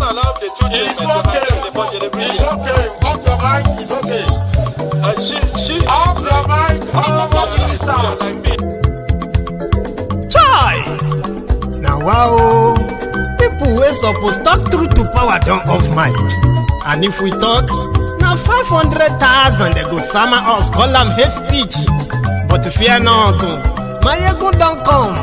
allow the two It's okay. It's okay. Off your mic. It's okay. She Off your mic. Off your like me. Chai! Now wow, people wey suppose talk truth to power don't off mic. And if we talk, now 500,000 they go summer us, call them hate speech. But fear not, my ego don't come.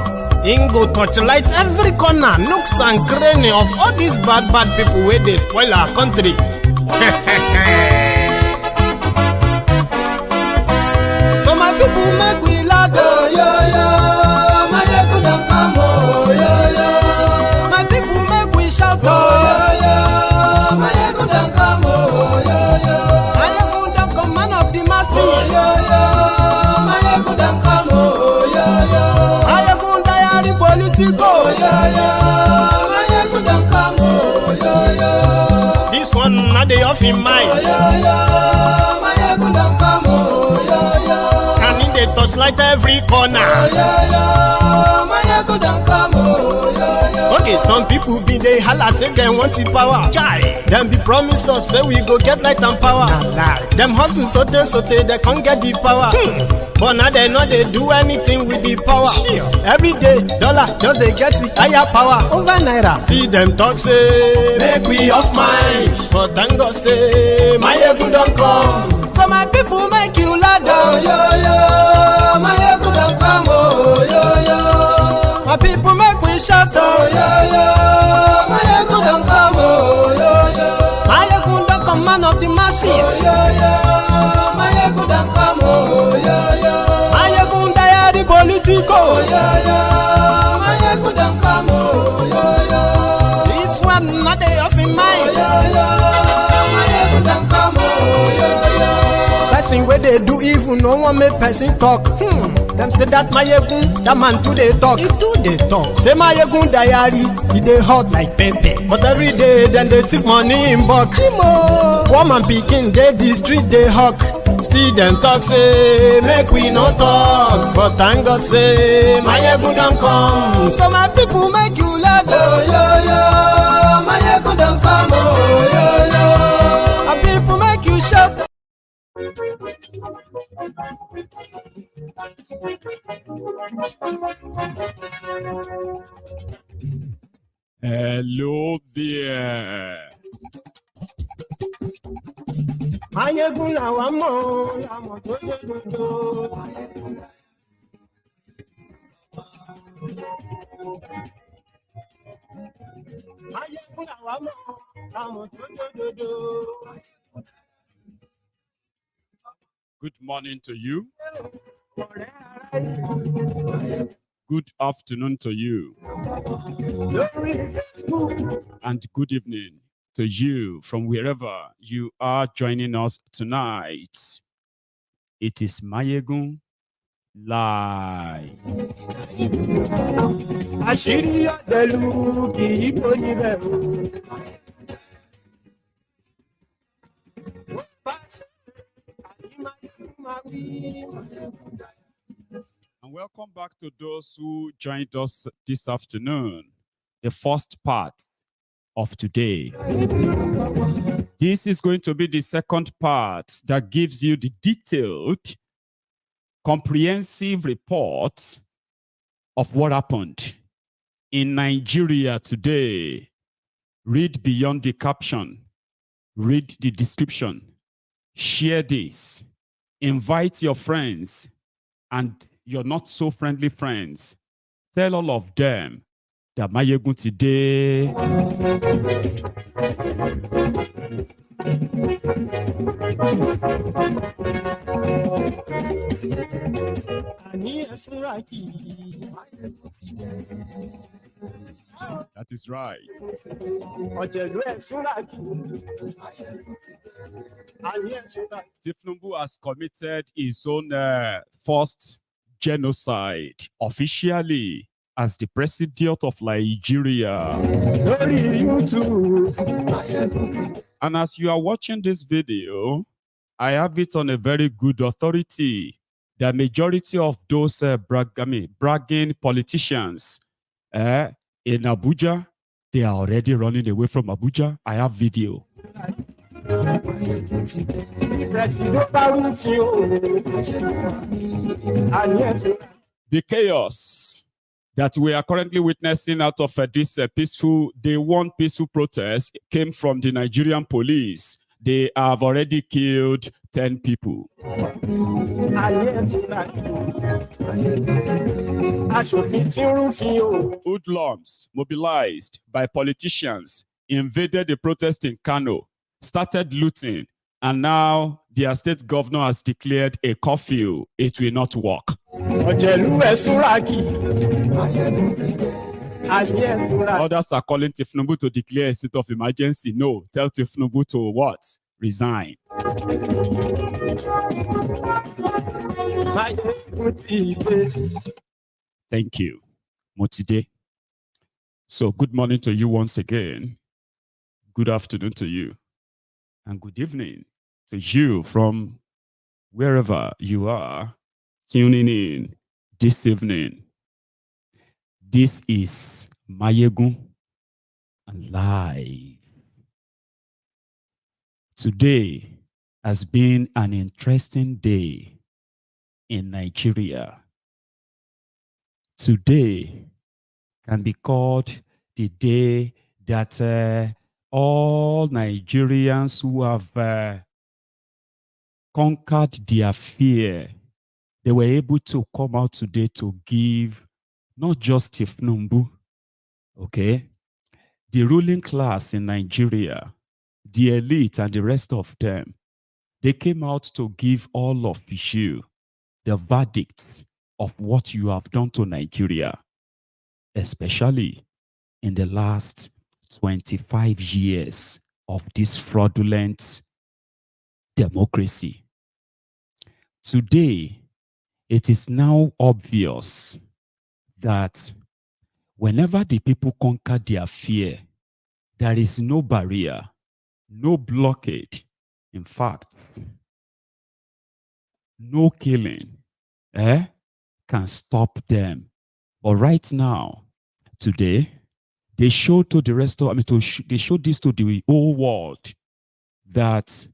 Him go torchlight every corner, nooks and cranny of all these bad people where they spoil our country. So my people make we loud, oh, yo, yo. My ego don't come, oh, yo, yo. My people make we shout, oh, yo, yo. My ego don't come, oh, yo, yo. My ego don't come, man of the masses, oh, yo, yo. My ego don't come, oh, yo, yo. My ego diary politico, yo, yo. My ego don't come, oh, yo, yo. This one not the off in mind, oh, yo, yo. My ego don't come, oh, yo, yo. And in the touchlight every corner, oh, yo, yo. My ego don't come, oh, yo, yo. Okay, some people be they holla say they want the power. Chai. Them be promise us say we go get light and power. Nah. Them hustle sote they can't get the power. But now they know they do anything with the power. Sure. Every day, dollar just they get the higher power over naira. Still them talk say make we off mind. But thank God say my ego don't come. So my people make you loud, oh, yo, yo. My ego don't come, oh, yo, yo. My people make we shout, oh, yo, yo. My ego don't come, oh, yo, yo. My ego don't come, man of the masses, oh, yo, yo. My ego don't come, oh, yo, yo. My ego diary politico, oh, yo, yo. My ego don't come, oh, yo, yo. This one not the off in mind, oh, yo, yo. My ego don't come, oh, yo, yo. Person where they do evil, no one make person talk. Them say that my yegun, that man too they talk. He too they talk. Say my yegun diary, he they hot like pepper. But every day then they take money in bulk. Woman picking, they the street they hawk. Still them talk say make we no talk. But thank God say my yegun don't come. So my people make you loud, oh, yo, yo. My yegun don't come, oh, yo, yo. My people make you shout. Hello there. Mayegun la wa mo to do. Mayegun la wa mo to do. Good morning to you. Good afternoon to you. And good evening to you from wherever you are joining us tonight. It is Mayegun Live. And welcome back to those who joined us this afternoon, the first part of today. This is going to be the second part that gives you the detailed, comprehensive report of what happened in Nigeria today. Read beyond the caption, read the description, share this, invite your friends and your not so friendly friends. Tell all of them that Mayegun today. That is right. Thiefnubu has committed his own first genocide officially as the president of Nigeria. And as you are watching this video, I have it on a very good authority. The majority of those bragging politicians in Abuja, They are already running away from Abuja. I have video. The chaos that we are currently witnessing out of this peaceful, day one peaceful protest came from the Nigerian police. They have already killed 10 people. Hoodlums mobilized by politicians invaded the protest in Kano, started looting, and now their state governor has declared a curfew. It will not work. Others are calling Thiefnubu to declare a state of emergency. No, tell Thiefnubu to what? Resign. Thank you, Motide. So good morning to you once again. Good afternoon to you. And good evening to you from wherever you are tuning in this evening. This is Mayegun and Live. Today has been an interesting day in Nigeria. Today can be called the day that all Nigerians who have conquered their fear, they were able to come out today to give not just Thiefnubu, okay, the ruling class in Nigeria, the elite and the rest of them, they came out to give all of you the verdicts of what you have done to Nigeria, especially in the last 25 years of this fraudulent democracy. Today, it is now obvious that whenever the people conquer their fear, there is no barrier, no blockade. In fact, no killing can stop them. But right now, today, they show to the rest of, they show this to the whole world that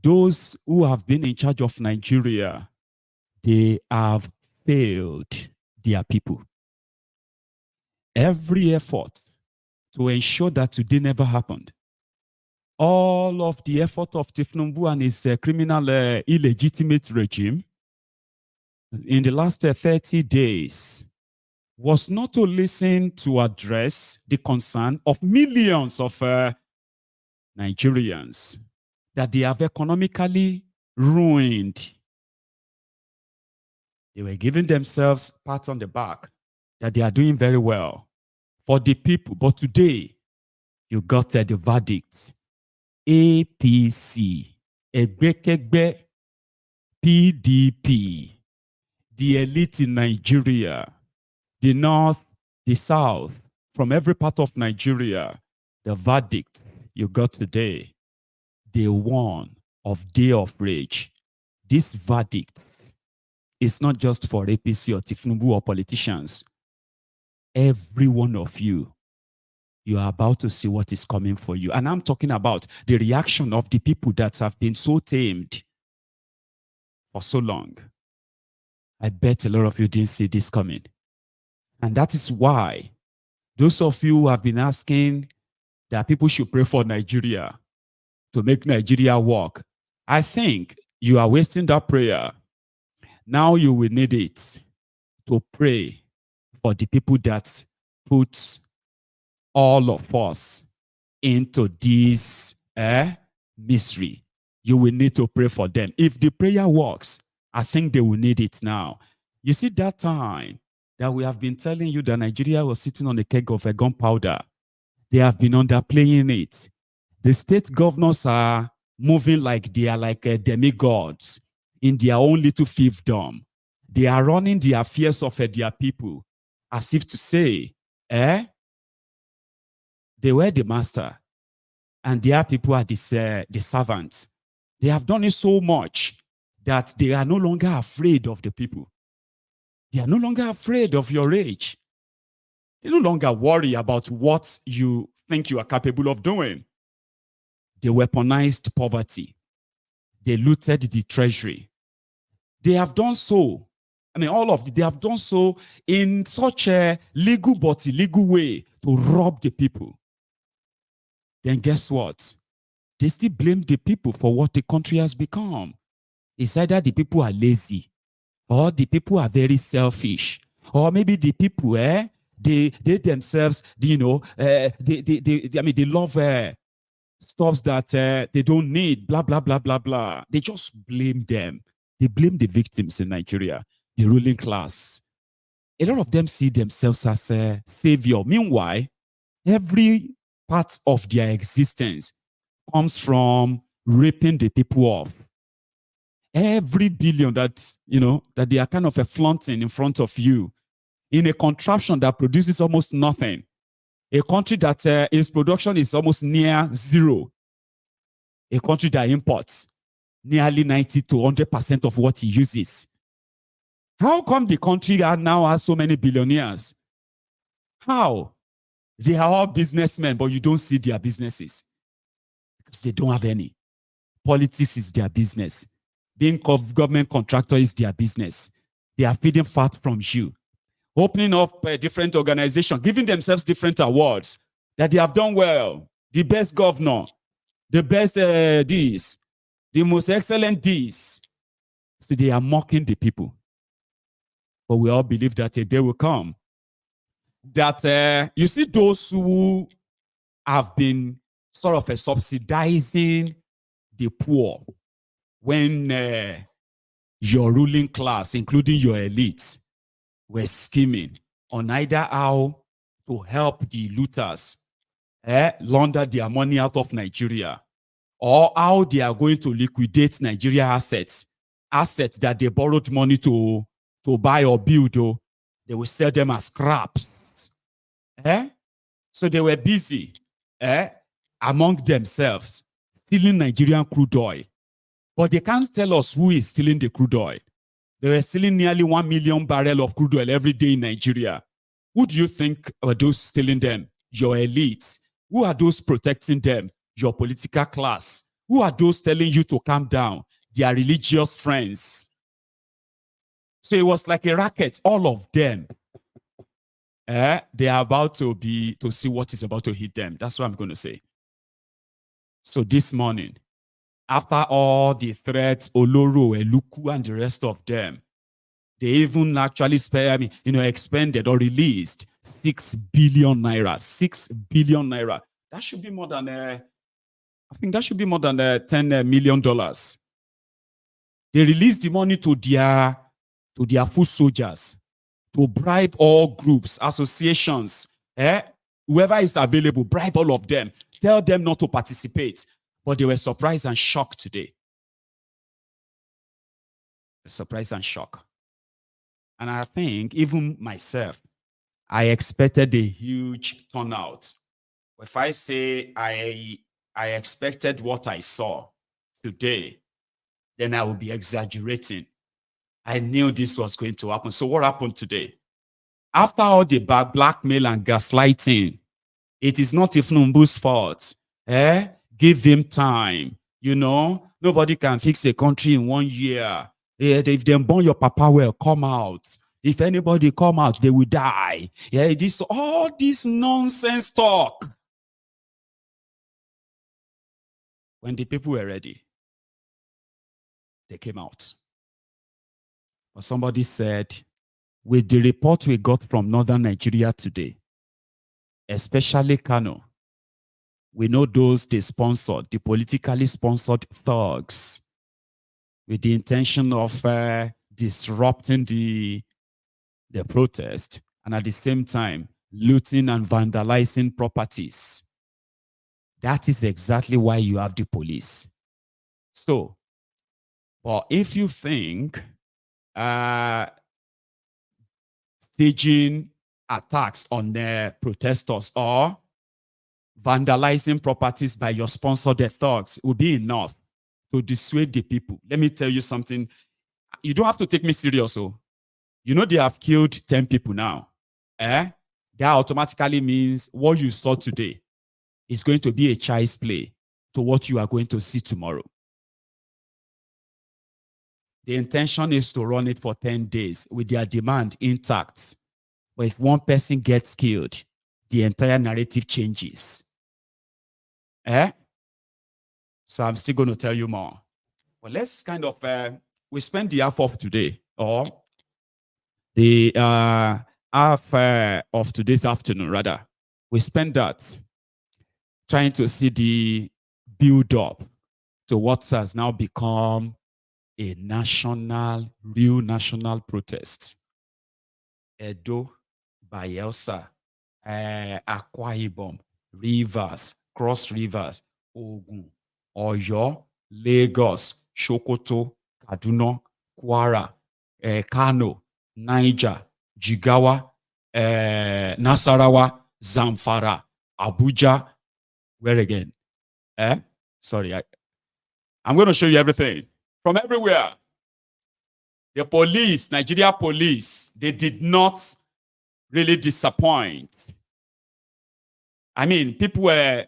those who have been in charge of Nigeria, they have failed their people. Every effort to ensure that today never happened, all of the effort of Thiefnubu and his criminal illegitimate regime in the last 30 days was not to listen to address the concern of millions of Nigerians that they have economically ruined. They were giving themselves pats on the back that they are doing very well for the people. But today, you got the verdict. APC, Egbekegbe, PDP, the elite in Nigeria, the north, the south, from every part of Nigeria, the verdict you got today, day one of Day of Rage. This verdict is not just for APC or Thiefnubu or politicians. Every one of you, you are about to see what is coming for you. And I'm talking about the reaction of the people that have been so tamed for so long. I bet a lot of you didn't see this coming. And that is why those of you who have been asking that people should pray for Nigeria to make Nigeria work, I think you are wasting that prayer. Now you will need it to pray for the people that put all of us into this misery. You will need to pray for them. If the prayer works, I think they will need it now. You see, that time that we have been telling you that Nigeria was sitting on a keg of gunpowder, they have been underplaying it. The state governors are moving like they are like demigods in their own little fiefdom. They are running the affairs of their people as if to say, they were the master and their people are the servants. They have done it so much that they are no longer afraid of the people. They are no longer afraid of your rage. They no longer worry about what you think you are capable of doing. They weaponized poverty. They looted the treasury. They have done so. I mean, they have done so in such a legal but illegal way to rob the people. Then guess what? They still blame the people for what the country has become. It's either the people are lazy, or the people are very selfish, or maybe the people, they themselves, they love stuff that they don't need, blah, blah, blah, blah, blah. They just blame them. They blame the victims in Nigeria, the ruling class. A lot of them see themselves as a savior. Meanwhile, every part of their existence comes from ripping the people off. Every billion that, that they are kind of flaunting in front of you in a contraption that produces almost nothing. A country that its production is almost near zero. A country that imports nearly 90 to 100% of what it uses. How come the country now has so many billionaires? How? They are all businessmen, but you don't see their businesses. Because they don't have any. Politics is their business. Being government contractor is their business. They are feeding fat from you. Opening up a different organization, giving themselves different awards that they have done well. The best governor, the best this, the most excellent this. So they are mocking the people. But we all believe that a day will come that you see those who have been sort of subsidizing the poor when your ruling class, including your elites, were scheming on either how to help the looters launder their money out of Nigeria, or how they are going to liquidate Nigeria assets that they borrowed money to buy or build. They will sell them as scraps. So they were busy among themselves stealing Nigerian crude oil. But they can't tell us who is stealing the crude oil. They were stealing nearly 1 million barrels of crude oil every day in Nigeria. Who do you think are those stealing them? Your elites. Who are those protecting them? Your political class. Who are those telling you to calm down? Their religious friends. So it was like a racket, all of them. They are about to see what is about to hit them. That's what I'm going to say. So this morning, after all the threats, Oloro, Eluku, and the rest of them, they even actually expended or released 6 billion naira. 6 billion naira. That should be more than, I think that should be more than $10 million. They released the money to their foot soldiers to bribe all groups, associations, whoever is available, bribe all of them. Tell them not to participate. But they were surprised and shocked today. Surprised and shocked. And I think even myself, I expected a huge turnout. If I say I expected what I saw today, then I will be exaggerating. I knew this was going to happen. So what happened today? After all the blackmail and gaslighting, it is not Thiefnubu's fault. Give him time. Nobody can fix a country in 1 year. If they burn your papa well, come out. If anybody come out, they will die. All this nonsense talk. When the people were ready, they came out. But somebody said, with the report we got from northern Nigeria today, especially Kano, we know those they sponsored, the politically sponsored thugs, with the intention of disrupting the protest, and at the same time, looting and vandalizing properties. That is exactly why you have the police. So, but if you think staging attacks on the protesters or vandalizing properties by your sponsored thugs will be enough to dissuade the people, let me tell you something. You don't have to take me serious. They have killed 10 people now. that automatically means what you saw today is going to be a child's play to what you are going to see tomorrow. The intention is to run it for 10 days with their demand intact. But if one person gets killed, the entire narrative changes. So I'm still going to tell you more. But let's kind of, we spend the half of today, or the half of today's afternoon, rather. We spend that trying to see the build-up to what has now become a real national protest. Edo, Bayelsa, Akwa Ibom, Rivers, Cross Rivers, Ogun, Oyo, Lagos, Sokoto, Kaduna, Kwara, Kano, Niger, Jigawa, Nasarawa, Zamfara, Abuja. Where again? Sorry, I'm going to show you everything. From everywhere. The police, Nigeria police, they did not really disappoint. I mean, people were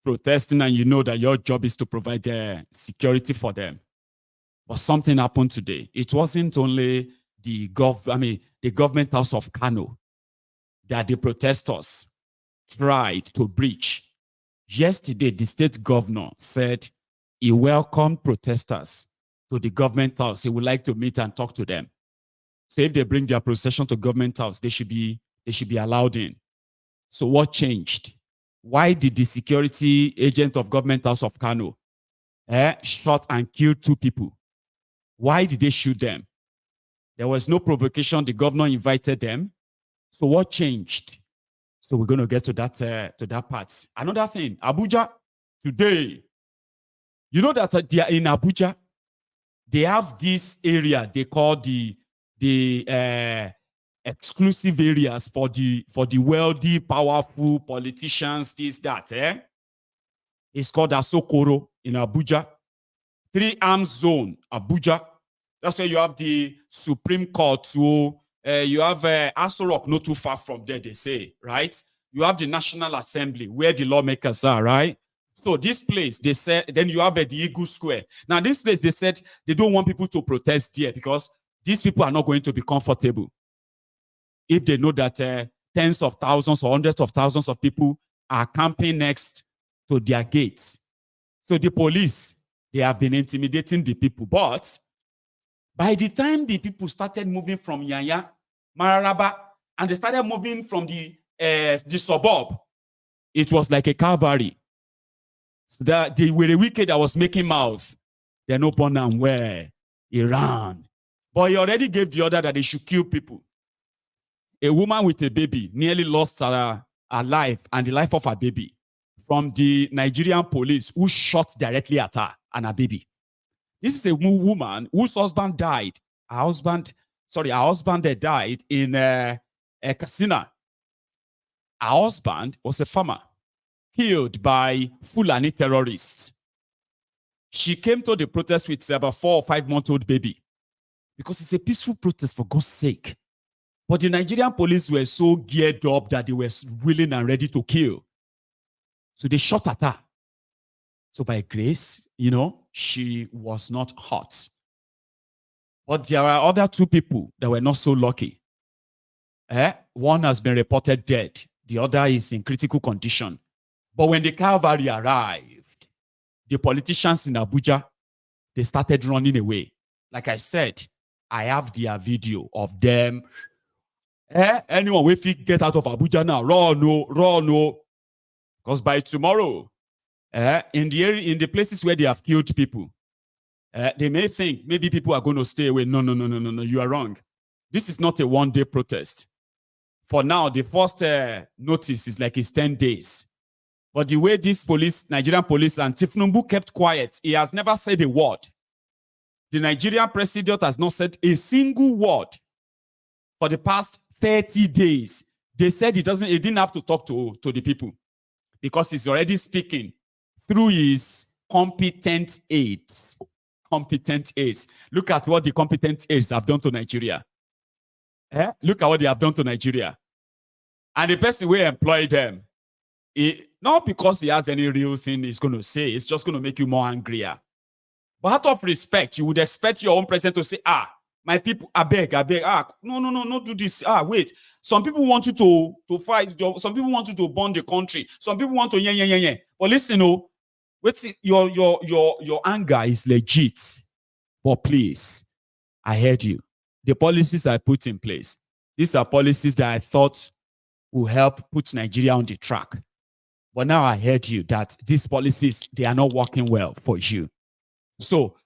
protesting, and you know that your job is to provide security for them. But something happened today. It wasn't only the government house of Kano that the protesters tried to breach. Yesterday, the state governor said he welcomed protesters to the government house. He would like to meet and talk to them. So if they bring their procession to government house, they should be allowed in. So what changed? Why did the security agent of government house of Kano shot and killed 2 people? Why did they shoot them? There was no provocation. The governor invited them. So what changed? So we're going to get to that part. Another thing, Abuja today. You know that they are in Abuja. They have this area they call the exclusive areas for the wealthy, powerful politicians. This, that. It's called Asokoro in Abuja. 3-arm zone, Abuja. That's where you have the Supreme Court. So you have Aso Rock not too far from there, they say, right? You have the National Assembly where the lawmakers are, right? So this place, they said, then you have the Eagle Square. Now this place, they said they don't want people to protest there because these people are not going to be comfortable. If they know that tens of thousands or hundreds of thousands of people are camping next to their gates. So the police, they have been intimidating the people. But by the time the people started moving from Yanya, Mararaba, and they started moving from the suburb, it was like a Calvary. So that they were the wicked that was making mouth. They're no born and where he ran. But he already gave the order that they should kill people. A woman with a baby nearly lost her life and the life of her baby from the Nigerian police who shot directly at her and her baby. This is a woman whose husband died. Her husband died in a casino. Her husband was a farmer, killed by Fulani terrorists. She came to the protest with about 4 or 5 month old baby because it's a peaceful protest, for God's sake. But the Nigerian police were so geared up that they were willing and ready to kill. So they shot at her. So by grace, she was not hurt. But there are other 2 people that were not so lucky. One has been reported dead. The other is in critical condition. But when the Calvary arrived, the politicians in Abuja, they started running away. Like I said, I have their video of them. Anyone will get out of Abuja now, run, no. Because by tomorrow, in the places where they have killed people, they may think maybe people are going to stay away. No, you are wrong. This is not a one-day protest. For now, the first notice is like it's 10 days. But the way this police, Nigerian police and Thiefnubu kept quiet, he has never said a word. The Nigerian president has not said a single word for the past 30 days. They said he didn't have to talk to the people because he's already speaking through his competent aides. Competent aides. Look at what the competent aides have done to Nigeria. Look at what they have done to Nigeria. And the person will employ them. Not because he has any real thing he's going to say, it's just going to make you more angrier. But out of respect, you would expect your own president to say, my people, I beg, no, do this. Wait. Some people want you to fight. Some people want you to burn the country. Some people want to yeah. But listen, wait, your anger is legit. But please, I heard you. The policies I put in place, these are policies that I thought will help put Nigeria on the track. But now I heard you that these policies, they are not working well for you. So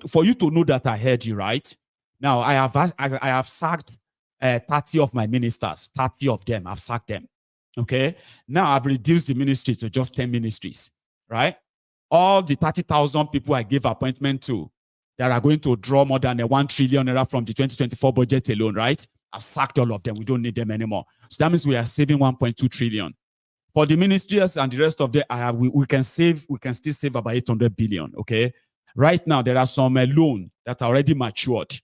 for you to know that I heard you, right? Now I have sacked 30 of my ministers, 30 of them, I've sacked them. Okay. Now I've reduced the ministry to just 10 ministries, right? All the 30,000 people I gave appointment to that are going to draw more than 1 trillion naira from the 2024 budget alone, right? I've sacked all of them. We don't need them anymore. So that means we are saving 1.2 trillion. For the ministries and the rest of them, we can still save about 800 billion. Okay. Right now, there are some loans that are already matured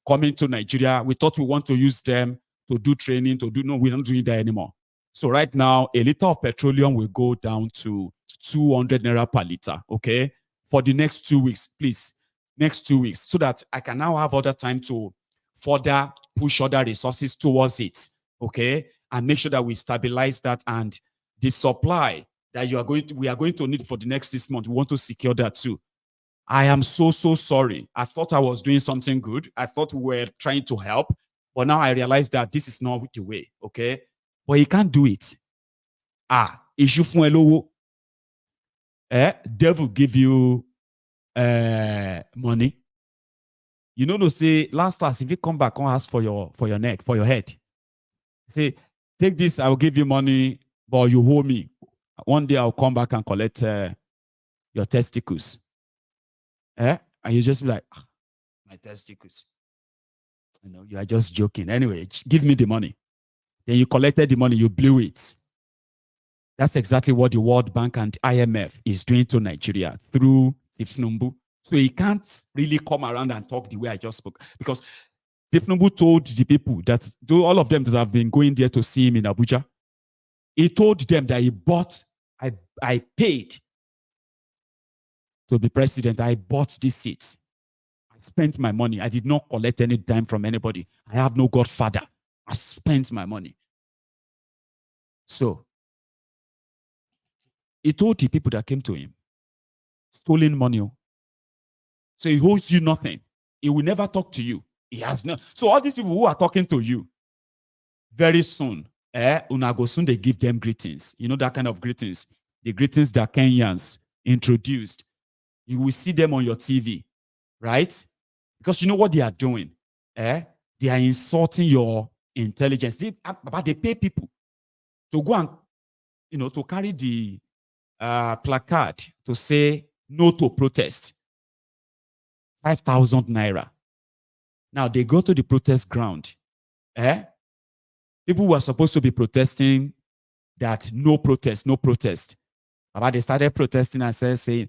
coming to Nigeria. We thought we want to use them to do training, no, we're not doing that anymore. So right now, a liter of petroleum will go down to 200 naira per liter. Okay. For the next 2 weeks, please. Next 2 weeks, so that I can now have other time to further push other resources towards it. Okay. And make sure that we stabilize that, and the supply that we are going to need for the next 6 months. We want to secure that too. I am so sorry. I thought I was doing something good. I thought we were trying to help, but now I realize that this is not the way. Okay. But he can't do it. Issue fun devil give you money. You know, to say last if you come back and ask for your neck, for your head. Say, take this, I will give you money, but you owe me. One day I'll come back and collect your testicles. And you just like, my testicles. You know, you are just joking. Anyway, give me the money. Then you collected the money, you blew it. That's exactly what the World Bank and IMF is doing to Nigeria through Thiefnubu. So he can't really come around and talk the way I just spoke. Because Thiefnubu told the people that, all of them that have been going there to see him in Abuja, he told them that I paid to be president. I bought these seats. I spent my money. I did not collect any dime from anybody. I have no godfather. I spent my money. So, he told the people that came to him, stolen money. So he owes you nothing. He will never talk to you. He has no. So all these people who are talking to you, very soon, unago soon they give them greetings. You know that kind of greetings. The greetings that Kenyans introduced. You will see them on your TV, right? Because you know what they are doing. They are insulting your intelligence. They pay people to go and, to carry the placard to say no to protest. 5,000 naira. Now they go to the protest ground. People who are supposed to be protesting that no protest, no protest. But they started protesting and saying,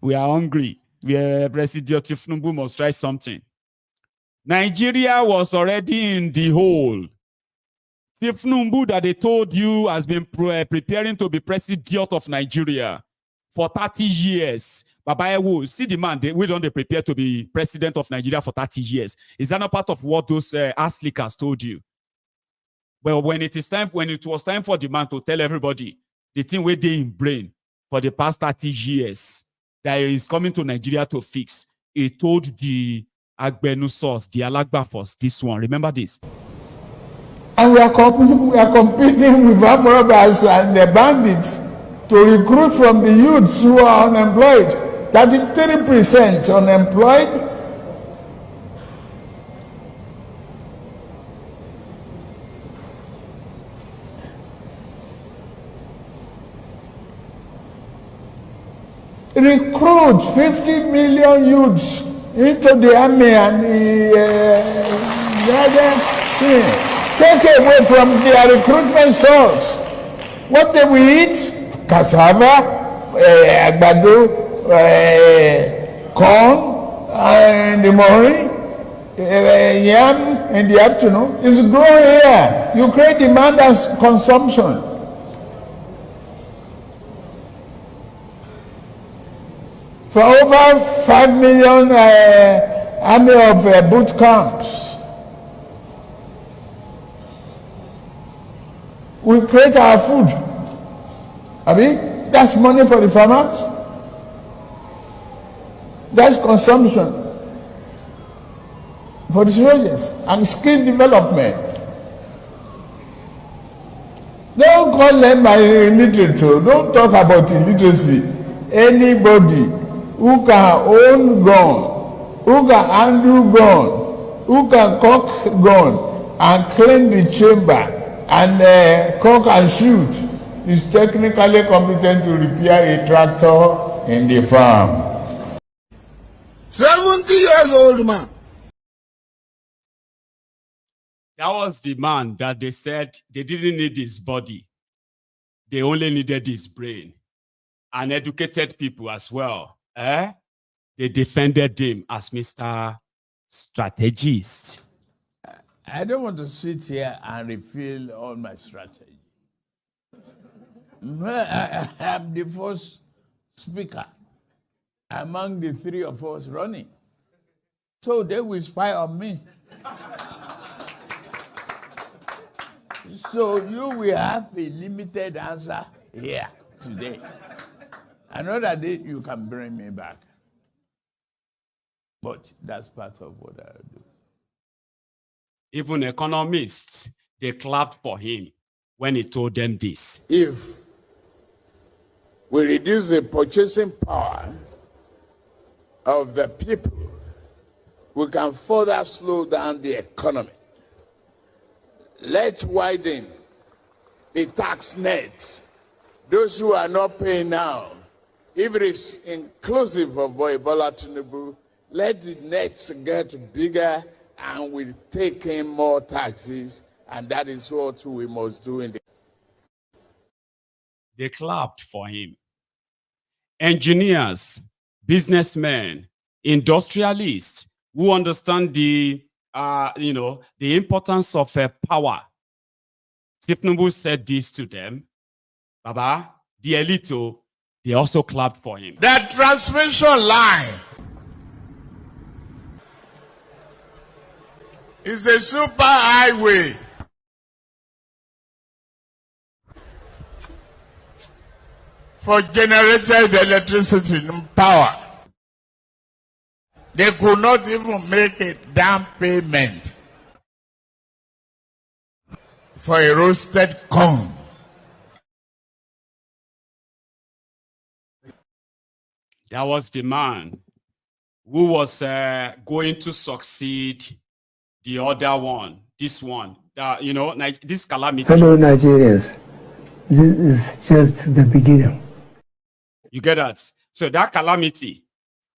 we are hungry. President Thiefnubu must try something. Nigeria was already in the hole. Thiefnubu that they told you has been preparing to be president of Nigeria for 30 years. Baba Ewo, see the man, we don't prepare to be president of Nigeria for 30 years. Is that not part of what those ass lickers told you? Well, when it was time for the man to tell everybody the thing where they in brain for the past 30 years that is coming to Nigeria to fix, he told the Agbenu source, the Alagba force, this one. Remember this? And we are competing with armed robbers and the bandits to recruit from the youths who are unemployed. 33% unemployed. Recruit 50 million youths into the army and take away from their recruitment source. What they will eat? Cassava, agbado, corn, and the morning. yam in the afternoon. It's growing here. You create demand and consumption. For over 5 million army of boot camps, we create our food. That's money for the farmers. That's consumption for the soldiers and skill development. Don't call them illiterate. Don't talk about illiteracy. Anybody who can own gun, who can handle gun, who can cock gun and clean the chamber and cock and shoot is technically competent to repair a tractor in the farm. 70 years old man. That was the man that they said they didn't need his body. They only needed his brain. And educated people as well. They defended him as Mr. Strategist. I don't want to sit here and reveal all my strategy. I am the first speaker among the three of us running. So they will spy on me. So you will have a limited answer here today. Another day you can bring me back. But that's part of what I do. Even economists, they clapped for him when he told them this. If we reduce the purchasing power of the people, we can further slow down the economy. Let's widen the tax net. Those who are not paying now, if it is inclusive of Bola Thiefnubu, let the net get bigger and we take in more taxes, and that is what we must do in the... They clapped for him. Engineers, businessmen, industrialists who understand the importance of power. Thiefnubu said this to them. Baba, the elite, they also clapped for him. That transmission line is a super highway. For generated electricity and power. They could not even make a down payment for a roasted corn. That was the man who was going to succeed the other one, this one, this calamity. Hello, Nigerians. This is just the beginning. You get that? So that calamity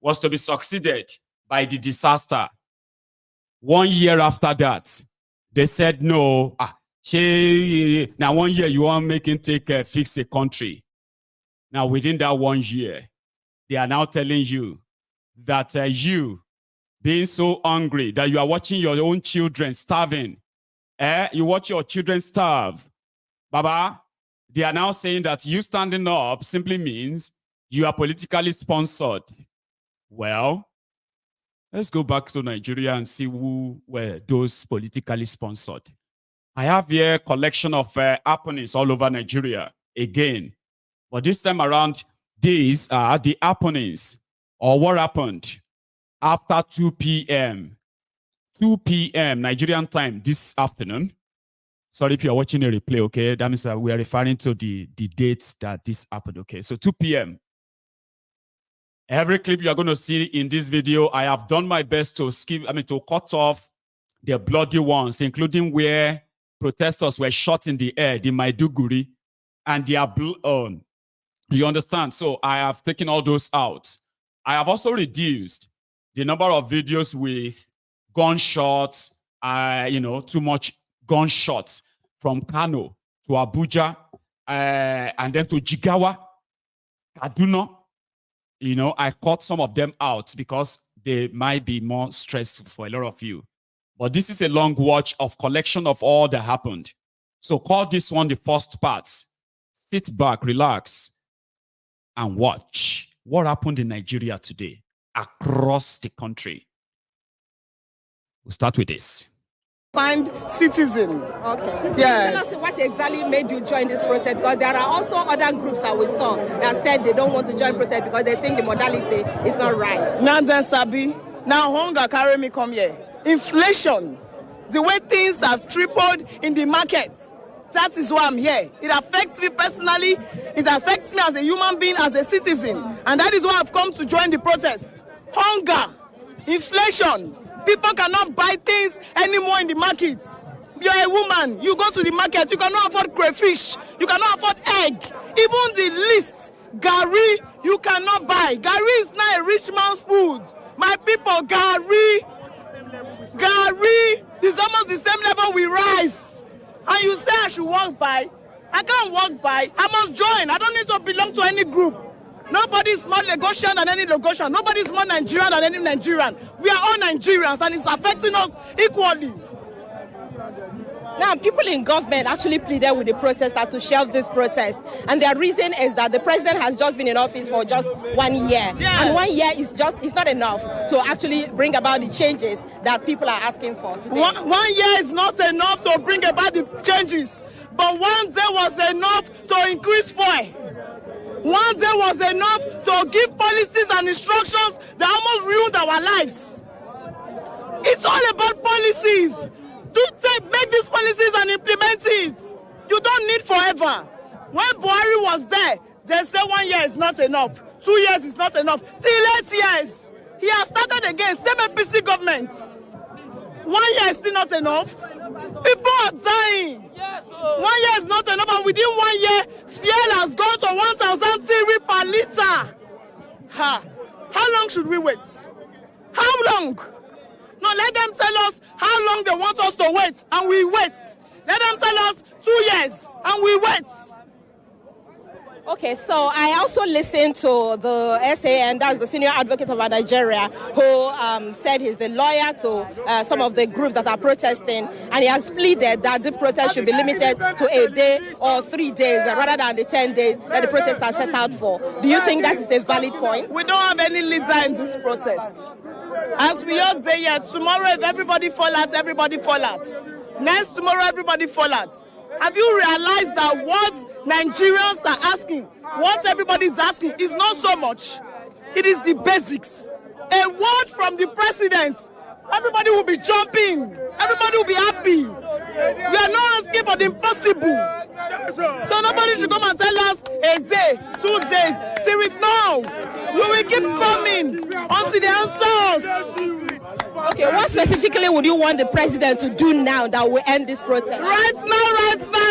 was to be succeeded by the disaster. 1 year after that, they said, no, now 1 year you want make him fix a country. Now within that 1 year, they are now telling you that you being so hungry that you are watching your own children starving. You watch your children starve. Baba, they are now saying that you standing up simply means you are politically sponsored. Well, let's go back to Nigeria and see who were those politically sponsored. I have here a collection of happenings all over Nigeria again. But this time around, these are the happenings or what happened after 2 p.m. 2 p.m. Nigerian time this afternoon. Sorry if you're watching a replay, okay? That means we are referring to the dates that this happened, okay? So 2 p.m. Every clip you're going to see in this video, I have done my best to to cut off the bloody ones, including where protesters were shot in the air, the Maiduguri, and they are you understand? So I have taken all those out. I have also reduced the number of videos with gunshots, too much gunshots from Kano to Abuja, and then to Jigawa, Kaduna. I cut some of them out because they might be more stressful for a lot of you. But this is a long watch of collection of all that happened. So call this one the first part. Sit back, relax, and watch what happened in Nigeria today across the country. We'll start with this. Signed citizen. Okay. Yes. Tell us what exactly made you join this protest, because there are also other groups that we saw that said they don't want to join protest because they think the modality is not right. Now then, Sabi. Now hunger carry me come here. Inflation. The way things have tripled in the markets. That is why I'm here. It affects me personally. It affects me as a human being, as a citizen. And that is why I've come to join the protest. Hunger. Inflation. People cannot buy things anymore in the markets. You're a woman. You go to the market. You cannot afford crayfish. You cannot afford egg. Even the least gari, you cannot buy. Gari is not a rich man's food. My people, gari is almost the same level with rice. And you say I should walk by. I can't walk by. I must join. I don't need to belong to any group. Nobody is more Lagosian than any Lagosian. Nobody is more Nigerian than any Nigerian. We are all Nigerians, and it's affecting us equally. Now, people in government actually pleaded with the protesters to shelve this protest. And their reason is that the president has just been in office for just 1 year. Yes. And 1 year is not enough to actually bring about the changes that people are asking for today. 1 year is not enough to bring about the changes. But 1 day was enough to increase fuel. 1 day was enough to give policies and instructions that almost ruined our lives. It's all about policies. Make these policies and implement it. You don't need forever. When Bokohari was there, they said 1 year is not enough. 2 years is not enough. Till 8 years. He has started again, same APC government. 1 year is still not enough. People are dying. 1 year is not enough, and within 1 year, fuel has gone to 1,003 per liter. How long should we wait? How long? No, let them tell us how long they want us to wait, and we wait. Let them tell us 2 years, and we wait. Okay, so I also listened to the SAN, that's the Senior Advocate of Nigeria, who said he's the lawyer to some of the groups that are protesting, and he has pleaded that the protest should be limited to a day or 3 days rather than the 10 days that the protests are set out for. Do you think that is a valid point? We don't have any leader in this protest. As we all say here, tomorrow if everybody fall out, everybody fall out. Next tomorrow, everybody fall out. Have you realized that what Nigerians are asking, what everybody is asking, is not so much? It is the basics. A word from the president, everybody will be jumping. Everybody will be happy. We are not asking for the impossible. So nobody should come and tell us a day, 2 days, till it now. We will keep coming until the answers. Okay, what specifically would you want the president to do now that will end this protest? Right now,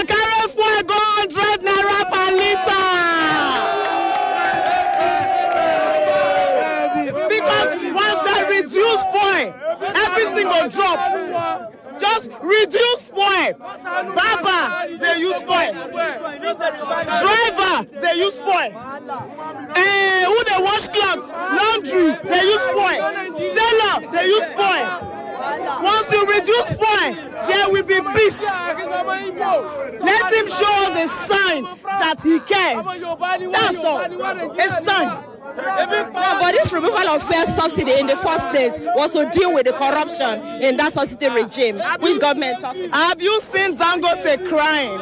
carry fuel go 100 naira per liter. Because once they reduce fuel, everything will drop. Just reduce fuel. Barber, they use fuel. Driver, they use fuel. Who they wash clothes, laundry, they use fuel. Tailor, they use fuel. Once you reduce fuel, there will be peace. Let him show us a sign that he cares. That's all. A sign. Now, but this removal of fuel subsidy in the first place was to deal with the corruption in that subsidy regime, which government talked about. Have you seen Dangote crying?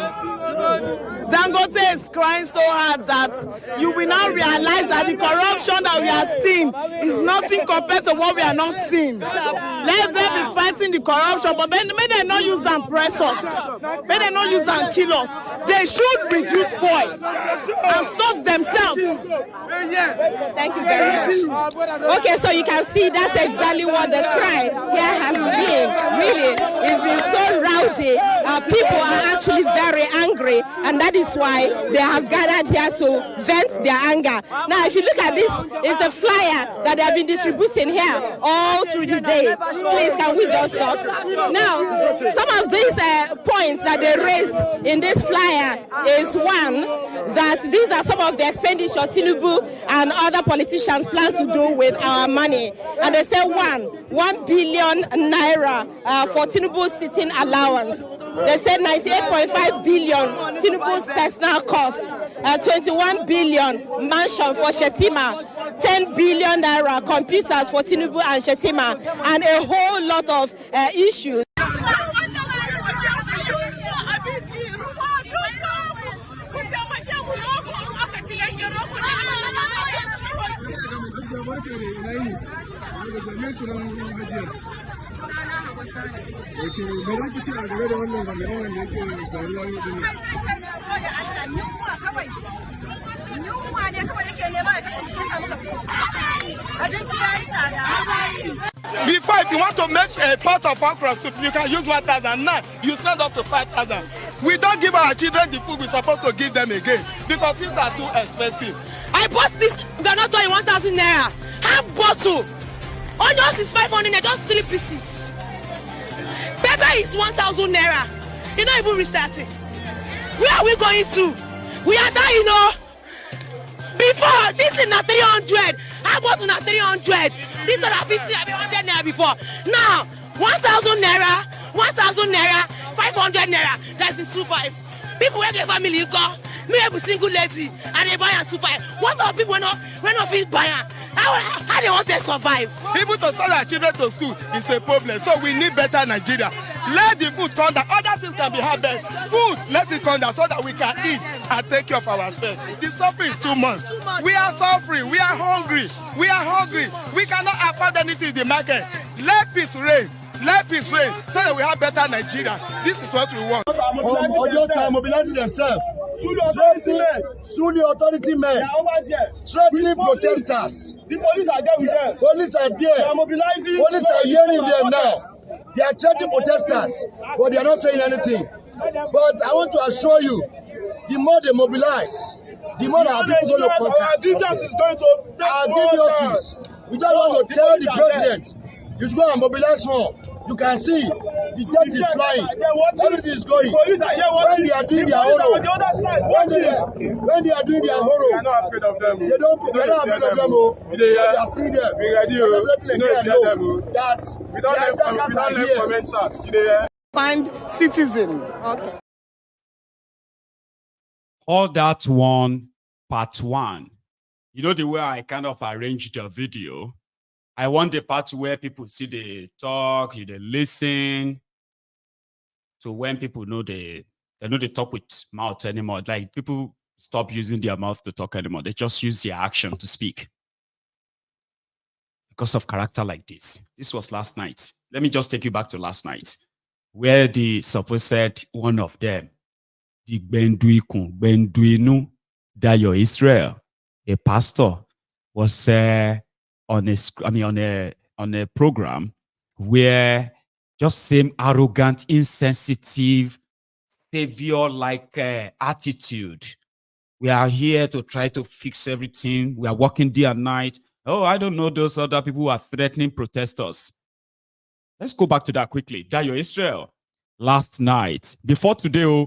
Dangote is crying so hard that you will now realize that the corruption that we are seeing is nothing compared to what we are not seeing. Let them be fighting the corruption, but may they not use and press us. May they not use and kill us. They should reduce fuel and sort themselves. Thank you very much. Okay, so you can see that's exactly what the cry here has been. Really, it's been so Saudi, people are actually very angry, and that is why they have gathered here to vent their anger. Now, if you look at this, it's the flyer that they have been distributing here all through the day. Please, can we just talk? Now, some of these points that they raised in this flyer is one, that these are some of the expenditure Thiefnubu and other politicians plan to do with our money. And they say 1 billion naira for Thiefnubu's sitting allowance. They said 98.5 billion Thiefnubu's personal cost, 21 billion mansion for Shetima, 10 billion naira computers for Thiefnubu and Shetima, and a whole lot of issues. Before, if you want to make a pot of okra soup, you can use 1,000. Now you spend up to 5,000. We don't give our children the food we're supposed to give them again because these are too expensive. I bought this granola in 1,000 naira. Half bottle. Onions is 500 naira, just 3 pieces. Pepper is 1,000 naira. You don't even reach that thing. Where are we going to? We are dying, you know. Before, this is not 300. I bought to not 300. This is not 50, I mean 100 naira before. Now, 1,000 naira, 1,000 naira, 500 naira. That's the 2.5. People where their family you go. Me have a single lady and they buy a 2.5. What are people when not feel buyer? How they want to survive? People to send our children to school is a problem. So we need better Nigeria. Let the food turn down. Other things can be harvested. Food, let it turn down so that we can eat and take care of ourselves. The suffering is too much. We are suffering. We are hungry. We are hungry. We cannot afford anything in the market. Let peace reign. Let peace reign so that we have better Nigeria. This is what we want. Audio time mobilizing themselves. Sunni authority men, threatening protesters. The police are there with them. Police are there. Police are hearing them now. They are threatening protesters, but they are not saying anything. But I want to assure you, the more they mobilize, the more our people going to conquer. Our grievances. We don't want to tell the president, you should go and mobilize more. You can see the jet is flying. Everything is going. When they are doing their horror, when they are doing their horror, they are not afraid of them. They don't. They are not afraid of them. They are seeing them. We ready. We don't have comments. Signed citizen. Okay. All that one, part one. You know the way I kind of arranged the video. I want the part where people see they talk, they listen. So when people know they talk with mouth anymore. Like people stop using their mouth to talk anymore. They just use their action to speak. Because of character like this. This was last night. Let me just take you back to last night. Where the supposed one of them, the Benduinu, Daura Israel, a pastor, was on a program where just same arrogant, insensitive, savior-like attitude. We are here to try to fix everything. We are working day and night. Oh, I don't know those other people who are threatening protesters. Let's go back to that quickly. Daura Israel, last night, before today,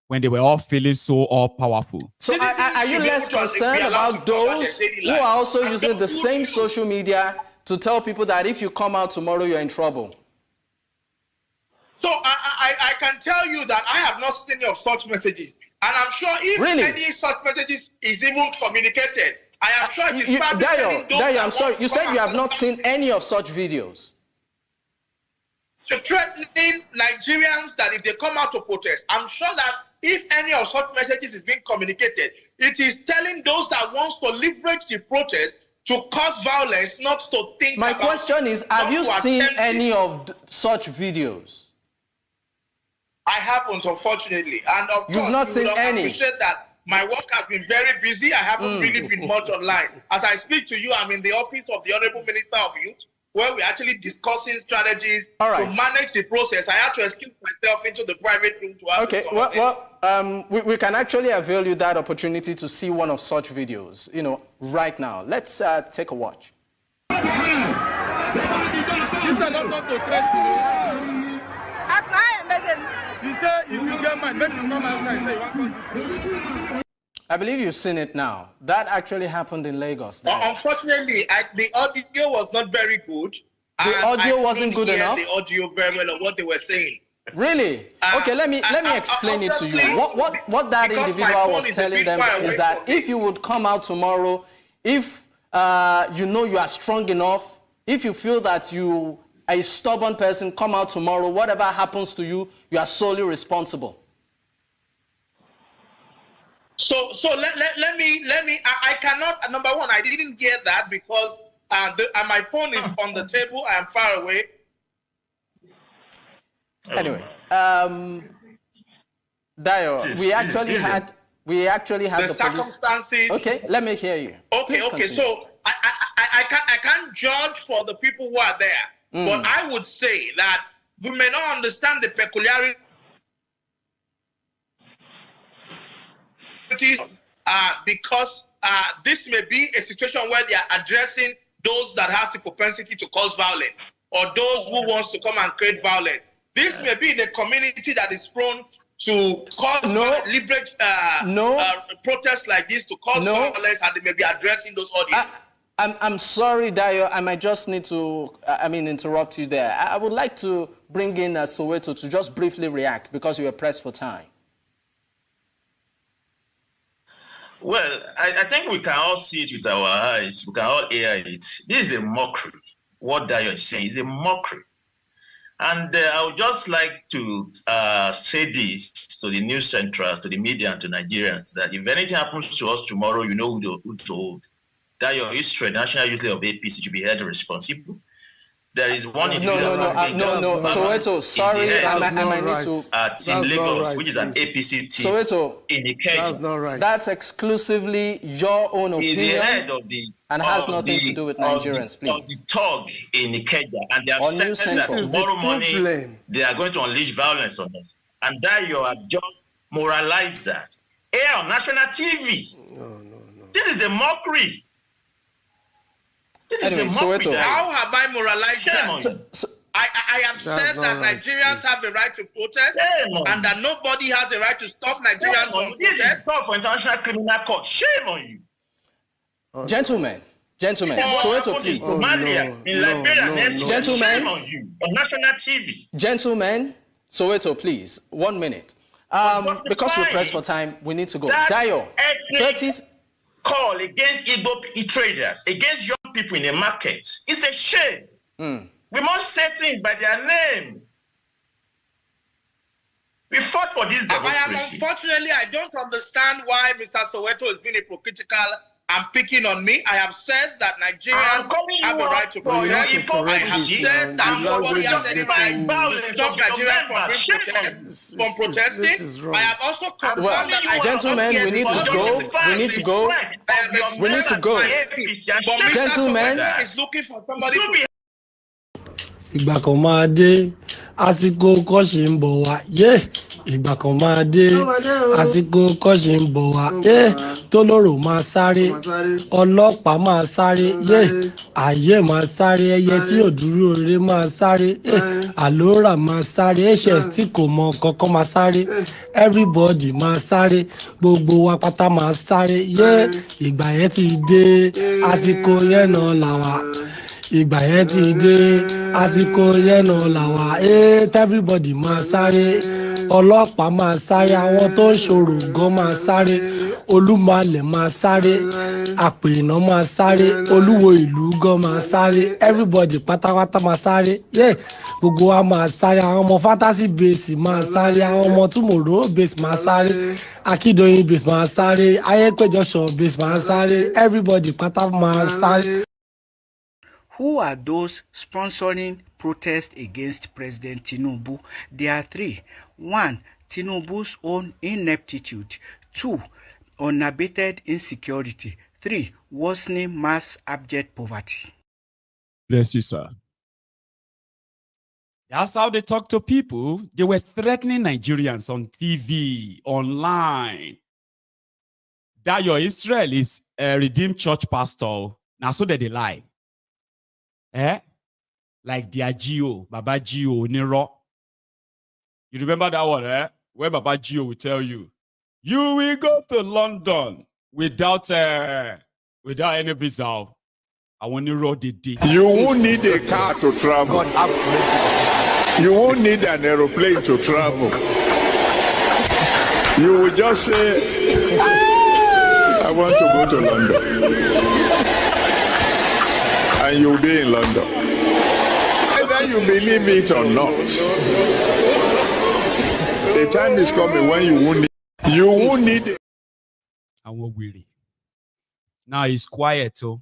when they were all feeling so all-powerful. So are you less concerned about those who are also using the same social media to tell people that if you come out tomorrow, you're in trouble? So I can tell you that I have not seen any of such messages. And I'm sure if any such messages is even communicated, I am sure it is probably Daura, I'm sorry. You said you have not seen any of such videos. So threatening Nigerians that if they come out to protest, I'm sure that if any of such messages is being communicated, it is telling those that want to liberate the protest to cause violence, not to think. My question is, have you seen any of such videos? I haven't, unfortunately. And of You've course, not seen any. I appreciate that my work has been very busy. I haven't really been much online. As I speak to you, I'm in the office of the Honorable Minister of Youth. where we're actually discussing strategies to manage the process. I had to excuse myself into the private room to have this conversation. We can actually avail you that opportunity to see one of such videos, right now. Let's take a watch. I believe you've seen it now. That actually happened in Lagos. Unfortunately, the audio was not very good. The audio wasn't good enough? The audio very well of what they were saying. Really? Okay, let me explain it to you. What that individual was telling them is that if you would come out tomorrow, if you know you are strong enough, if you feel that you are a stubborn person, come out tomorrow. Whatever happens to you, you are solely responsible. So let me. I cannot. Number one, I didn't hear that because my phone is on the table. I am far away. Anyway, Dio, we actually had the circumstances. Okay, let me hear you. Okay. So I can't judge for the people who are there, but I would say that we may not understand the peculiarity. Because this may be a situation where they are addressing those that have the propensity to cause violence or those who wants to come and create violence. This may be in a community that is prone to cause leverage protests like this to cause violence, and they may be addressing those audiences. I'm sorry, Dio. I might just need to interrupt you there. I would like to bring in Soweto to just briefly react because we are pressed for time. Well, I think we can all see it with our eyes. We can all hear it. This is a mockery. What Dio is saying is a mockery. And I would just like to say this to the News Central, to the media, and to Nigerians, that if anything happens to us tomorrow, you know who to hold. That your history, national youth of APC, should be held responsible. There is one individual. No. Soweto, sorry, I might need to. Team Lagos, which is an APC team. Soweto, in Ikeja. That's not right. That's exclusively your own opinion. The head of the and has nothing to do with Nigerians, please. Of the thug in Ikeja, and they have said that tomorrow morning they are going to unleash violence on us. And that you have just moralized that. Air on national TV. No. This is a mockery. This is a mockery. How have I moralized that? I have said that Nigerians have a right to protest and that nobody has a right to stop Nigerians from protest. This is stop for international criminal court. Shame on you. Gentlemen, Soweto, please. In Liberia, gentlemen, shame on you on national TV. Gentlemen, Soweto, please, 1 minute. Because we're pressed for time, we need to go. Dio, 30 call against Igbo traders, against young people in the market. It's a shame. We must say things by their name. We fought for this democracy. Unfortunately, I don't understand why Mr. Soweto is being hypocritical and picking on me. I have said that Nigerians have a right to protest. I have said that nobody has any right to stop Nigerians from protesting. I have also confirmed that gentlemen, we need to go. We need to go. We need to go. Gentlemen, is looking for somebody. Ìgbà kan máa dé, àsìkò kọ́ṣe ń bọ̀ wá, ìgbà kan máa dé, àsìkò kọ́ṣe ń bọ̀ wá, tólórò máa sáré, ọlọ́pàá máa sáré, ayé máa sáré, ẹyẹ tí ò dúró rere máa sáré, àlórà máa sáré, HS tí kò mọ kankan máa sáré, everybody máa sáré, gbogbo wa pátá máa sáré, ìgbà yẹn ti dé, àsìkò yẹn náà là wá. Ìgbà yẹn ti dé, àsìkò yẹn náà là wá, everybody máa sáré, ọlọ́pàá máa sáré, àwọn tó ń ṣòro gan máa sáré, olúmọlẹ̀ máa sáré, àpènà máa sáré, olúwo ìlú gan máa sáré, everybody pátápátá máa sáré, gbogbo wa máa sáré, àwọn ọmọ fantasy base máa sáré, àwọn ọmọ tomorrow base máa sáré, akíndóyin base máa sáré, ayépéjọsọ base máa sáré, everybody pátá máa sáré. Who are those sponsoring protests against President Thiefnubu? There are three. 1. Thiefnubu's own ineptitude. 2. Unabated insecurity. 3. Worsening mass abject poverty. Bless you, sir. That's how they talk to people. They were threatening Nigerians on TV, online. That your Israel is a redeemed church pastor. Now, so that they lie. Like their Gio, Baba Gio, Nero. You remember that one, where Baba Gio will tell you, you will go to London without any visa. I want to roll the day. You won't need a car to travel. You won't need an aeroplane to travel. You will just say, I want to go to London. And you'll be in London. Whether you believe it or not, the time is coming when you won't need it. I won't weary. Now he's quiet, too.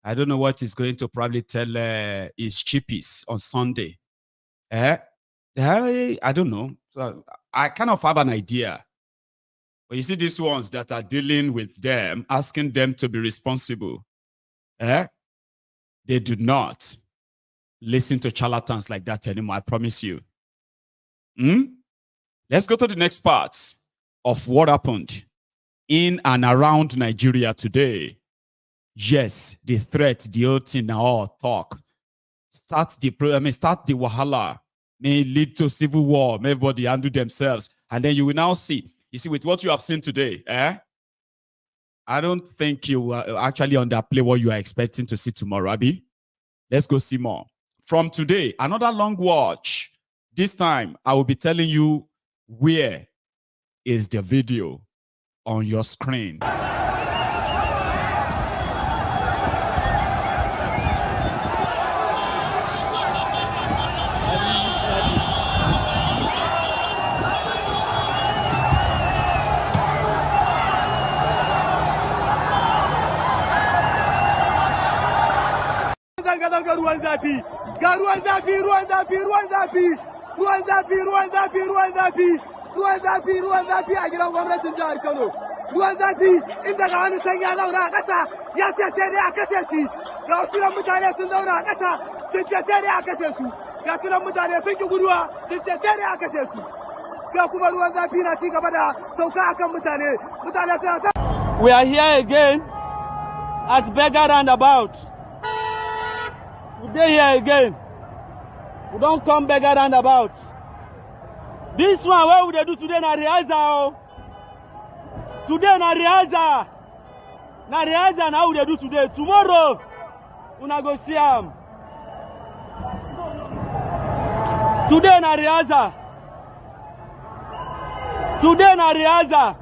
I don't know what he's going to probably tell his chippies on Sunday. I don't know. So I kind of have an idea. But you see these ones that are dealing with them, asking them to be responsible. They do not listen to charlatans like that anymore, I promise you. Let's go to the next part of what happened in and around Nigeria today. Yes, the threat, the whole thing, all talk. Start the wahala, may lead to civil war, may everybody handle themselves. And then you will now see, with what you have seen today, I don't think you will actually underplay what you are expecting to see tomorrow, Abi. Let's go see more. From today, another long watch. This time, I will be telling you where is the video on your screen. Ruwan zafi, ga ruwan zafi, ruwan zafi, ruwan zafi, ruwan zafi, ruwan zafi, ruwan zafi, ruwan zafi, ruwan zafi a gidan gwamnatin jihar Kano. Ruwan zafi inda ga wani san ya zauna a ƙasa ya ce sai dai a kashe shi. Ga wasu nan mutane sun zauna a ƙasa sun ce sai dai a kashe su. Ga su nan mutane sun ki guduwa sun ce sai dai a kashe su. Ga kuma ruwan zafi na ci gaba da sauka akan mutane. Mutane suna sa. We are here again at Beggar Roundabout. Today here again. We don't come Beggar Roundabout. This one, what would they do today? Na rehearsal. Today na rehearsal. Na rehearsal. How would they do today? Tomorrow, una go see am. Today na rehearsal. Today na rehearsal.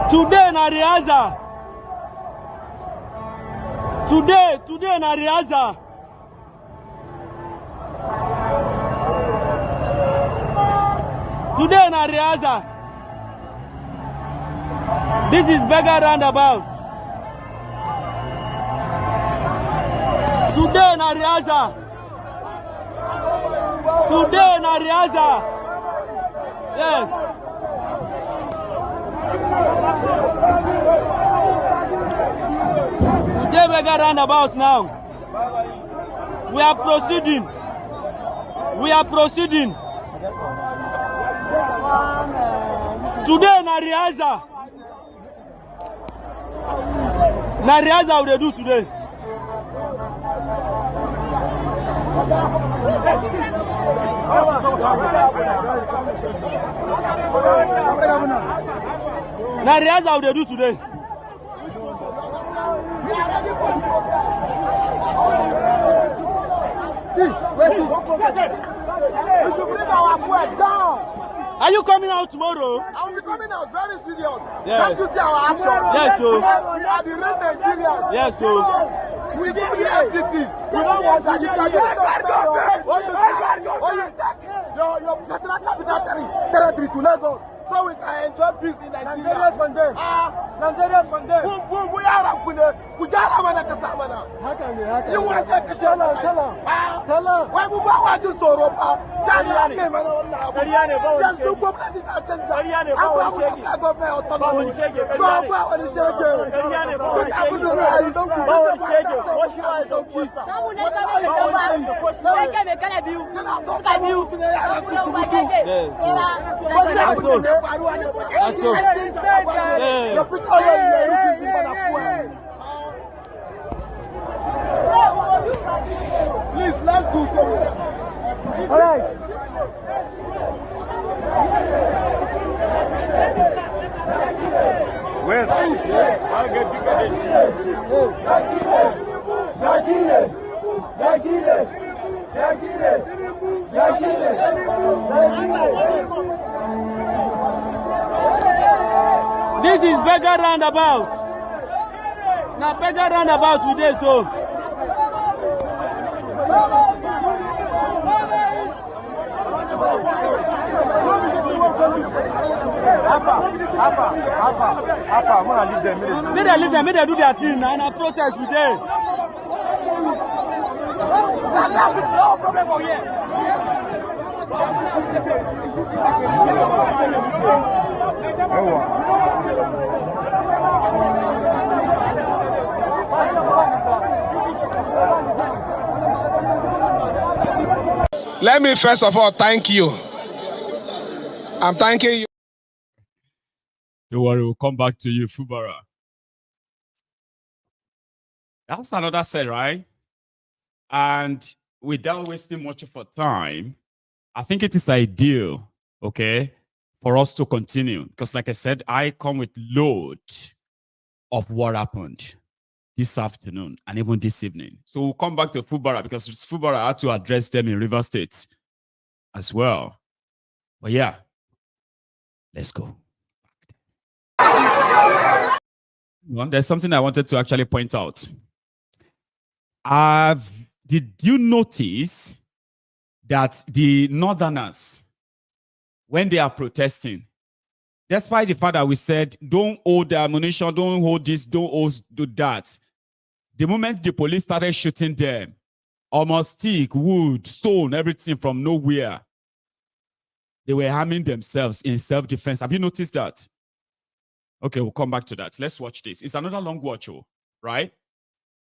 Today na rehearsal. Today na rehearsal. Today na rehearsal. This is Beggar Roundabout. Today na rehearsal. Today na rehearsal. Yes. Today Beggar Roundabout now. We are proceeding. We are proceeding. Today na rehearsal. Na rehearsal we do today. Na rehearsal we do today. We should bring our fuel down. Are you coming out tomorrow? I will be coming out very serious. Yes. Can't you see our action? Yes, sir. We are the real Nigerians. Yes, sir. We give you FCT. We don't want to you can your federal capital territory to Lagos. so we can enjoy peace in Nigeria. Nigerians condemn. Nigerians condemn. We are up with it. We got a man at Kasamana. You want to take a shell? Tell her. Why we watch you so rough? Daniel, man, just to go back to that change. I'm going to go back to autonomy. So I'm going to shake you. But I will do it. Don't shake you. What you want to do? Please, let's do something. All right. Where? I'll get you This is beggar roundabout. Now beggar roundabout with this so. Leave them, do their thing now and I protest with them. No problem for here. Let me first of all thank you. I'm thanking you. Don't worry, we'll come back to you, Fubara. That's another set, right? And without wasting much of our time, I think it is ideal, okay, for us to continue. Because like I said, I come with loads of what happened this afternoon and even this evening. So we'll come back to Fubara because Fubara had to address them in River State as well. But yeah, let's go. There's something I wanted to actually point out. Did you notice that the Northerners, when they are protesting, despite the fact that we said, don't hold the ammunition, don't hold this, don't do that, the moment the police started shooting them, almost stick, wood, stone, everything from nowhere, they were harming themselves in self-defense. Have you noticed that? Okay, we'll come back to that. Let's watch this. It's another long watch, right?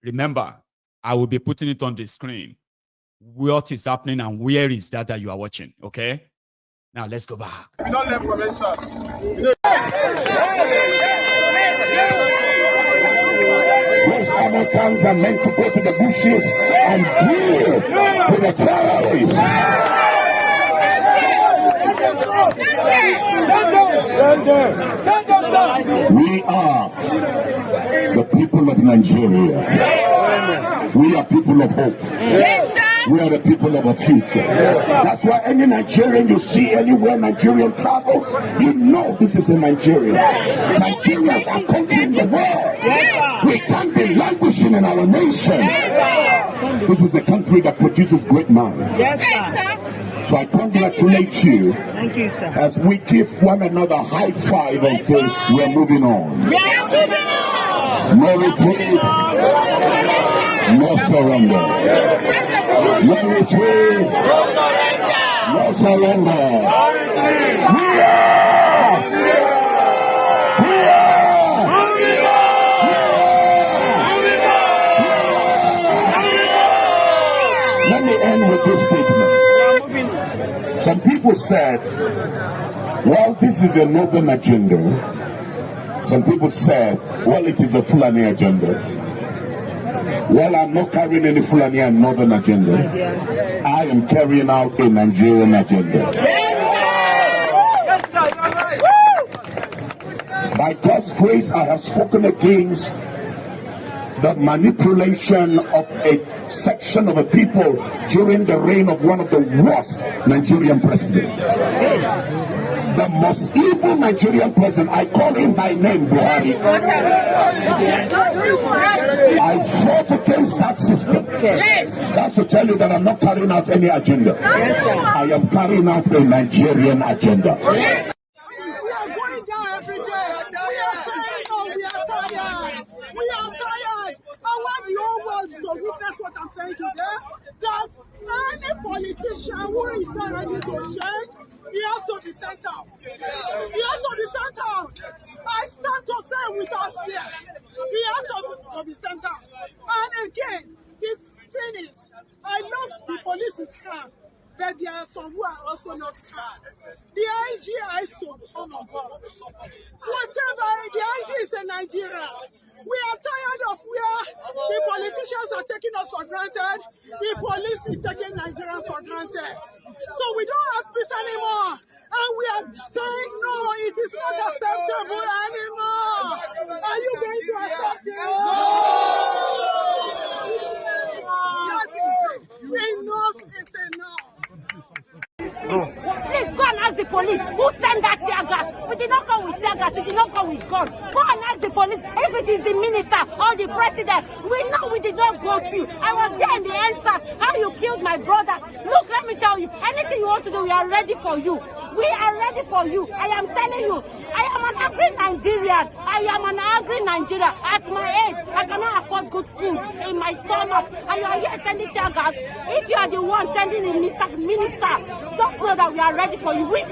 Remember, I will be putting it on the screen. What is happening and where is that you are watching, okay? Now, let's go back. We don't learn from any shots. Those armor tanks are meant to go to the bushes and deal with the terrorists. We are the people of Nigeria. We are people of hope. We are the people of the future. That's why any Nigerian you see anywhere Nigerian travels, you know this is a Nigeria. Nigerians are conquering the world. We can't be languishing in our nation. This is a country that produces great minds. So I congratulate you. Thank you, sir. As we give one another a high five and say, we're moving on. We are moving on. No retreat. No surrender. No retreat. No surrender. We are. Let me end with this statement. Some people said, well, this is a northern agenda. Some people said, well, it is a Fulani agenda. Well, I'm not carrying any Fulani and northern agenda. I am carrying out a Nigerian agenda. By God's grace, I have spoken against the manipulation of a section of a people during the reign of one of the worst Nigerian presidents. The most evil Nigerian president, I call him by name, Bokohari. I fought against that system. That's to tell you that I'm not carrying out any agenda. I am carrying out a Nigerian agenda. who is not ready to change, he has to be sent out. He has to be sent out. I stand to say without fear, he has to be sent out. And again, it's finished. I love the police is calm, but there are some who are also not calm. The IG has to come on board. Whatever, the IG is a Nigeria. We are tired of where the politicians are taking us for granted. The police is taking Nigerians for granted. So we don't have peace anymore. And we are saying, no, it is not acceptable anymore. Are you going to accept it? No! Enough is enough. Please go and ask the police who sent that tear gas. We did not come with tear gas, we did not come with guns. Go and ask the police if it is the minister or the president. We know we did not go to you. I was there in the answers, how you killed my brothers. Look, let me tell you, anything you want to do, we are ready for you. We are ready for you. I am telling you, I am an angry Nigerian. I am an angry Nigerian. At my age, I cannot afford good food in my stomach. And you are here sending tear gas. If you are the one sending the minister, just know that we are ready for you. We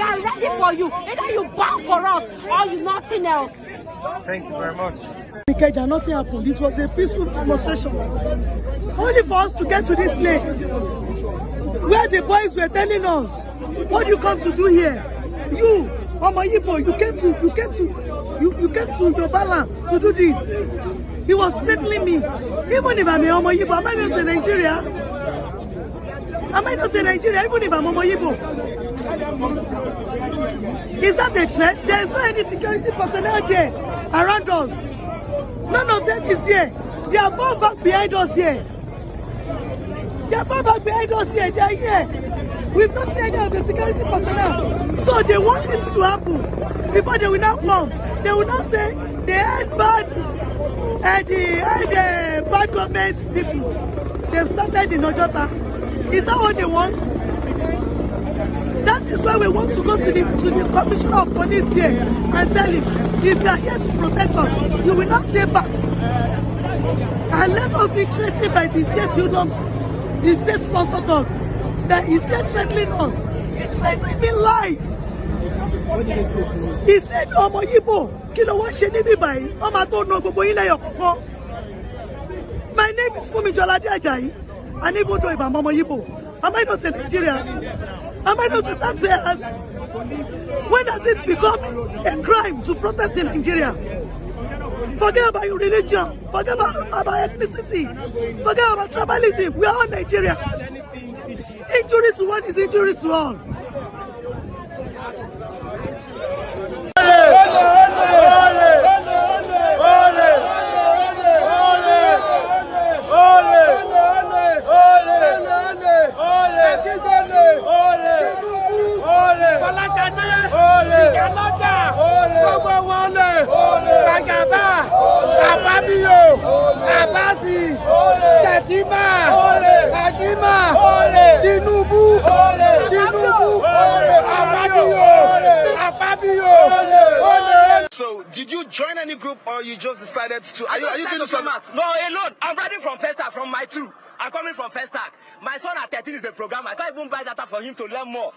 are ready for you. Either you bow for us or you nothing else. Thank you very much. Nothing happened. This was a peaceful demonstration. Only for us to get to this place where the boys were telling us, what you come to do here? You, Mama Yibo, you came to Yoruba to do this. He was threatening me. Even if I'm a Mama Yibo, am I not a Nigeria? Am I not a Nigeria? Even if I'm Mama Yibo. Is that a threat? There is no any security personnel there around us. None of them is here. They are far back behind us here. They are far back behind us here. They are here. We've not seen any of the security personnel. So they want it to happen. Before they will not come, they will not say they had bad government people. They've started in Ojota. Is that what they want? That is why we want to go to the commissioner of police there and tell him, if you are here to protect us, you will not stay back. And let us be threatened by the state unions, the state sponsored us, that is still threatening us. He threatened me live. He said, Omo Yibo, kilo wa se nibi bayi, Omo to no gbogbo yin leyo koko. My name is Fumi Jolade Ajayi, and even though if I'm Omo Yibo, am I not a Nigerian? Am I not a taxpayer? When does it become a crime to protest in Nigeria? Forget about your religion, forget about ethnicity, forget about tribalism. We are all Nigerians. Injury to one is injury to all. So, did you join any group or you just decided to? Are you doing something? No, alone. I'm riding from Festac, from my 2. I'm coming from Festac. My son at 13 is the program. I can't even buy data for him to learn more.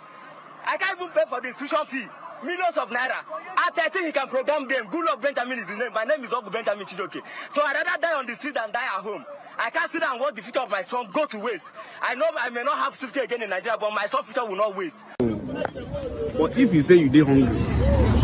I can't even pay for the institution fee. Millions of naira. At 13, he can program them. Good luck, Benjamin is his name. My name is Ogu Benjamin Chidoke. So I'd rather die on the street than die at home. I can't sit down and watch the future of my son go to waste. I know I may not have safety again in Nigeria, but my son's future will not waste. But if you say you did hungry,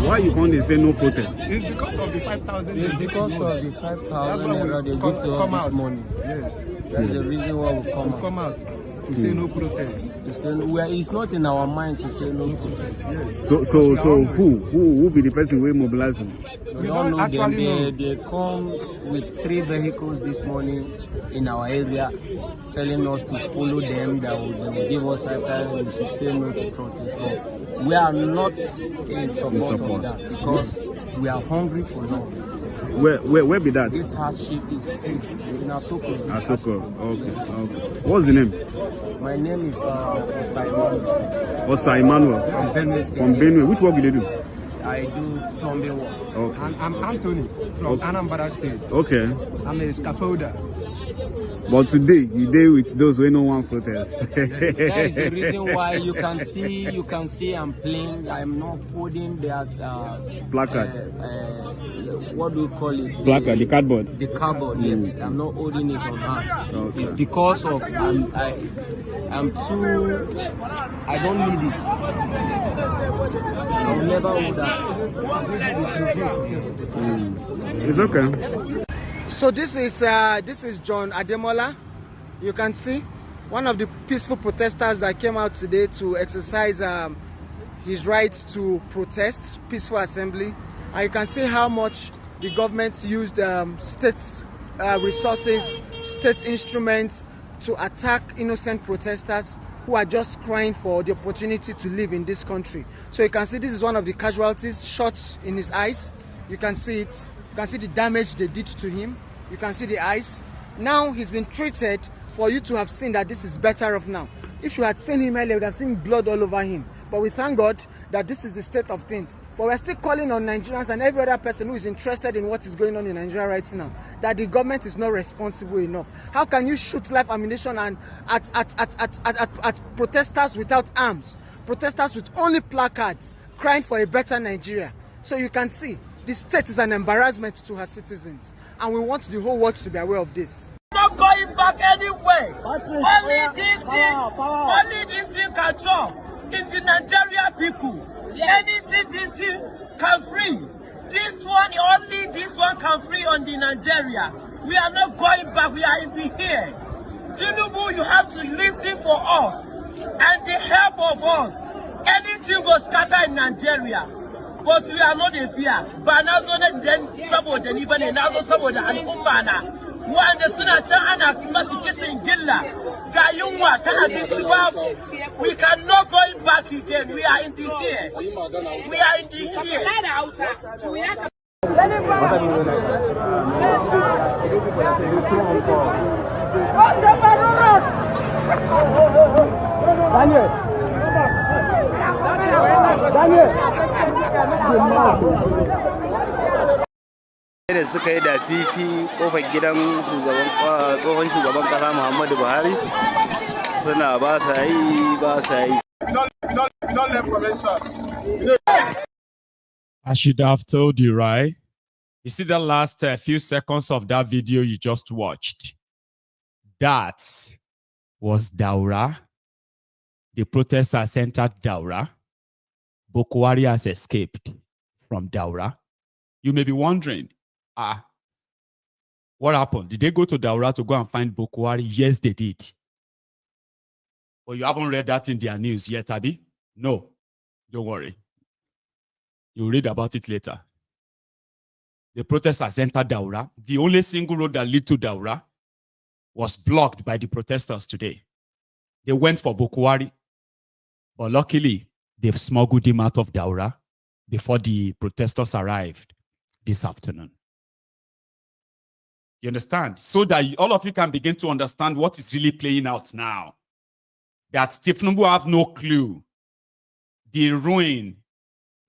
why you can't say no protest? It's because of the 5,000. It's because of the 5,000 naira they give to us this morning. Yes. That's the reason why we come out. To say no protest. To say it's not in our mind to say no protest. Yes. So who be the person who mobilize them? We don't know them. They come with 3 vehicles this morning in our area, telling us to follow them. That they will give us 5,000. We should say no to protest. But we are not in support of that because we are hungry for love. Where be that? This hardship is in Asoko. Asoko. Okay. What's the name? My name is Osai Emmanuel. From Benue. Which work do you do? I do plumbing work. Okay. I'm Anthony from Anambra State. Okay. I'm a scaffolder. But today, you deal with those who don't want protest. That is the reason why you can see I'm playing. I'm not putting that placard. What do you call it? Placard, the cardboard. The cardboard. Yes, I'm not holding it on hand. Okay. It's because of I'm too. I don't need it. I will never hold that. It's okay. So this is John Ademola. You can see one of the peaceful protesters that came out today to exercise his right to protest, peaceful assembly. And you can see how much the government used state resources, state instruments to attack innocent protesters who are just crying for the opportunity to live in this country. So you can see this is one of the casualties, shots in his eyes. You can see it. You can see the damage they did to him. You can see the eyes. Now he's been treated for you to have seen that this is better off now. If you had seen him earlier, you would have seen blood all over him. But we thank God that this is the state of things. But we're still calling on Nigerians and every other person who is interested in what is going on in Nigeria right now, that the government is not responsible enough. How can you shoot live ammunition and at protesters without arms, protesters with only placards, crying for a better Nigeria? So you can see the state is an embarrassment to her citizens, and we want the whole world to be aware of this. Not going back anyway. Only this thing can talk. It's the Nigeria people. Anything this thing can free. This one, only this one can free on the Nigeria. We are not going back. We are in the here. Thiefnubu, you have to listen for us and the help of us. Anything will scatter in Nigeria. But we are not in fear. But now then saboda even another saboda al'umma wanda suna can ana masu kisan gilla ga yunwa tana binci babu. We cannot go back again. We are in the fear. We are in the fear. da suka yi da fifi kofar gidan tsohon shugaban kasa Muhammadu Buhari suna ba sa yi. I should have told you, right? You see the last few seconds of that video you just watched? That was Daura. The protesters entered Daura. Bokohari has escaped from Daura. You may be wondering, what happened? Did they go to Daura to go and find Bokohari? Yes, they did. But you haven't read that in their news yet, Abi? No, don't worry. You'll read about it later. The protesters entered Daura. The only single road that led to Daura was blocked by the protesters today. They went for Bokohari, but luckily, they've smuggled him out of Daura before the protesters arrived this afternoon. You understand? So that all of you can begin to understand what is really playing out now. That Thiefnubu have no clue. The ruin,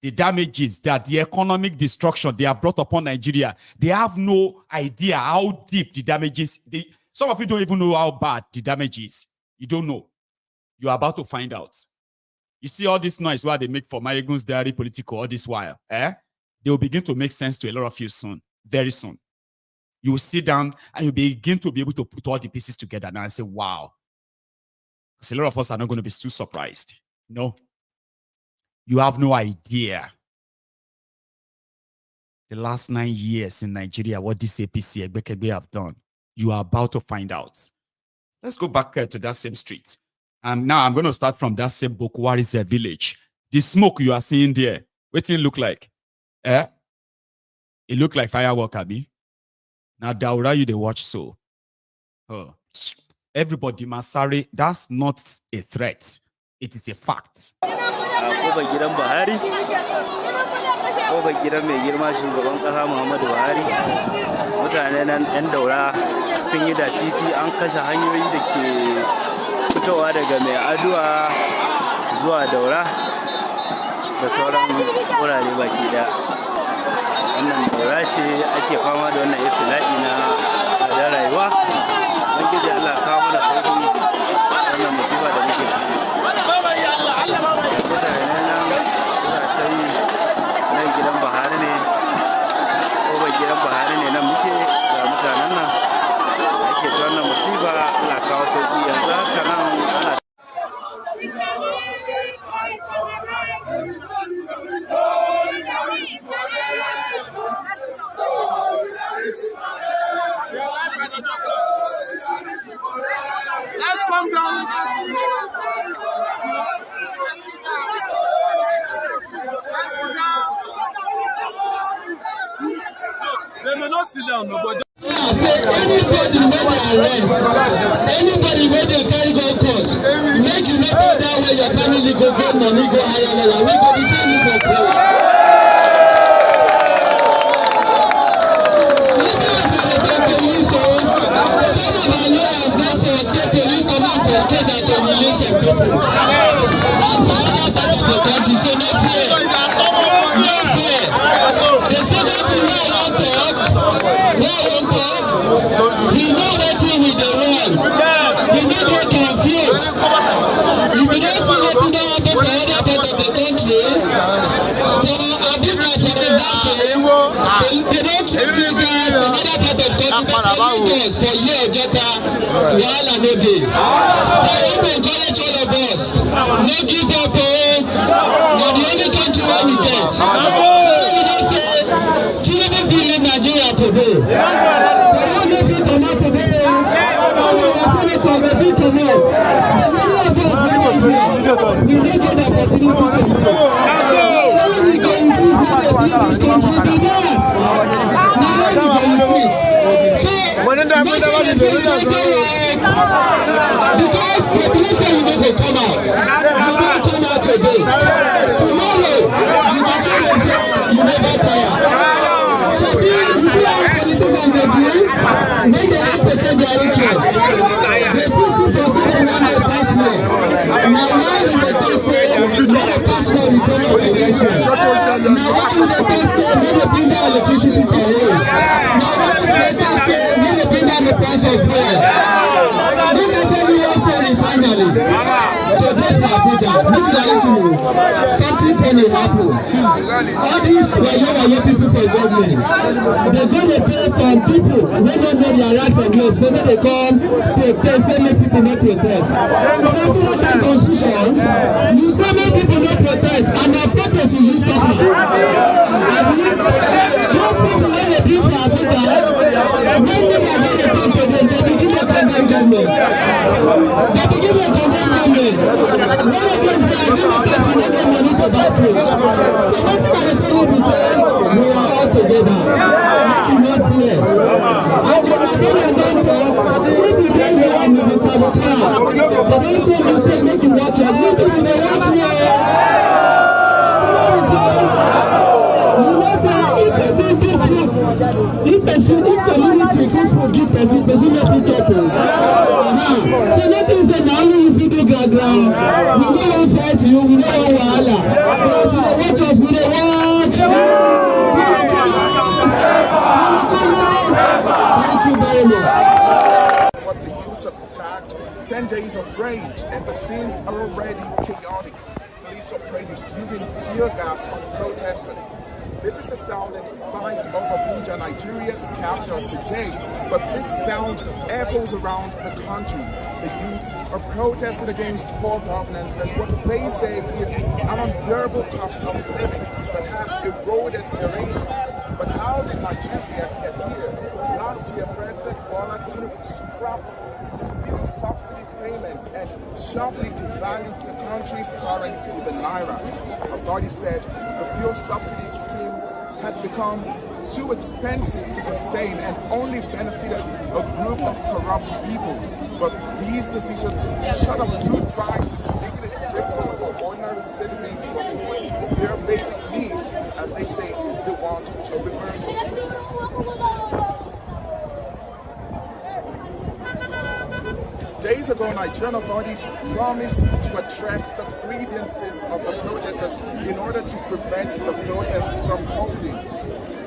the damages, that the economic destruction they have brought upon Nigeria, they have no idea how deep the damages. Some of you don't even know how bad the damage is. You don't know. You're about to find out. You see all this noise where they make for Mayegun's diary political all this while. They will begin to make sense to a lot of you soon, very soon. You will sit down and you begin to be able to put all the pieces together now and say, wow. Because a lot of us are not going to be too surprised. No. You have no idea. The last 9 years in Nigeria, what this APC Egbekebe have done, you are about to find out. Let's go back to that same street. And now I'm going to start from that same Bokohari's village. The smoke you are seeing there, what it look like? It look like firework, Abi. Now, Daura, you they watch so. Everybody, Masari, that's not a threat. It is a fact. Kofar gidan Buhari, kofar gidan mai girma shugaban kasa Muhammadu Buhari, mutanen nan 'yan Daura sun yi da fifi an kashe hanyoyi da ke fitowa daga mai aduwa zuwa Daura da sauran wurare baki daya. Wannan Daura ce ake fama da wannan iftila'i na tsadar rayuwa. They may not sit down, no, but anybody where they carry go court, make you not go that way, your family go get money, go higher level. We go defend you for free. Some of our lawyers now for state police come out for case and to release some people. And for other part of the country, so not fair. Not fair. The second thing we want to talk, we know wetin we dey want. We no dey confused. If you don't see wetin don happen for other part of the country, for Abuja for example, they don treat you guys for other part of the country, they for year Ojota, wahala no dey. So I want to encourage all of us, no give up o. Na the only country wey we get. So we don say, Tinubu fit leave Nigeria today. We don't get the opportunity to do. Now we can insist that they build this country, do that. Now we can insist. So, because the population will not come out. You don't come out today. Tomorrow, you can show them say you never tire. So, if you have politicians they do, then they have to take their interest. They put people for the one tax law. Now why would they take say the tax law will come out election? Now why would they take say when they bring down electricity for all? Now why would they take say when they bring down the price of fuel? Let me tell you one story finally. To get to Abuja, make you listen to something funny happen. All these wayo people for government, they go to pay some people wey don't know their rights and laws, so when they come protest, say make people not protest. But if you want that constitution, you say make people not protest, and na protest you use talk am. Those people wey dey bring for Abuja, when people are going to come to them, they begin to condemn government. They begin to condemn government. One of them say, I give a person no get money to buy food. So wetin I dey tell you be say, we are all together. Make e no clear. And the Nigerians don talk, if you dey here and you be saboteur, they don say make you watch am. You too, you dey watch me. You know say if person give food, if community fit forgive person no fit talk o. So nothing say na only you fit do ground. We no wan fight you, we no wan wahala. But as you dey watch us, we dey watch. Thank you very much. What the youths have attacked, 10 days of rage, and the scenes are already chaotic. Police operatives using tear gas on protesters. This is the sound and sight of Abuja, Nigeria's capital today, but this sound echoes around the country. The youths are protesting against poor governance and what they say is an unbearable cost of living that has eroded their incomes. But how did Nigeria get here? Last year, President Bola Tinubu scrapped the fuel subsidy payments and sharply devalued the country's currency, the naira. Authorities said the fuel subsidy scheme had become too expensive to sustain and only benefited a group of corrupt people. But these decisions shut up food prices, making it difficult for ordinary citizens to afford their basic needs, and they say they want a reversal. Days ago, Nigerian authorities promised to address the grievances of the protesters in order to prevent the protests from holding.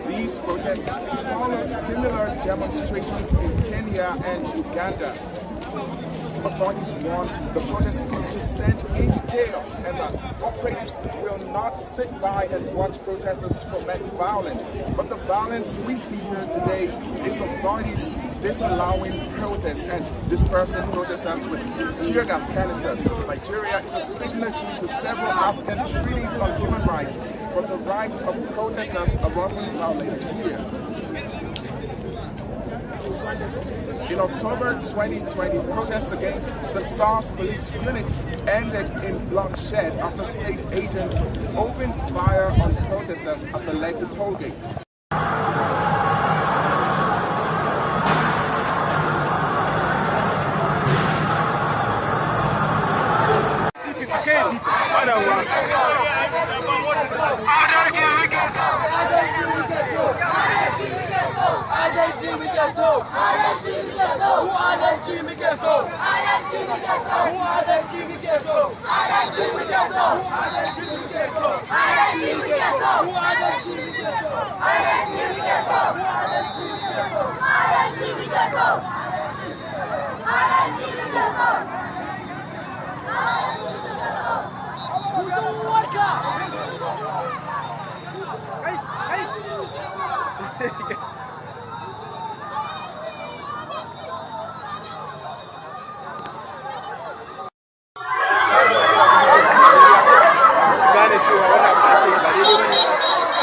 These protests follow similar demonstrations in Kenya and Uganda. Authorities warned the protests could descend into chaos and that operatives will not sit by and watch protesters foment violence. But the violence we see here today is authorities disallowing protests and dispersing protesters with tear gas canisters. Nigeria is a signatory to several African treaties on human rights, but the rights of protesters are often violated here. In October 2020, protests against the SARS police unit ended in bloodshed after state agents opened fire on protesters at the Lekki toll gate.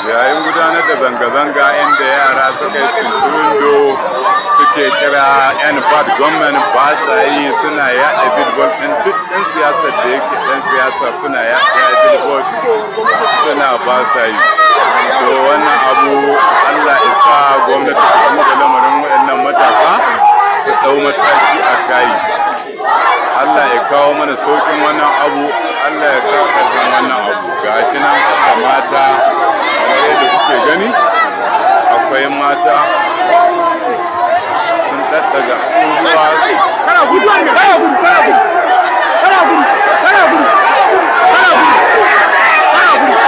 yayin gudanar da zanga-zanga inda yara suka yi tuntundo suke kira yan bad government ba sa yi suna yaɗa billboard ɗin duk ɗan siyasar da yake ɗan siyasa suna yaɗa billboard suna ba sa yi. To wannan abu Allah isa gwamnati ta kuma da lamarin waɗannan matasa su ɗau mataki a kai. Allah ya kawo mana sauƙin wannan abu, Allah ya kawo ƙarfin wannan abu. Gashi nan da mata kamar yadda kuke gani, akwai mata sun daddaga abubuwa. Kana gudu, kana gudu, kana gudu, kana gudu, kana gudu, kana gudu, kana gudu, kana gudu.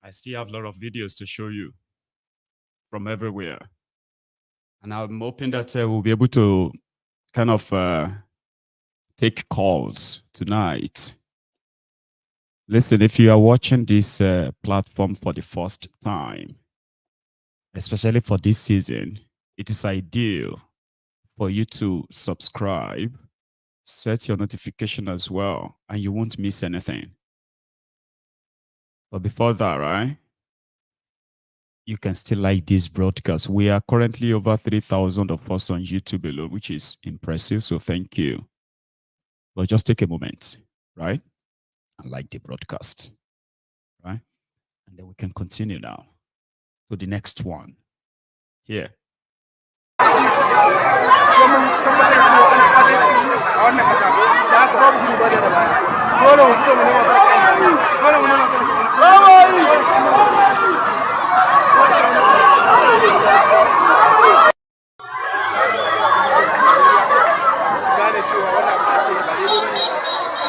I still have a lot of videos to show you from everywhere. And I'm hoping that we'll be able to kind of take calls tonight. Listen, if you are watching this platform for the first time, especially for this season, it is ideal for you to subscribe, set your notification as well, and you won't miss anything. But before that, right, you can still like this broadcast. We are currently over 3,000 of us on YouTube alone, which is impressive. So thank you. But just take a moment, right, and like the broadcast, right? And then we can continue now to the next one. Here.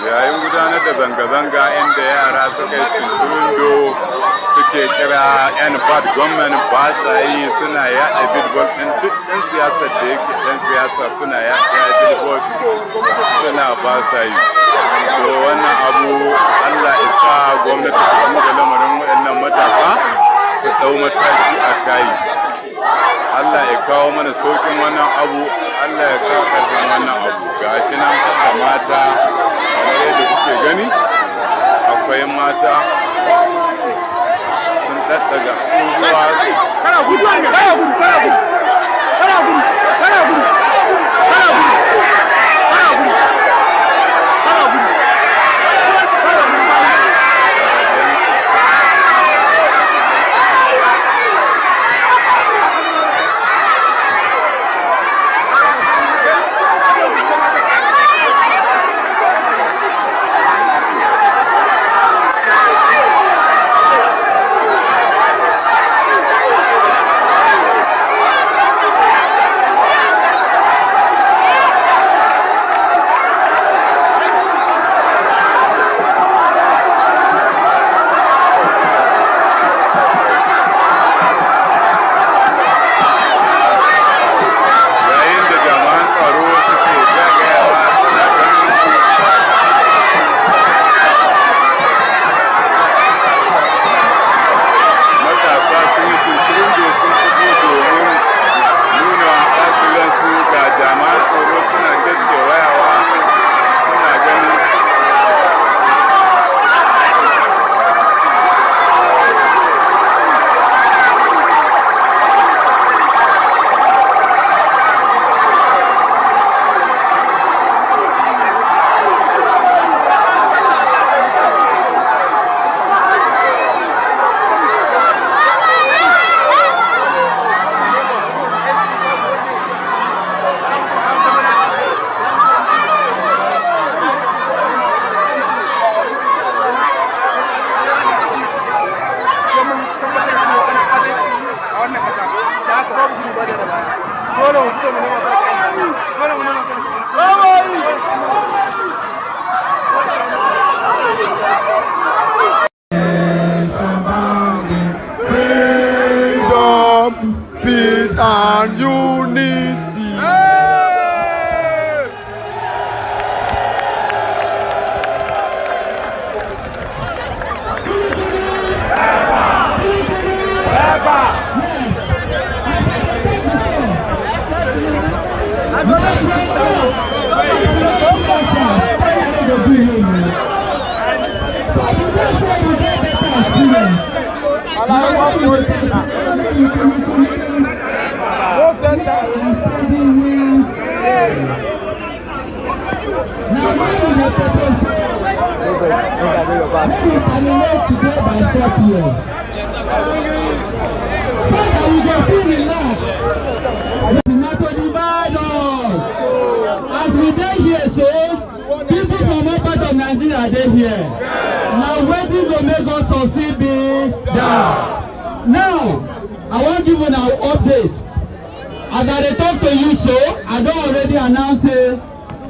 Yayin gudanar da zanga-zanga inda yara suka yi tuntundo suke kira yan bad government ba sa yi suna yaɗa billboard ɗin duk ɗan siyasar da yake ɗan siyasa suna yaɗa billboard suna ba sa yi. To wannan abu Allah isa gwamnati ta kuma da lamarin waɗannan matasa su ɗau mataki a kai. Allah ya kawo mana sauƙin wannan abu, Allah ya kawo ƙarfin wannan abu. Gashi nan da mata kamar yadda kuke gani, akwai mata sun daga tsohuwa peace and unity. As we dey here, so people from all part of Nigeria dey here. Now wetin go make us succeed be that. Now I wan give una update. As I dey talk to you so, I don already announce say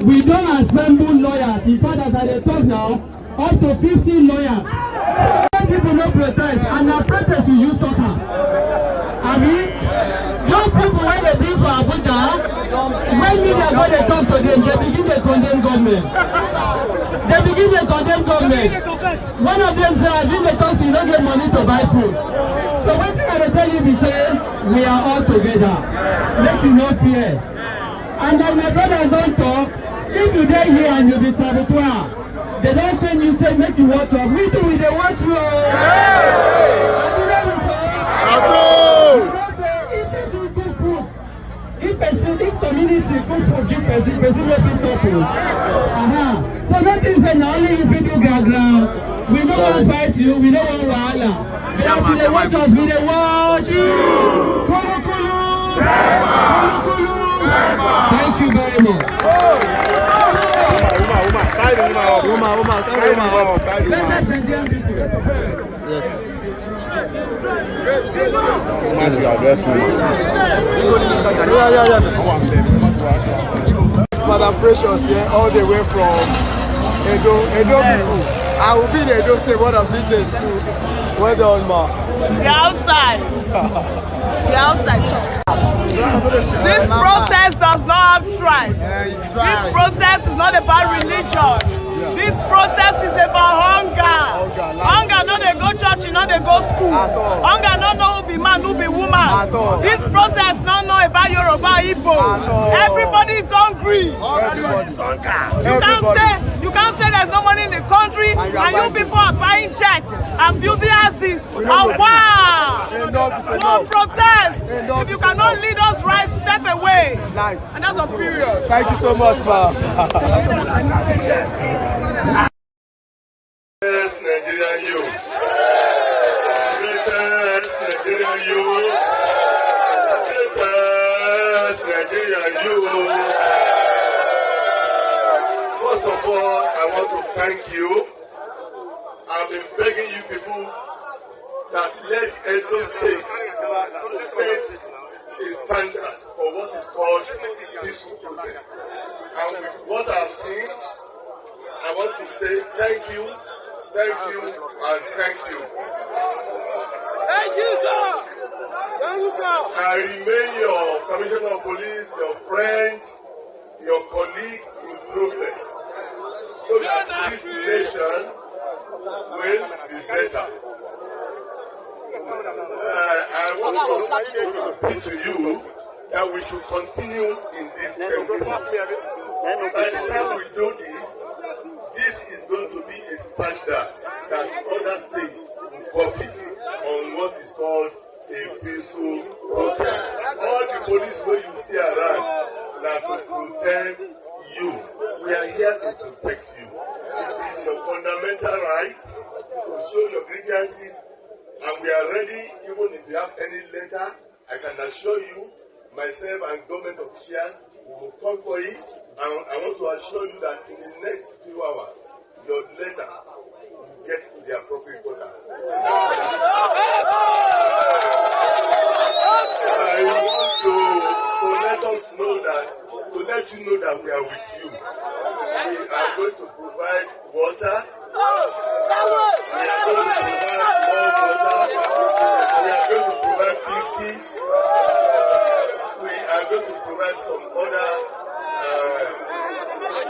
we don assemble lawyers. In fact, as I dey talk now, up to 50 lawyers. People no protest, and na protest we use talk am. Abi, those people wey dey bring for Abuja, when media go dey talk to them, they begin dey condemn government. They begin dey condemn government. One of them say, I been dey talk, so you no get money to buy food. So wetin I dey tell you be say, we are all together. Make you no fear. And as my brothers don talk, if you dey here and you be saboteur, they don't send you say make you watch up. We too, we dey watch you. If community good food, give person let him talk. So nothing say na only if you do background. We don't want to fight you, we don't want wahala. Because you dey watch us, we dey watch you. Kulu kulu. Kulu kulu. Thank you very much. Yes. Madam Precious here, all the way from Edo people. I will be in Edo State one of these days too. Well done, ma. We're outside. We're outside. This protest does not have tribe. This protest is not about religion. This protest is about hunger. Hunger, no they go church, you know they go school. Hunger, no know who be man, who be woman. This protest no know about Yoruba, Igbo. Everybody is hungry. Everybody is hungry. You can't say there's no money in the country and you people are buying jets and building houses. And wow! Don't protest. If you cannot lead us right, step away. And that's a period. Thank you so much, ma. Nigerian youth. Nigerian youth. Nigerian youth. First of all, I want to thank you. I've been begging you people that let Edo State set a standard for what is called peaceful protest. And with what I've seen, I want to say thank you, and thank you. Thank you, sir. Thank you, sir. I remain your commissioner of police, your friend, your colleague in progress, so that this nation will be better. I want to repeat to you that we should continue in this tempo. By the time we do this, this is going to be a standard that other states will copy on what is called a peaceful protest. All the police where you see around now to protect you. We are here to protect you. It is your fundamental right to show your grievances, and we are ready. Even if you have any letter, I can assure you, myself and government officials will come for it. And I want to assure you that in the next few hours, your letter will get to the appropriate quarters. I want to let us know that, to let you know that we are with you. We are going to provide water. We are going to provide more water. We are going to provide biscuits. We are going to provide some other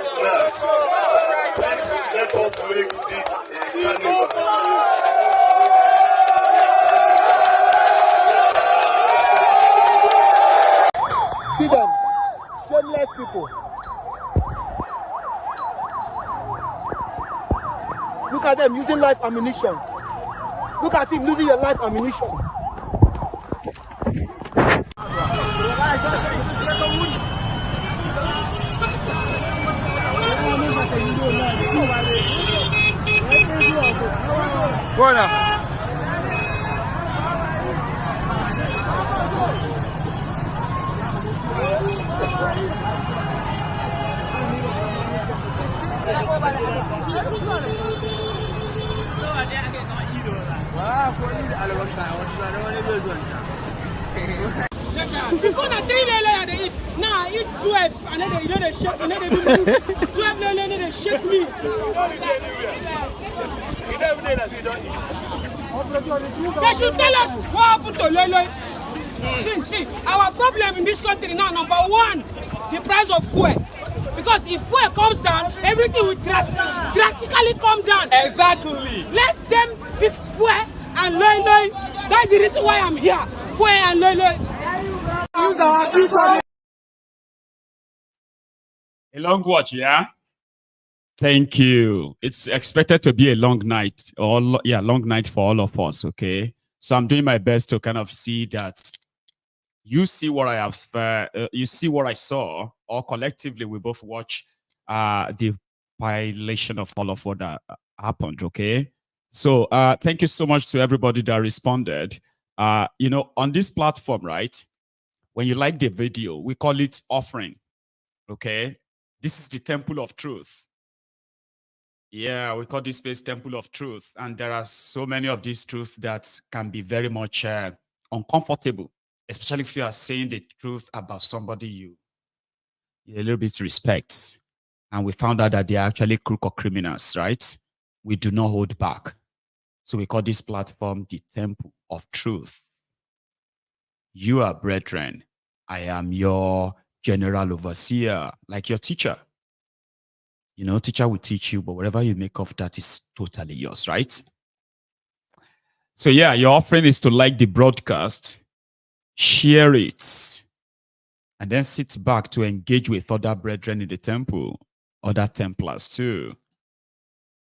snacks. Please let us make this a carnival. See them, shameless people. Look at them using live ammunition. Look at him using your live ammunition. Go now. Before the 3 lele they eat, now I eat 12 and then they shake, and then they do 12 lele and then they shake me. They should tell us what happened to lele. See, our problem in this country now, number one, the price of fuel. Because if fuel comes down, everything will drastically come down. Exactly. Let them fix fuel and lele. That's the reason why I'm here. Fuel and lele. A long watch, yeah? Thank you. It's expected to be a long night, long night for all of us, okay? So I'm doing my best to kind of see that you see what I have, you see what I saw, or collectively we both watch the violation of all of what happened, okay? So thank you so much to everybody that responded. You know, on this platform, right? When you like the video, we call it offering, okay? This is the temple of truth. Yeah, we call this place temple of truth. And there are so many of these truths that can be very much uncomfortable, especially if you are saying the truth about somebody you a little bit respect. And we found out that they are actually crook or criminals, right? We do not hold back. So we call this platform the temple of truth. You are brethren. I am your general overseer, like your teacher. You know, teacher will teach you, but whatever you make of that is totally yours, right? So yeah, your offering is to like the broadcast, share it, and then sit back to engage with other brethren in the temple, other Templars too.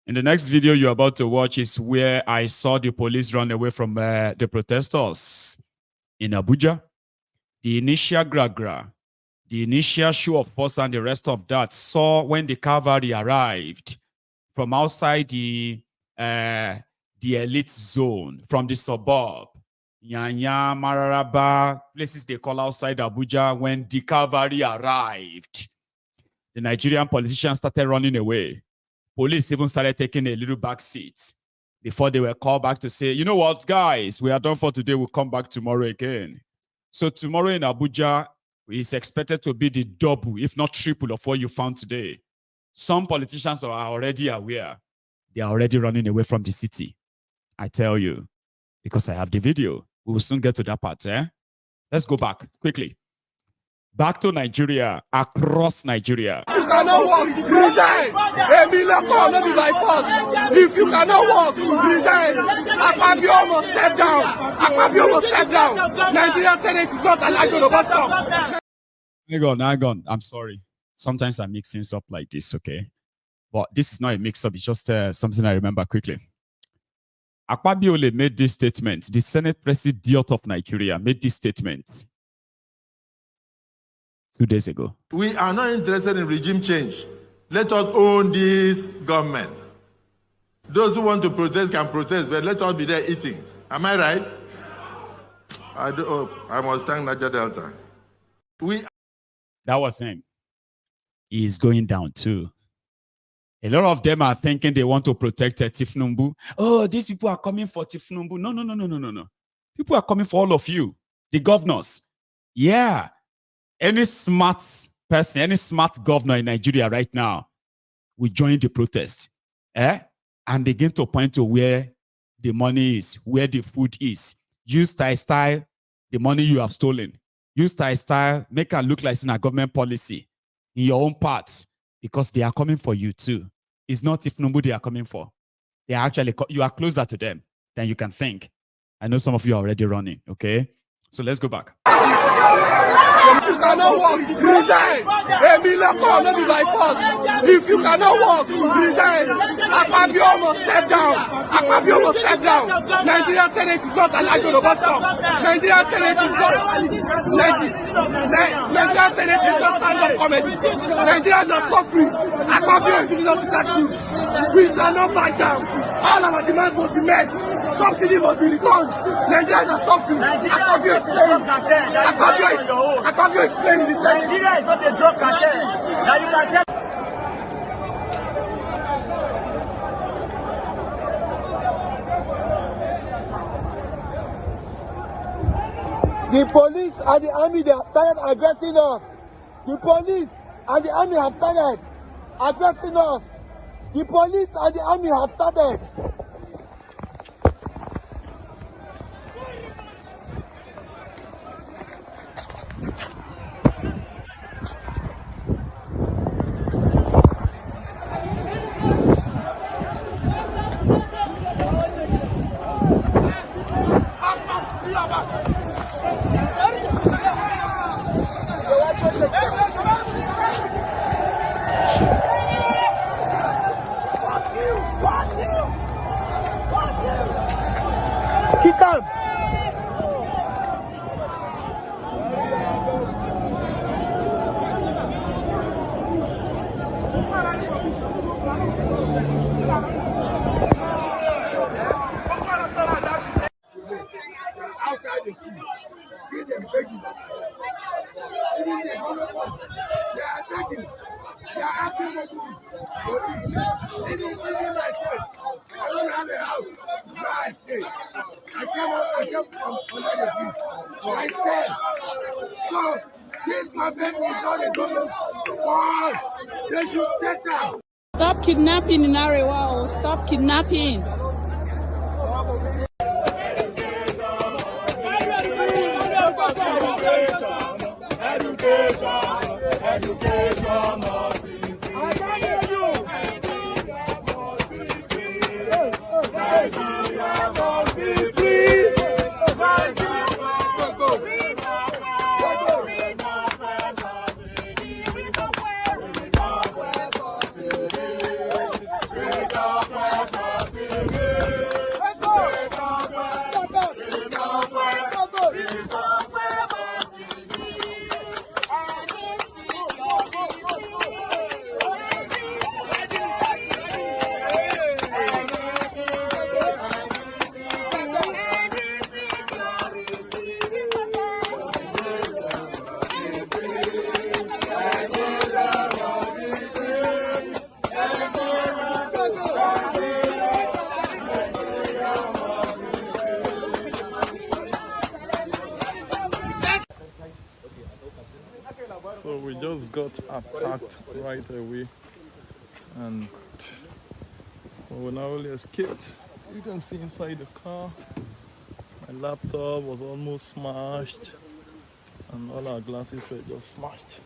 In the next video you're about to watch is where I saw the police run away from the protesters in Abuja. The initial gra-gra, the initial show of force and the rest of that saw when the cavalry arrived from outside the elite zone, from the suburb, Yanya, Mararaba, places they call outside Abuja. When the cavalry arrived, the Nigerian politicians started running away. Police even started taking a little back seat before they were called back to say, you know what, guys, we are done for today. We'll come back tomorrow again. So tomorrow in Abuja is expected to be the double, if not triple, of what you found today. Some politicians are already aware. They are already running away from the city. I tell you, because I have the video. We will soon get to that part. Let's go back quickly. Back to Nigeria, across Nigeria. You cannot walk, resign. A million call, not be by force. If you cannot walk, resign. Akpabio must step down. Akpabio must step down. Nigerian Senate is not allowed to vote stop. Hang on. I'm sorry. Sometimes I mix things up like this, okay? But this is not a mix-up. It's just something I remember quickly. Akpabio made this statement. The Senate President of Nigeria made this statement 2 days ago. We are not interested in regime change. Let us own this government. Those who want to protest can protest, but let us be there eating. Am I right? I must thank Niger Delta. That was him. He is going down too. A lot of them are thinking they want to protect Thiefnubu. Oh, these people are coming for Thiefnubu. No. People are coming for all of you, the governors. Yeah. Any smart person, any smart governor in Nigeria right now will join the protest and begin to point to where the money is, where the food is. Use style the money you have stolen. Use style, make it look like it's in a government policy in your own parts, because they are coming for you too. It's not Thiefnubu they are coming for. They are actually, you are closer to them than you can think. I know some of you are already running, okay? So let's go back. You cannot walk, resign. A million call, not be by force. If you cannot walk, resign. Akpabio must step down. Akpabio must step down. Nigerian Senate is not allowed to vote stop. Nigerian Senate is not. Nigerian Senate is not stand-up comedy. Nigerians are suffering. Akpabio is giving us statues. We shall not back down. All our demands must be met. Subsidy must be returned. Nigerians are suffering. Akpabio is playing. Akpabio is playing this. Nigeria is not a drug cartel. Now you can tell. The police and the army, they have started aggressing us. The police and the army have started aggressing us. The police and the army have started. Kick him! Outside the school, see them begging. Even they are begging. They are asking for food. Even myself, I don't have a house where I stay. I came from under the bridge. So I stay. So this government is not a government for us. They should step down. Stop kidnapping in Arewa. Stop kidnapping. Education must be free. I can hear you. Nigeria must be free. Nigeria we just got attacked right away, and we narrowly escaped. You can see inside the car, my laptop was almost smashed, and all our glasses were just smashed.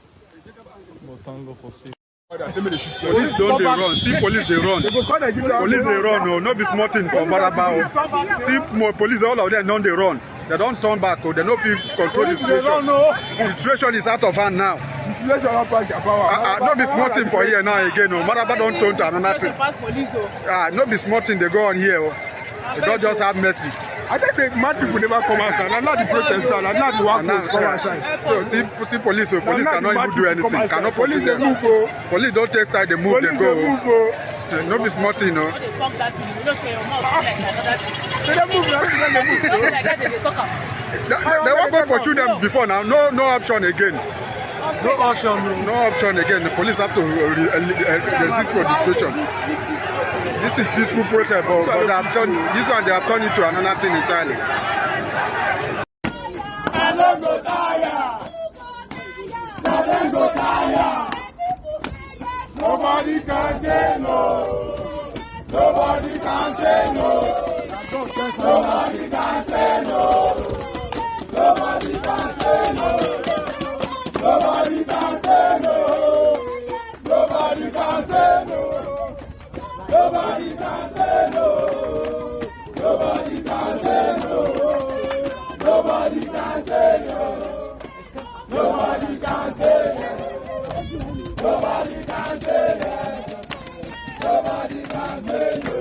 But thank God for safety. Police don't they run. See police they run. Police they run. No be small thing for Maraba. See more police, all of them don't they run. They don't turn back. They don't feel control the situation. The situation is out of hand now. No be small thing for here now again. Maraba don't turn to another thing. No be small thing they go on here. They don't just have mercy. I just say mad people never come outside. I'm not the protesters. I'm not the workers come outside. So see police. Police cannot even do anything. Cannot police them. Police don't take time. They move. They go. No be smart, you know. They won't go pursue them before now. No option again. No option. No option again. The police have to resist for the situation. This is peaceful protest, but they have turned this one. They have turned into another thing entirely. Nobody can say no. Nobody can say no. Nobody can say no. Nobody can say no. Nobody can say no. Nobody can say no. Nobody can say no. Nobody can say no. Nobody can say no. Nobody can say yes. Nobody can say yes. Nobody can say no.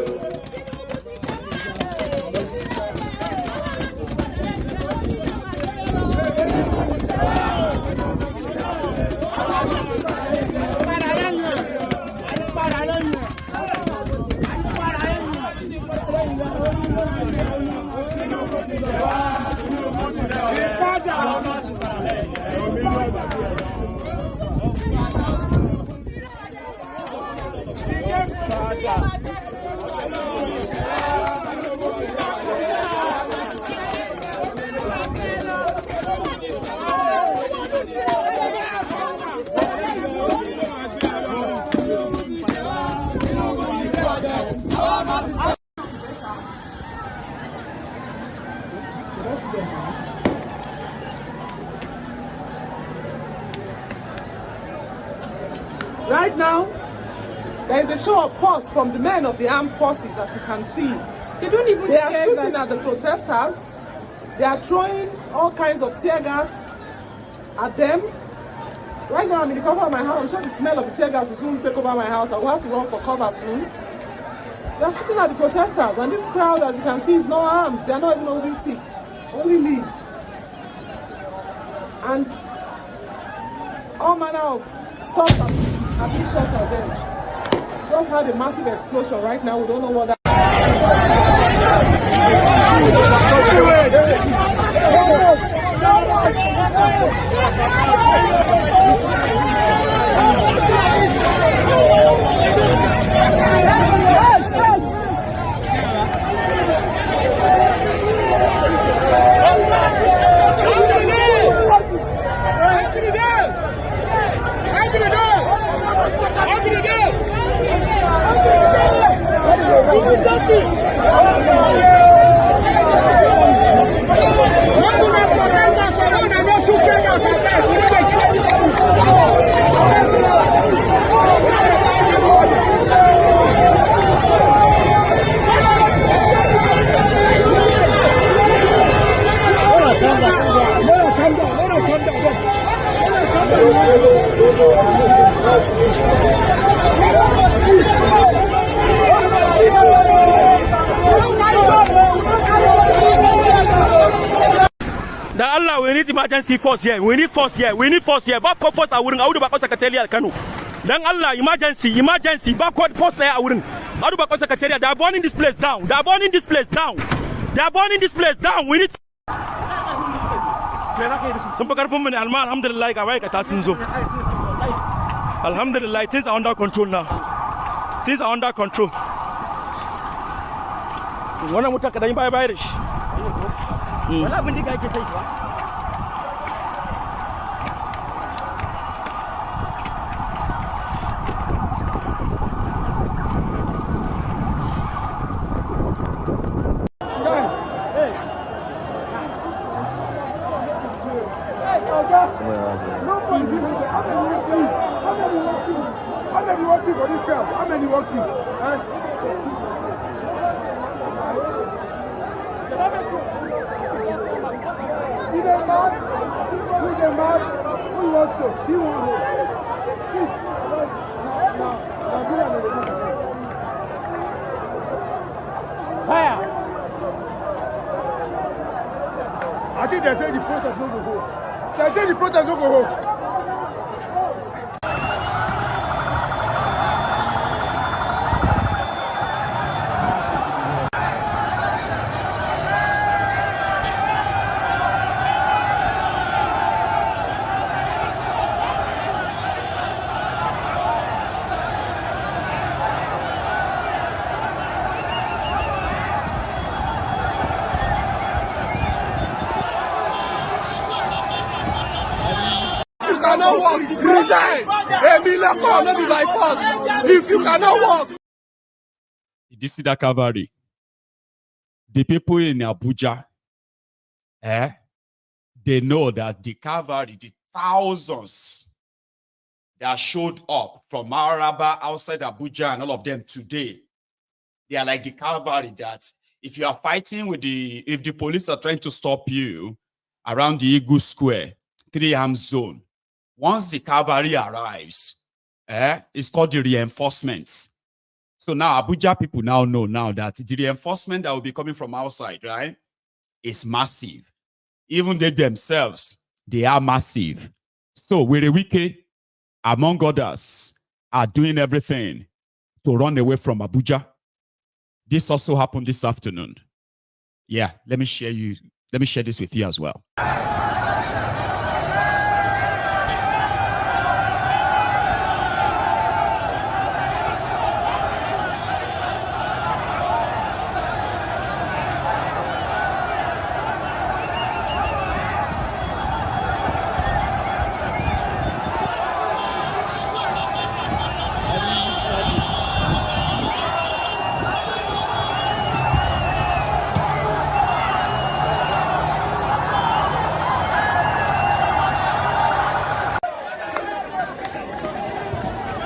Right now, there is a show of force from the men of the armed forces, as you can see. They are shooting at the protesters. They are throwing all kinds of tear gas at them. Right now, I'm in the cover of my house. I'm sure the smell of the tear gas will soon take over my house. I will have to run for cover soon. They are shooting at the protesters, and this crowd, as you can see, is not armed. They are not even holding sticks, only leaves. And all manner of stuff have been shot at them. Just had a massive explosion right now. We don't know what that Allah, we need emergency force here. We need force here. We need force here. Backward force awurin audu bako secretariat Kano. Dan Allah, emergency. Backward force there awurin audu bako secretariat. They are burning this place down. They are burning this place down. They are burning this place down. We need. Sun fi karfin mu ne alhamdulillah ga wai ka ta sun zo. Alhamdulillah, things are under control now. Things are under control. Wannan mutan ka dan bye da shi. Wala abin da yake kai shi ba. many working for this girl? How many working? Who wants to? He wants Fire! I think they say the protest don't go home. They say the protest don't go home. Cannot walk, resign. Not be by force. If you cannot walk. Did you see that Calvary? The people in Abuja, they know that the Calvary, the thousands that showed up from Maraba outside Abuja and all of them today, they are like the Calvary that if you are fighting with if the police are trying to stop you around the Eagle Square, 3-arm zone, once the cavalry arrives, it's called the reinforcements. So now Abuja people now know that the reinforcement that will be coming from outside, right, is massive. Even they themselves, they are massive. So Werewike, among others, are doing everything to run away from Abuja. This also happened this afternoon. Yeah, let me share this with you as well.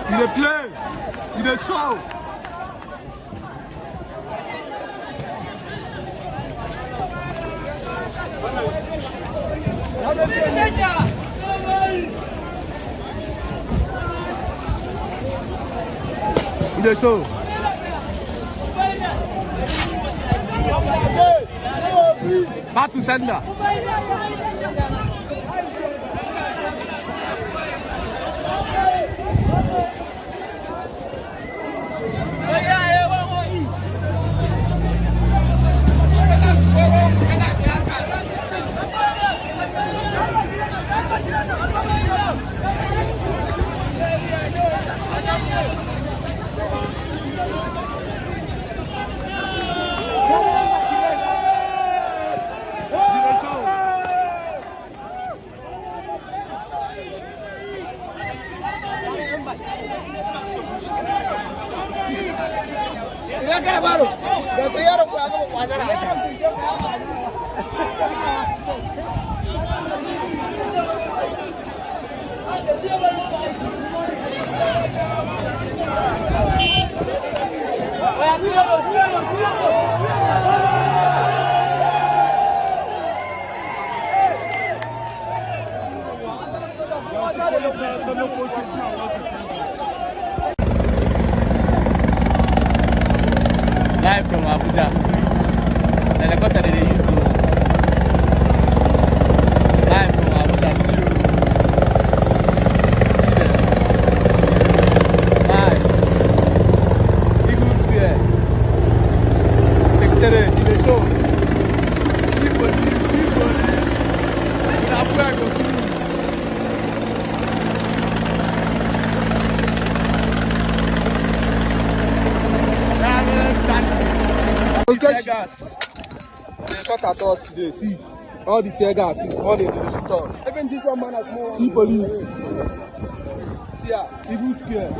In the play, in the show. In the show. Back to sender. Live from Abuja. The helicopter they use to live from Abuja. Live. Eagle Square. Secretariat in the show. Tear gas. They shot at us today. See, all the tear gas is all they shoot us. Even this one man has more. See police. See ya, Eagle Square.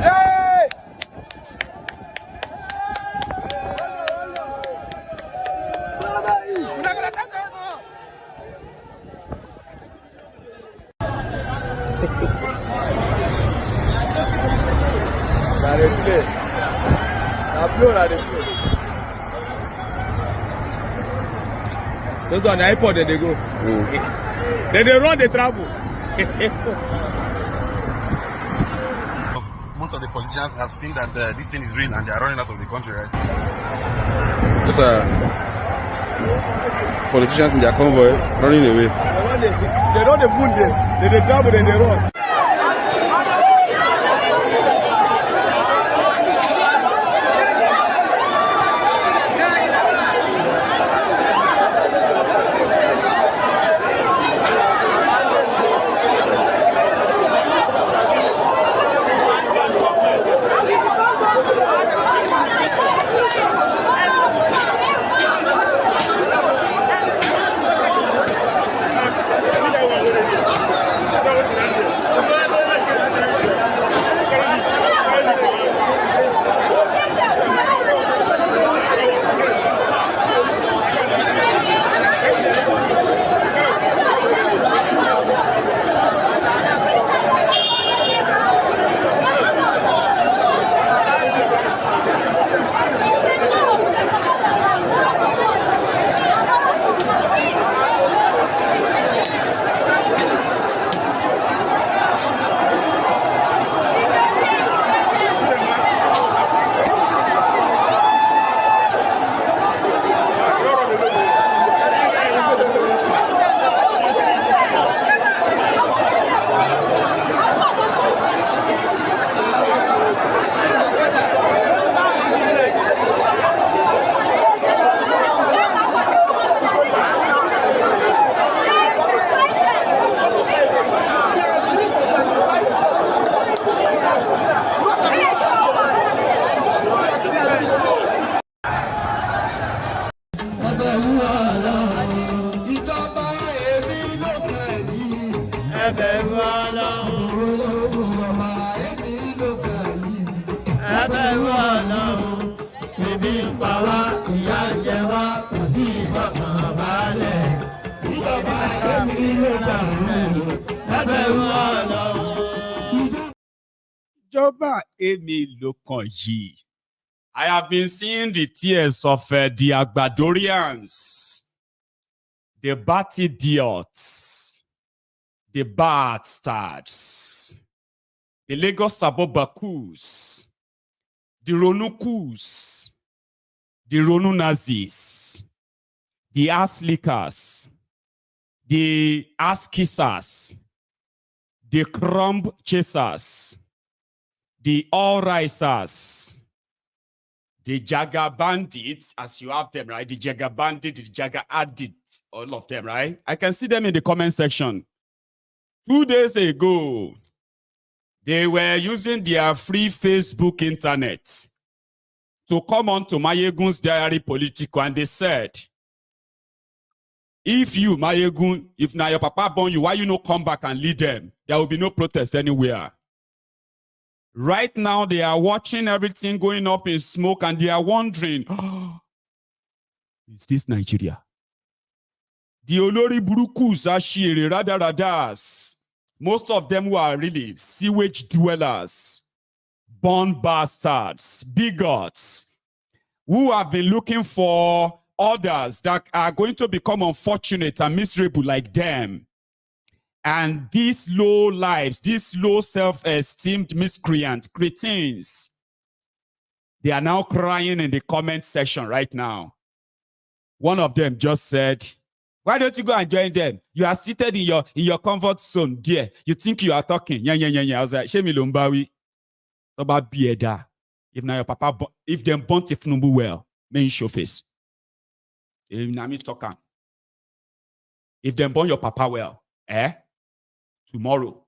Hey! Those on the iPod, they go. Then they run, they travel. Most of the politicians have seen that this thing is real and they are running out of the country, right? Those are politicians in their convoy running away. They don't wound them. They travel, then they run. I have been seeing the tears of the Agbadorians, the Batidiots, the Bastards, the Lagos Sabobakus, the Ronukus, the Ronu Nazis, the Ass-lickers, the Ass-kissers, the Crumb Chasers, the All-Risers, the Jaga Bandits, as you have them, right? The Jaga Bandit, the Jaga Addicts, all of them, right? I can see them in the comment section. 2 days ago, they were using their free Facebook internet to come on to Mayegun's Diary Politico, and they said, if you, Mayegun, if now your papa born you, why you no come back and lead them? There will be no protest anywhere. Right now, they are watching everything going up in smoke, and they are wondering, oh, is this Nigeria? The Olori Burukus are Shiri Radaradas. Most of them who are really sewage dwellers, born bastards, bigots, who have been looking for others that are going to become unfortunate and miserable like them. And these low lives, these low self-esteemed miscreant cretins, they are now crying in the comment section right now. One of them just said, why don't you go and join them? You are seated in your comfort zone, dear. You think you are talking. Yeah. I was like, Shemi Lumbawi. About Bieda. If now your papa, if them born Thiefnubu well, may show face. If now me talking. If them born your papa well, tomorrow,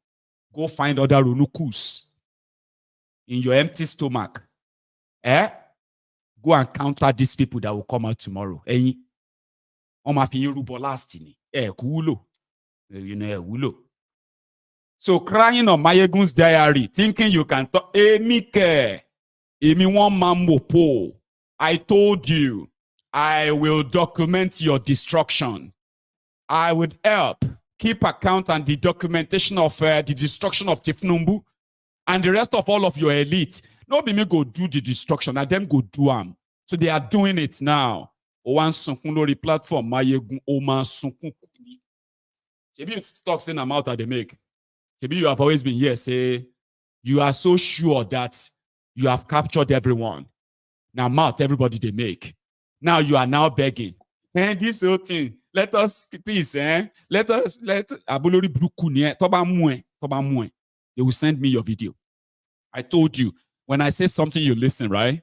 go find other Ronukus in your empty stomach. Go and counter these people that will come out tomorrow. So crying on Mayegun's diary, thinking you can talk. I told you, I will document your destruction. I would help keep account and the documentation of the destruction of Thiefnubu and the rest of all of your elite No be me go do the destruction, and them go do them. So they are doing it now. Owan sunkun lori platform mayegun oman sunkun. Maybe it's talks in amount that they make. Maybe you have always been here, say you are so sure that you have captured everyone. Now mouth everybody they make. Now you are now begging. And this whole thing, let us please, let Abulori Brukunie, Toba Mue. They will send me your video. I told you, when I say something, you listen, right?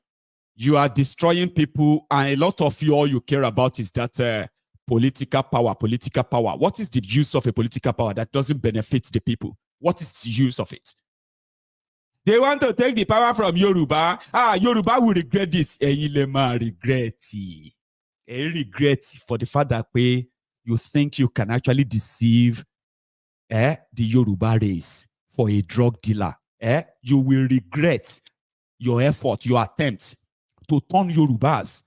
You are destroying people, and a lot of you, all you care about is that political power. What is the use of a political power that doesn't benefit the people? What is the use of it? They want to take the power from Yoruba. Yoruba will regret this. Regret for the fact that way you think you can actually deceive the Yoruba race for a drug dealer. You will regret your effort, your attempt to turn Yorubas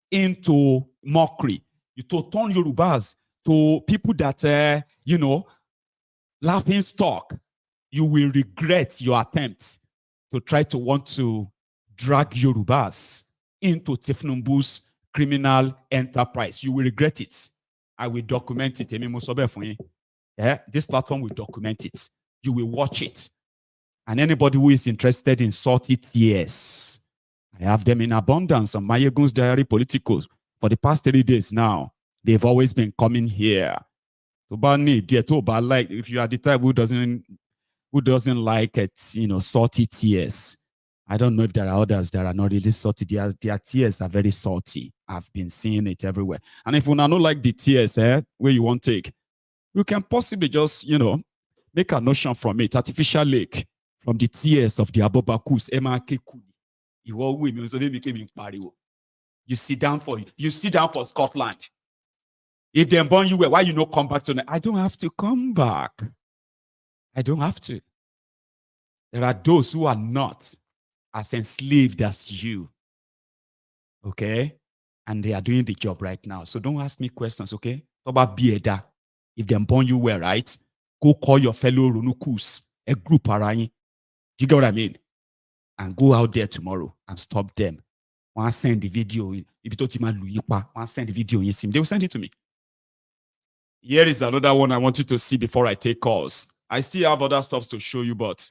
into mockery. To turn Yorubas to people that, laughing stock. You will regret your attempts to try to want to drag Yorubas into Thiefnubu's criminal enterprise. You will regret it. I will document it. This platform will document it. You will watch it. And anybody who is interested in salty tears, I have them in abundance on Mayegun's Diary Politicals. For the past 30 days now, they've always been coming here. If you are the type who doesn't like it, salty tears. I don't know if there are others that are not really salty. Their tears are very salty. I've been seeing it everywhere. And if you don't like the tears, where you want to take, you can possibly just, make a notion from it, artificial lake, from the tears of the Abobakus, You sit down for Scotland. If they born you, why you not come back tonight? I don't have to come back. I don't have to. There are those who are not as enslaved as you. Okay? And they are doing the job right now. So don't ask me questions, okay? Talk about Bieda. If they born you well, right? Go call your fellow Runukus, a group around. Do you get what I mean? And go out there tomorrow and stop them. One send the video. If you told one send the video in Sim, they will send it to me. Here is another one I want you to see before I take calls. I still have other stuff to show you, but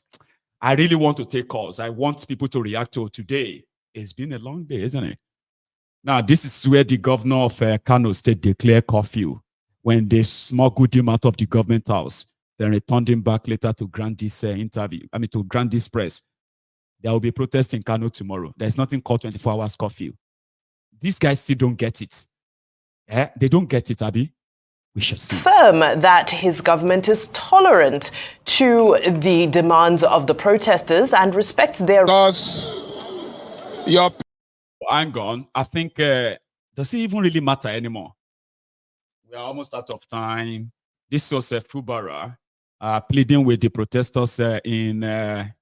I really want to take calls. I want people to react to today. It's been a long day, isn't it? Now, this is where the governor of Kano State declared curfew when they smuggled him out of the government house. Then returned him back later to grant this to grant this press. There will be protests in Kano tomorrow. There's nothing called 24 hours curfew. These guys still don't get it. They don't get it, Abi. We shall see. Firm that his government is tolerant to the demands of the protesters and respects their... Hang on. I think, does it even really matter anymore? We are almost out of time. This was Fubara pleading with the protesters in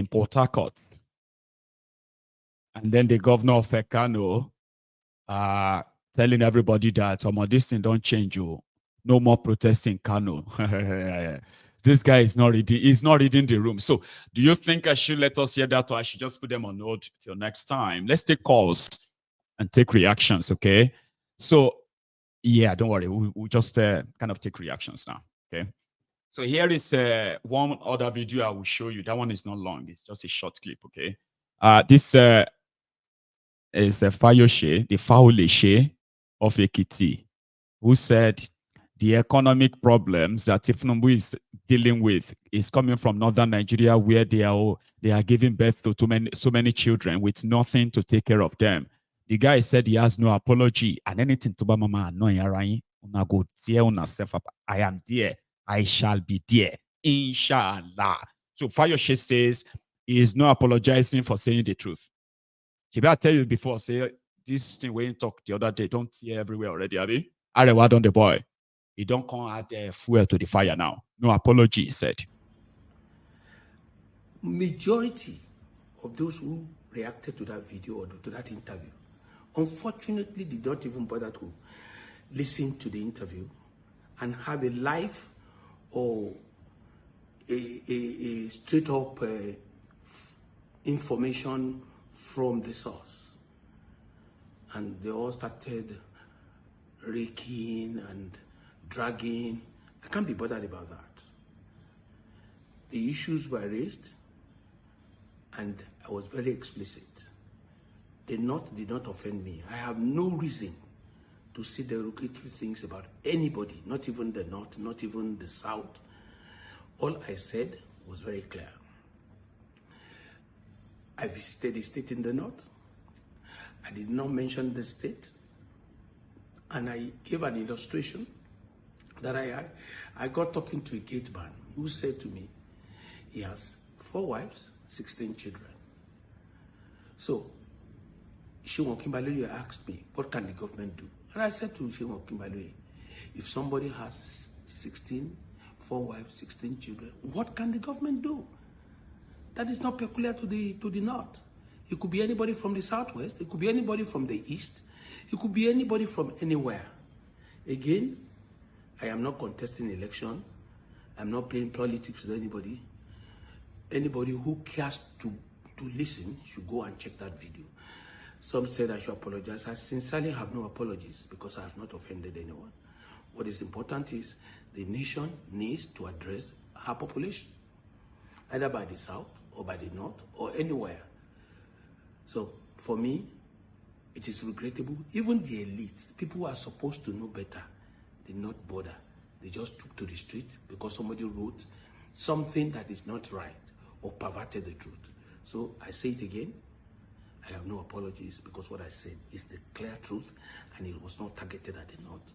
Port Harcourt. And then the governor of Kano telling everybody that this thing don't change you. No more protesting Kano. This guy is not reading the room. So do you think I should let us hear that, or I should just put them on hold till next time? Let's take calls and take reactions, okay? So yeah, don't worry. We'll just kind of take reactions now, okay? So here is one other video I will show you. That one is not long. It's just a short clip, okay? This is Fayoshe, the Faoleshe of Ekiti, who said the economic problems that Thiefnubu is dealing with is coming from northern Nigeria, where they are giving birth to so many children with nothing to take care of them. The guy said he has no apology and anything to mama annoying. I am there. I shall be there. Inshallah. So Fayoshe says he is not apologizing for saying the truth. Maybe I tell you before, say this thing when you talk the other day, don't hear everywhere already, Abi. Arewa on the boy. He don't come add fuel to the fire now. No apology, he said. Majority of those who reacted to that video or to that interview, unfortunately, did not even bother to listen to the interview and have a live or a straight up information from the source. And they all started raking and dragging. I can't be bothered about that. The issues were raised, and I was very explicit. The North did not offend me. I have no reason to say derogatory things about anybody, not even the North, not even the South. All I said was very clear. I visited a state in the North. I did not mention the state. And I gave an illustration that I got talking to a gate man who said to me, he has 4 wives, 16 children. So, Shimon Kimbalue asked me, what can the government do? And I said to Shimon Kimbalue, if somebody has 4 wives, 16 children, what can the government do? That is not peculiar to the North. It could be anybody from the Southwest. It could be anybody from the East. It could be anybody from anywhere. Again, I am not contesting election. I'm not playing politics with anybody. Anybody who cares to listen should go and check that video. Some said I should apologize. I sincerely have no apologies because I have not offended anyone. What is important is the nation needs to address her population, either by the South or by the North or anywhere. So for me, it is regrettable. Even the elite, people who are supposed to know better, did not bother. They just took to the street because somebody wrote something that is not right or perverted the truth. So I say it again, I have no apologies because what I said is the clear truth and it was not targeted at the North.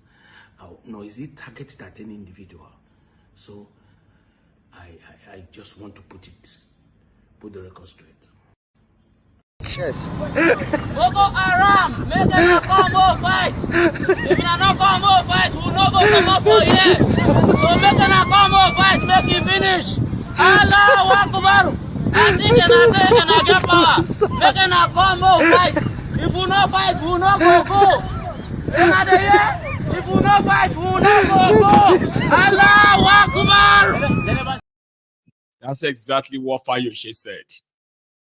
Nor is it targeted at any individual. So I just want to put the record straight. Yes. Boko Haram, make them combo fight. If you not combo fight, we will not go come up for years. So make them combo fight, make it finish. Allahu Akbar. I think and I say and I get power. Make them combo fight. If we not fight, we will not go. If we not fight, we will not go. Allahu Akbar. That's exactly what Fayoshe said.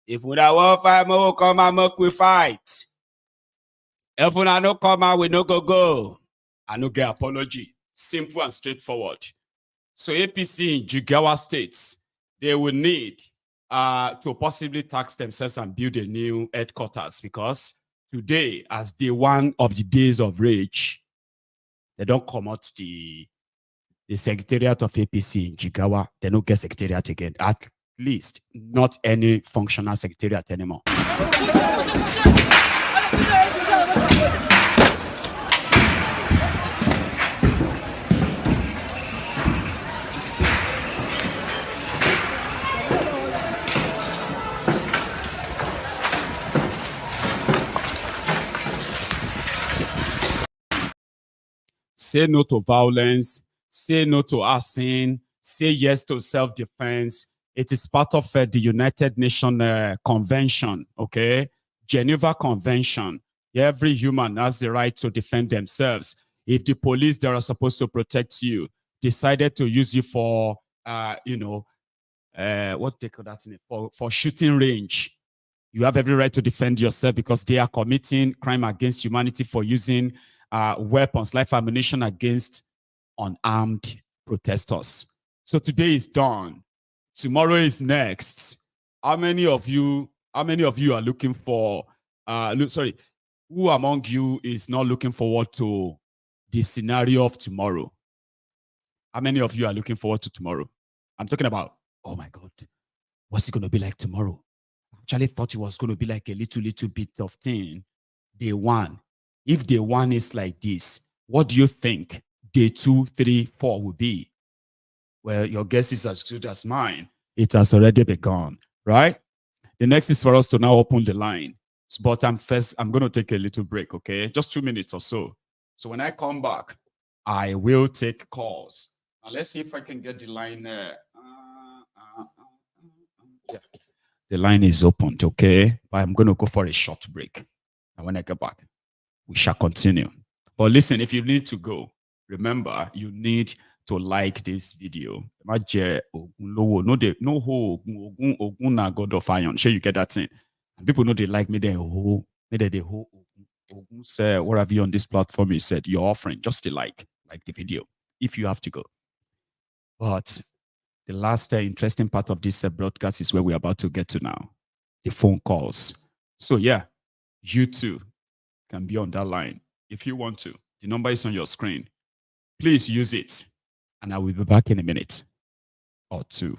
If we don't want fight, we will come and make we fight. If we don't come and we no go. I no get apology. Simple and straightforward. So APC in Jigawa states, they will need to possibly tax themselves and build a new headquarters because today, as day one of the days of rage, they don't come out the secretariat of APC in Jigawa. They don't get secretariat again. At least not any functional secretariat anymore. Say no to violence, say no to arson, say yes to self-defense. It is part of the United Nations Convention, okay? Geneva Convention. Every human has the right to defend themselves. If the police that are supposed to protect you decided to use you for, what they call that in it? For shooting range, you have every right to defend yourself because they are committing crime against humanity for using weapons, live ammunition against unarmed protesters. So today is done. Tomorrow is next. How many of you are looking for, who among you is not looking forward to the scenario of tomorrow? How many of you are looking forward to tomorrow? I'm talking about, oh my God, what's it going to be like tomorrow? I actually thought it was going to be like a little bit of thing. Day one. If day one is like this, what do you think day 2, 3, 4 will be? Well, your guess is as good as mine. It has already begun, right? The next is for us to now open the line. But I'm going to take a little break, okay? Just 2 minutes or so. So when I come back, I will take calls. Now let's see if I can get the line. Yeah. The line is opened, okay? But I'm going to go for a short break. And when I get back, we shall continue. But listen, if you need to go, remember, you need to like this video. No ho ogun na God of iron. Sure you get that thing. And people know they like me. They ho ogun say whatever you on this platform is said your offering. Just to like the video if you have to go. But the last interesting part of this broadcast is where we're about to get to now. The phone calls. So yeah, you too can be on that line if you want to. The number is on your screen. Please use it. And I will be back in a minute or two.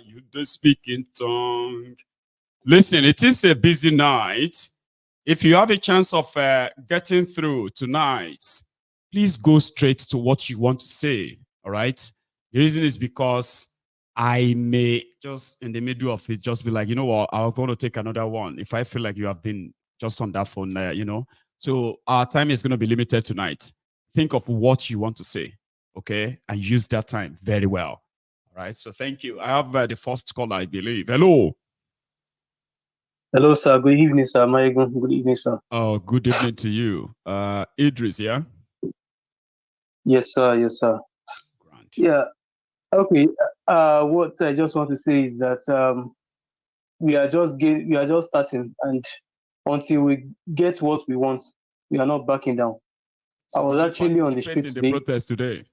You don't speak in tongue. Listen, it is a busy night. If you have a chance of getting through tonight, please go straight to what you want to say. All right. The reason is because I may just in the middle of it just be like, you know what, I'm going to take another one if I feel like you have been just on that phone there, you know. So our time is going to be limited tonight. Think of what you want to say, okay, and use that time very well. All right. So thank you. I have the first caller, I believe. Hello. Hello, sir. Good evening, sir. Good evening, sir. Oh, good evening to you. Idris, yeah? Yes, sir. Yes, sir. Grant. Yeah. Okay. What I just want to say is that we are just starting, and until we get what we want, we are not backing down. So I was actually on the street in the today. protest today.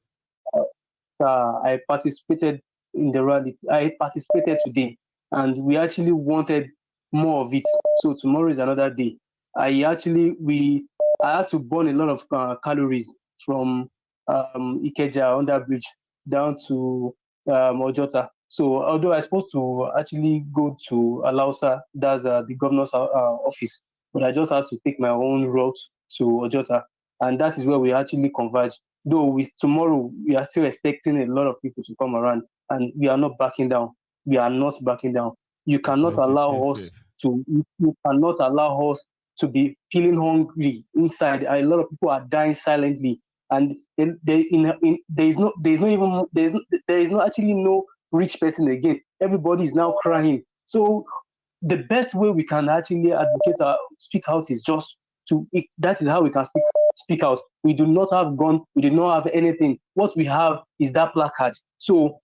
I participated in the rally. I participated today, and we actually wanted more of it. So tomorrow is another day. I had to burn a lot of calories from Ikeja under bridge down to Ojota. So although I was supposed to actually go to Alausa, that's the governor's office, but I just had to take my own route to Ojota, and that is where we actually converge. Though tomorrow we are still expecting a lot of people to come around, and we are not backing down. We are not backing down. You cannot allow us to. You cannot allow us to be feeling hungry inside. A lot of people are dying silently, and there is actually no rich person again. Everybody is now crying. So the best way we can actually advocate speak out is just that is how we can speak out. We do not have gun. We do not have anything. What we have is that placard. So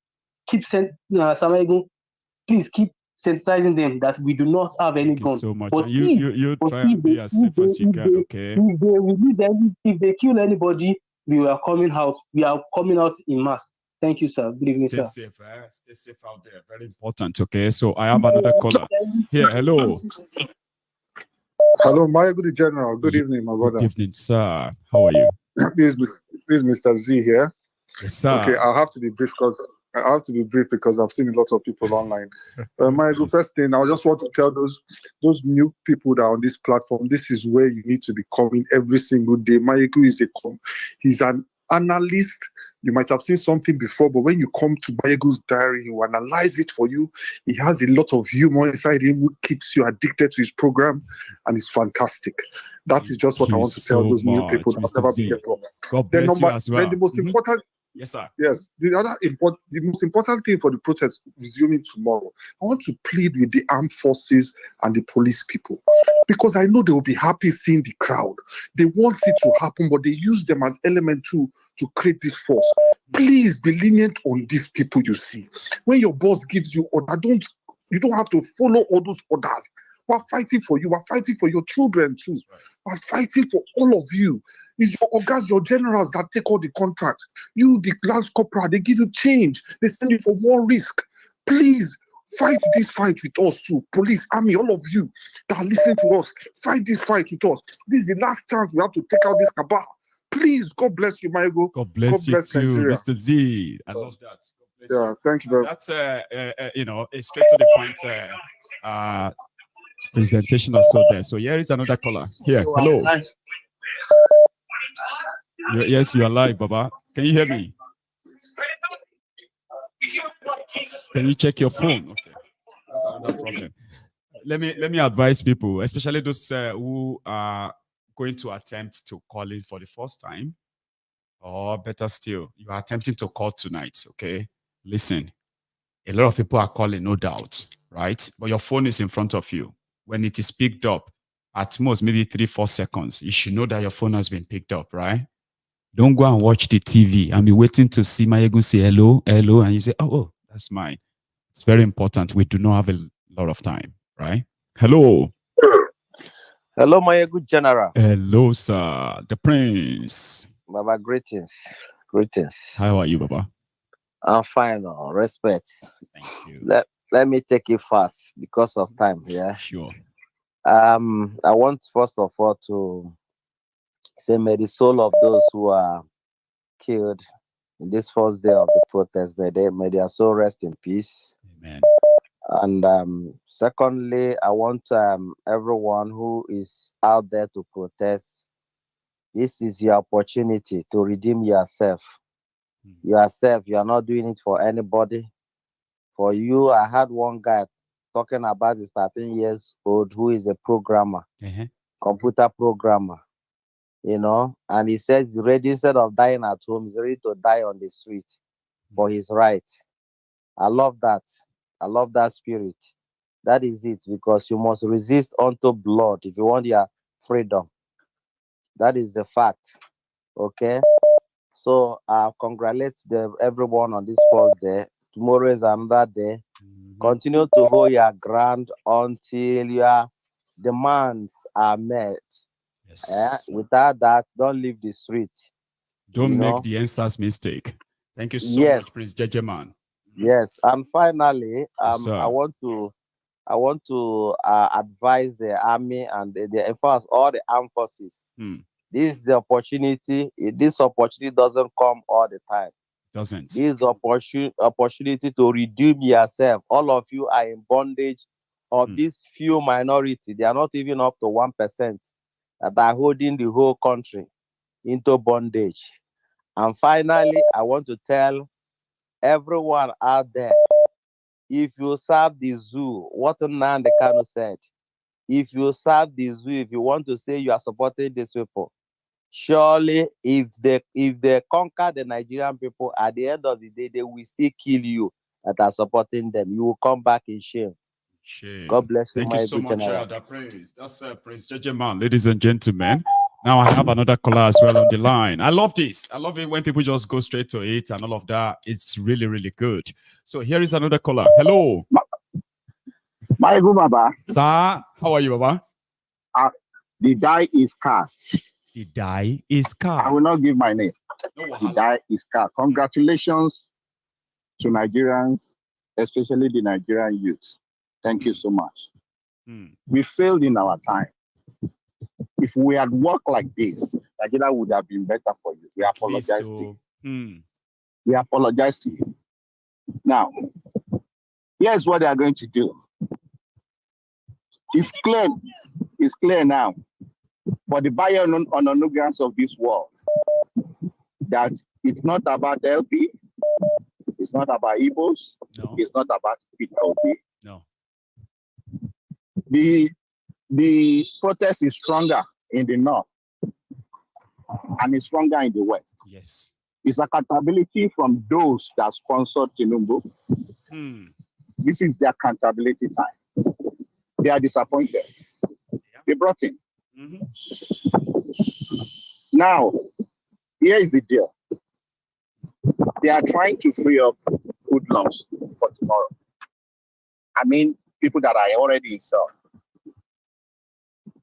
keep please keep sensitizing them that we do not have any gun. So much. But you try and be as safe as you can, okay? If they kill anybody, we are coming out. We are coming out in mass. Thank you, sir. Good evening, sir. Stay safe out there. Very important. Okay. So I have another caller. Here. Hello. Hello, my good general. Good evening, my brother. Good evening, sir. How are you? This is Mr. Z here. Yes, sir. Okay, I'll have to be brief because I've seen a lot of people online. My good first thing, I just want to tell those new people that are on this platform, this is where you need to be coming every single day. Mayeku he's an analyst. You might have seen something before, but when you come to Mayegu's diary, he will analyze it for you. He has a lot of humor inside him who keeps you addicted to his program, and it's fantastic. That is just what I want to tell those new people that have never been here before. God bless you as well. Then the most important, yes, sir. Yes, the most important thing for the protest resuming tomorrow, I want to plead with the armed forces and the police people, because I know they will be happy seeing the crowd. They want it to happen, but they use them as element to create this force. Please be lenient on these people you see. When your boss gives you order, you don't have to follow all those orders. We're fighting for you. We're fighting for your children too. We're fighting for all of you. It's your organs, your generals that take all the contracts. You, the Lance Corporal, they give you change. They send you for more risk. Please fight this fight with us too. Police, army, all of you that are listening to us, fight this fight with us. This is the last chance we have to take out this cabal. Please, God bless you, Maego. God bless you too, Nigeria. Mr. Z. I love that. Yeah, thank you very much. That's a straight to the point presentation or so there. So here is another caller. Here, hello. Yes, you are live, Baba. Can you hear me? Can you check your phone? Okay, that's another problem. Let me advise people, especially those who are going to attempt to call in for the first time, or better still, you are attempting to call tonight. Okay, listen. A lot of people are calling, no doubt, right? But your phone is in front of you. When it is picked up, at most maybe 3-4 seconds, you should know that your phone has been picked up, right? Don't go and watch the TV and be waiting to see Mayegun say hello, hello, and you say, oh, that's mine. It's very important. We do not have a lot of time, right? Hello. Hello, Mayegun General. Hello, sir. The Prince. Baba, greetings. Greetings. How are you, Baba? I'm fine. Respect. Thank you. Let me take it fast because of time. Yeah. Sure. I want first of all to say, may the soul of those who are killed in this first day of the protest, may their soul rest in peace. Amen. And secondly, I want everyone who is out there to protest. This is your opportunity to redeem yourself. Yourself, you are not doing it for anybody. For you, I had one guy talking about his 13 years old who is a programmer, computer programmer, and he says he's ready, instead of dying at home, he's ready to die on the street for his right. I love that. I love that spirit. That is it, because you must resist unto blood if you want your freedom. That is the fact. Okay? So I congratulate everyone on this first day. Tomorrow is another day. Continue to hold your ground until your demands are met. Yes. Without that, don't leave the street. Don't make the answers mistake. Thank you so much, Prince Jejeman. Yes, and finally, Yes, I want to advise the army and the enforce all the armed forces. This is the opportunity. This opportunity doesn't come all the time. Doesn't. This is opportunity to redeem yourself. All of you are in bondage of this few minority. They are not even up to 1% that are holding the whole country into bondage. And finally, I want to tell everyone out there, if you serve the zoo, what Nnamdi Kano said, if you serve the zoo, if you want to say you are supporting these people, surely if they conquer the Nigerian people, at the end of the day, they will still kill you that are supporting them. You will come back in shame. God bless you, Thank my you so much, general. Prince. That's Prince Jejeman, ladies and gentlemen. Now I have another caller as well on the line. I love this. I love it when people just go straight to it and all of that. It's really, really good. So here is another caller. Hello. My good Baba. Sir, how are you, Baba? The die is cast. The die is cast. I will not give my name. The die is cast. Congratulations to Nigerians, especially the Nigerian youth. Thank you so much. We failed in our time. If we had worked like this, Nigeria would have been better for you. We apologize to you. We apologize to you. Now, here's what they are going to do. It's clear now. For the Bayer on the grounds of this world, that it's not about LP, it's not about Igbos, it's not about Peter Obi. No. The protest is stronger in the north and it's stronger in the west. Yes. It's accountability from those that sponsored Thiefnubu. This is their accountability time. They are disappointed. They brought him. Now, here is the deal. They are trying to free up hoodlums for tomorrow. I mean, people that are already in cell.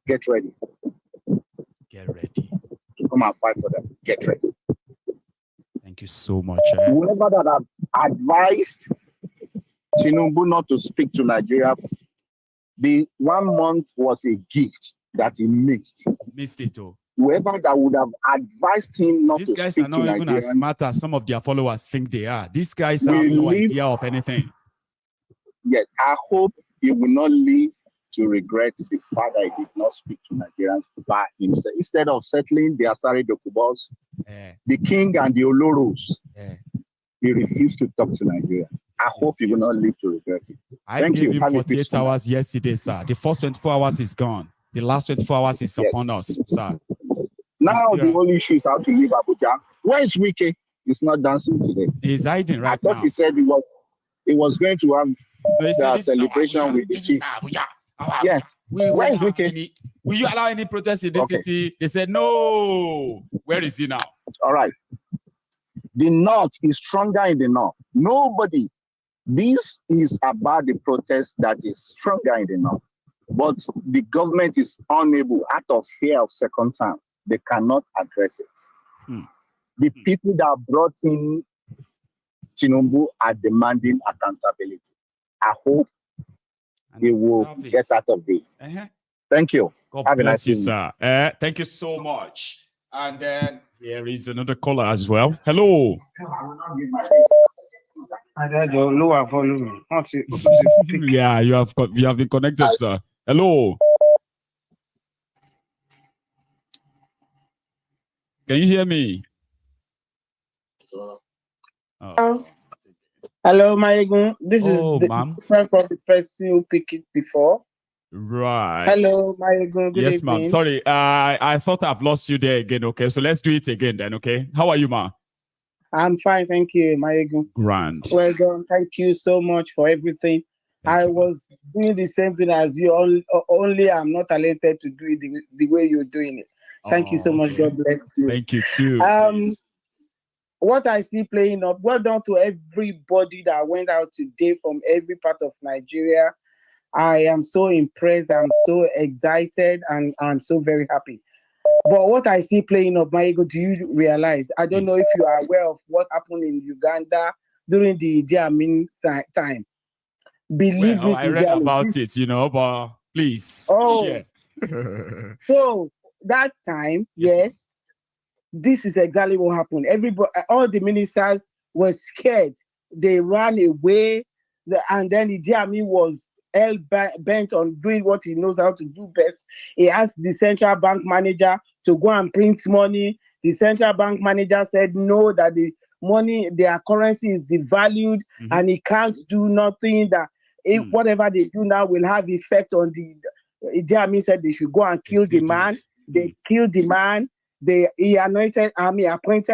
Get ready. Get ready. To come and fight for them. Get ready. Thank you so much. Whoever that have advised Thiefnubu not to speak to Nigeria, the 1 month was a gift that he missed. Missed it all. Whoever that would have advised him not These to guys speak are not to even Nigerians, as smart as some of their followers think they are. These guys have no idea of anything. Yet I hope he will not live to regret the fact that he did not speak to Nigerians by himself. Instead of settling the Asari Dokubos, the king and the Oloros, he refused to talk to Nigeria. I hope he will not live to regret it. I gave him 48 hours yesterday, sir. The first 24 hours is gone. The last 24 hours is upon us, sir. Now the only issue is how to leave Abuja. Where is Wike? He's not dancing today. He's hiding right now. I thought he said he was going to have the celebration with the chief. Yes. Where is Wike? Will you allow any protest in this city? They said no. Where is he now? All right. The North is stronger in the North. Nobody. This is about the protest that is stronger in the North. But the government is unable, out of fear of second term, they cannot address it. The people that brought in Thiefnubu are demanding accountability. I hope they will get out of this. Thank you. God bless you, sir. Thank you so much. And then here is another caller as well. Hello. Yeah, you have been connected, sir. Hello. Can you hear me? Hello, Maegun. This is different from the person who picked it before. Right. Hello, Maegun. Good yes, evening. ma'am. Sorry, I thought I've lost you there again. Okay, so let's do it again then. Okay, how are you, ma? I'm fine, thank you, Maegun. Grand. Well done. Thank you so much for everything. I was doing the same thing as you. Only I'm not talented to do it the way you're doing it. Thank you so much. God bless you. Thank you too. What I see playing up, well done to everybody that went out today from every part of Nigeria. I am so impressed. I'm so excited, and I'm so very happy. But what I see playing up, Maego, do you realize? I don't know if you are aware of what happened in Uganda during the Idi Amin time. Believe me, I read about it, but please share. So that time, yes, this is exactly what happened. Everybody, all the ministers were scared. They ran away, and then Idi Amin was bent on doing what he knows how to do best. He asked the central bank manager to go and print money. The central bank manager said no, that the money, their currency is devalued, and he can't do nothing. That whatever they do now will have effect on the. Idi Amin said they should go and kill the man. They killed the man. He appointed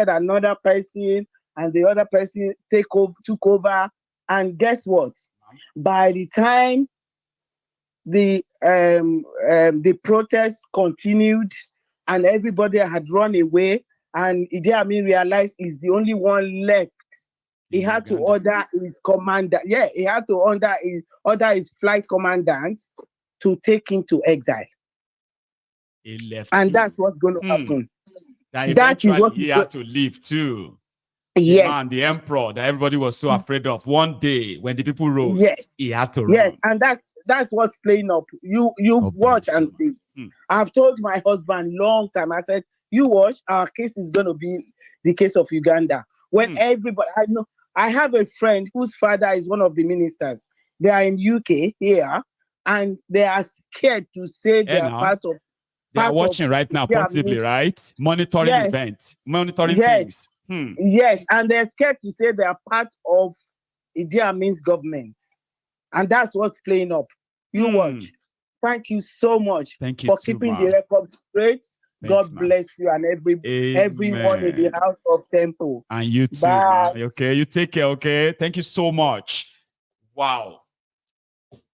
another person, and the other person took over. And guess what? By the time the protests continued and everybody had run away, and Idi Amin realized he's the only one left, he had to order his commander. Yeah, he had to order his flight commandant to take him to exile. He left, and that's what's going to happen. That is what he had to leave too. Yes. The man, the emperor that everybody was so afraid of. One day when the people rose, he had to run. Yes, and that's what's playing up. You watch and see. I've told my husband long time. I said, you watch, our case is going to be the case of Uganda. When everybody, I know, I have a friend whose father is one of the ministers. They are in UK here, and they are scared to say they are part of. They are watching right now, possibly, right? Monitoring events, monitoring things. Yes, and they're scared to say they are part of Idi Amin's government. And that's what's playing up. You watch. Thank you so much for keeping the record straight. God bless you and everyone in the house of Temple. And you too. Bye. Okay, you take care. Okay, thank you so much. Wow.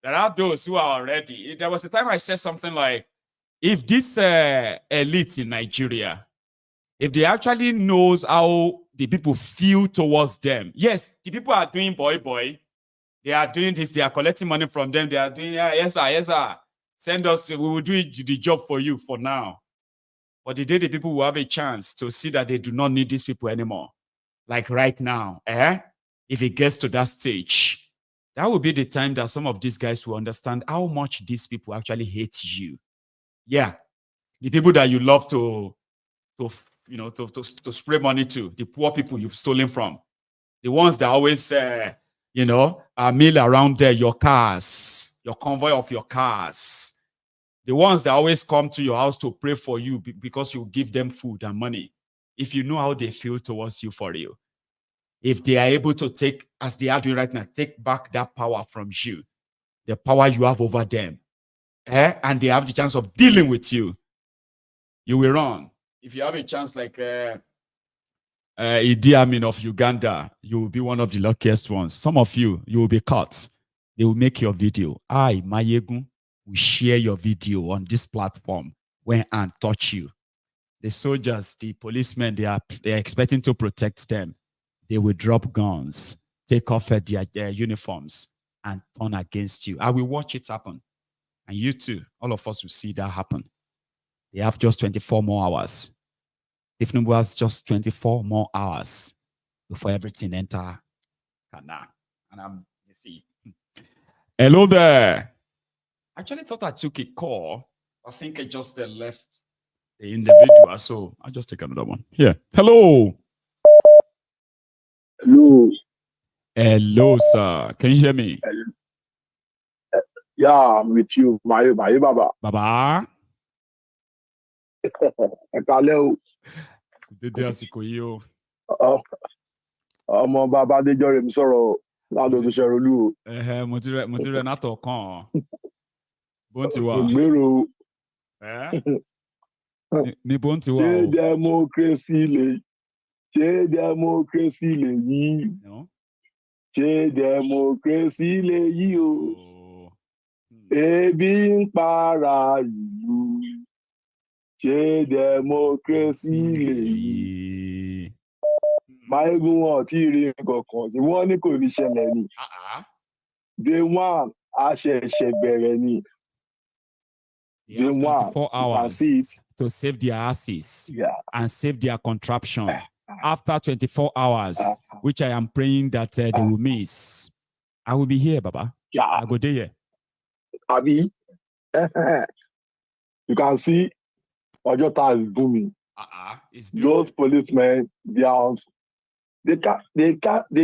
There are those who are already. There was a time I said something like, if this elite in Nigeria, if they actually knows how the people feel towards them, yes, the people are doing boy. They are doing this. They are collecting money from them. They are doing, yes, sir. Send us. We will do the job for you for now. But the day the people will have a chance to see that they do not need these people anymore, like right now, if it gets to that stage, that will be the time that some of these guys will understand how much these people actually hate you. Yeah, the people that you love to spray money to, the poor people you've stolen from, the ones that always, mill around there, your cars, your convoy of your cars, the ones that always come to your house to pray for you because you give them food and money. If you know how they feel towards you for real, if they are able to take, as they are doing right now, take back that power from you, the power you have over them, and they have the chance of dealing with you, you will run. If you have a chance like Idi Amin of Uganda, you will be one of the luckiest ones. Some of you will be caught. They will make your video. Mayegun, will share your video on this platform when and touch you. The soldiers, the policemen, they are expecting to protect them. They will drop guns, take off their uniforms, and turn against you. I will watch it happen. And you too, all of us will see that happen. They have just 24 more hours. Thiefnubu has just 24 more hours before everything enter Kano. And you see. Hello there. I actually thought I took a call. I think I just left the individual. So I'll just take another one. Here. Hello. Hello. Hello, sir. Can you hear me? Yeah, I'm with you. My Baba. Baba. Hello. Ọmọ bàbá Adéjọ́ rẹ̀ mi sọ̀rọ̀ ládùn tó ṣẹ̀rọ̀ olú o. Mo ti rẹ̀ nátọ̀ kan. Bó ti wà. Ògbérò. Ní bó ti wà o. Ṣé democracy lè yí? Ṣé democracy lè yí o? Ebi ń para ìlú. Ṣé democracy lè yí? Máyégún wọn tí rí nǹkankan tí wọ́n ní kò ní ṣẹlẹ̀ ni. Day one, a ṣẹ̀ṣẹ̀ bẹ̀rẹ̀ ni. They have 24 hours to save their asses and save their contraption. After 24 hours, which I am praying that they will miss, I will be here, Baba. Yeah. I go there. Abi, you can see Ojota is booming. Those policemen, they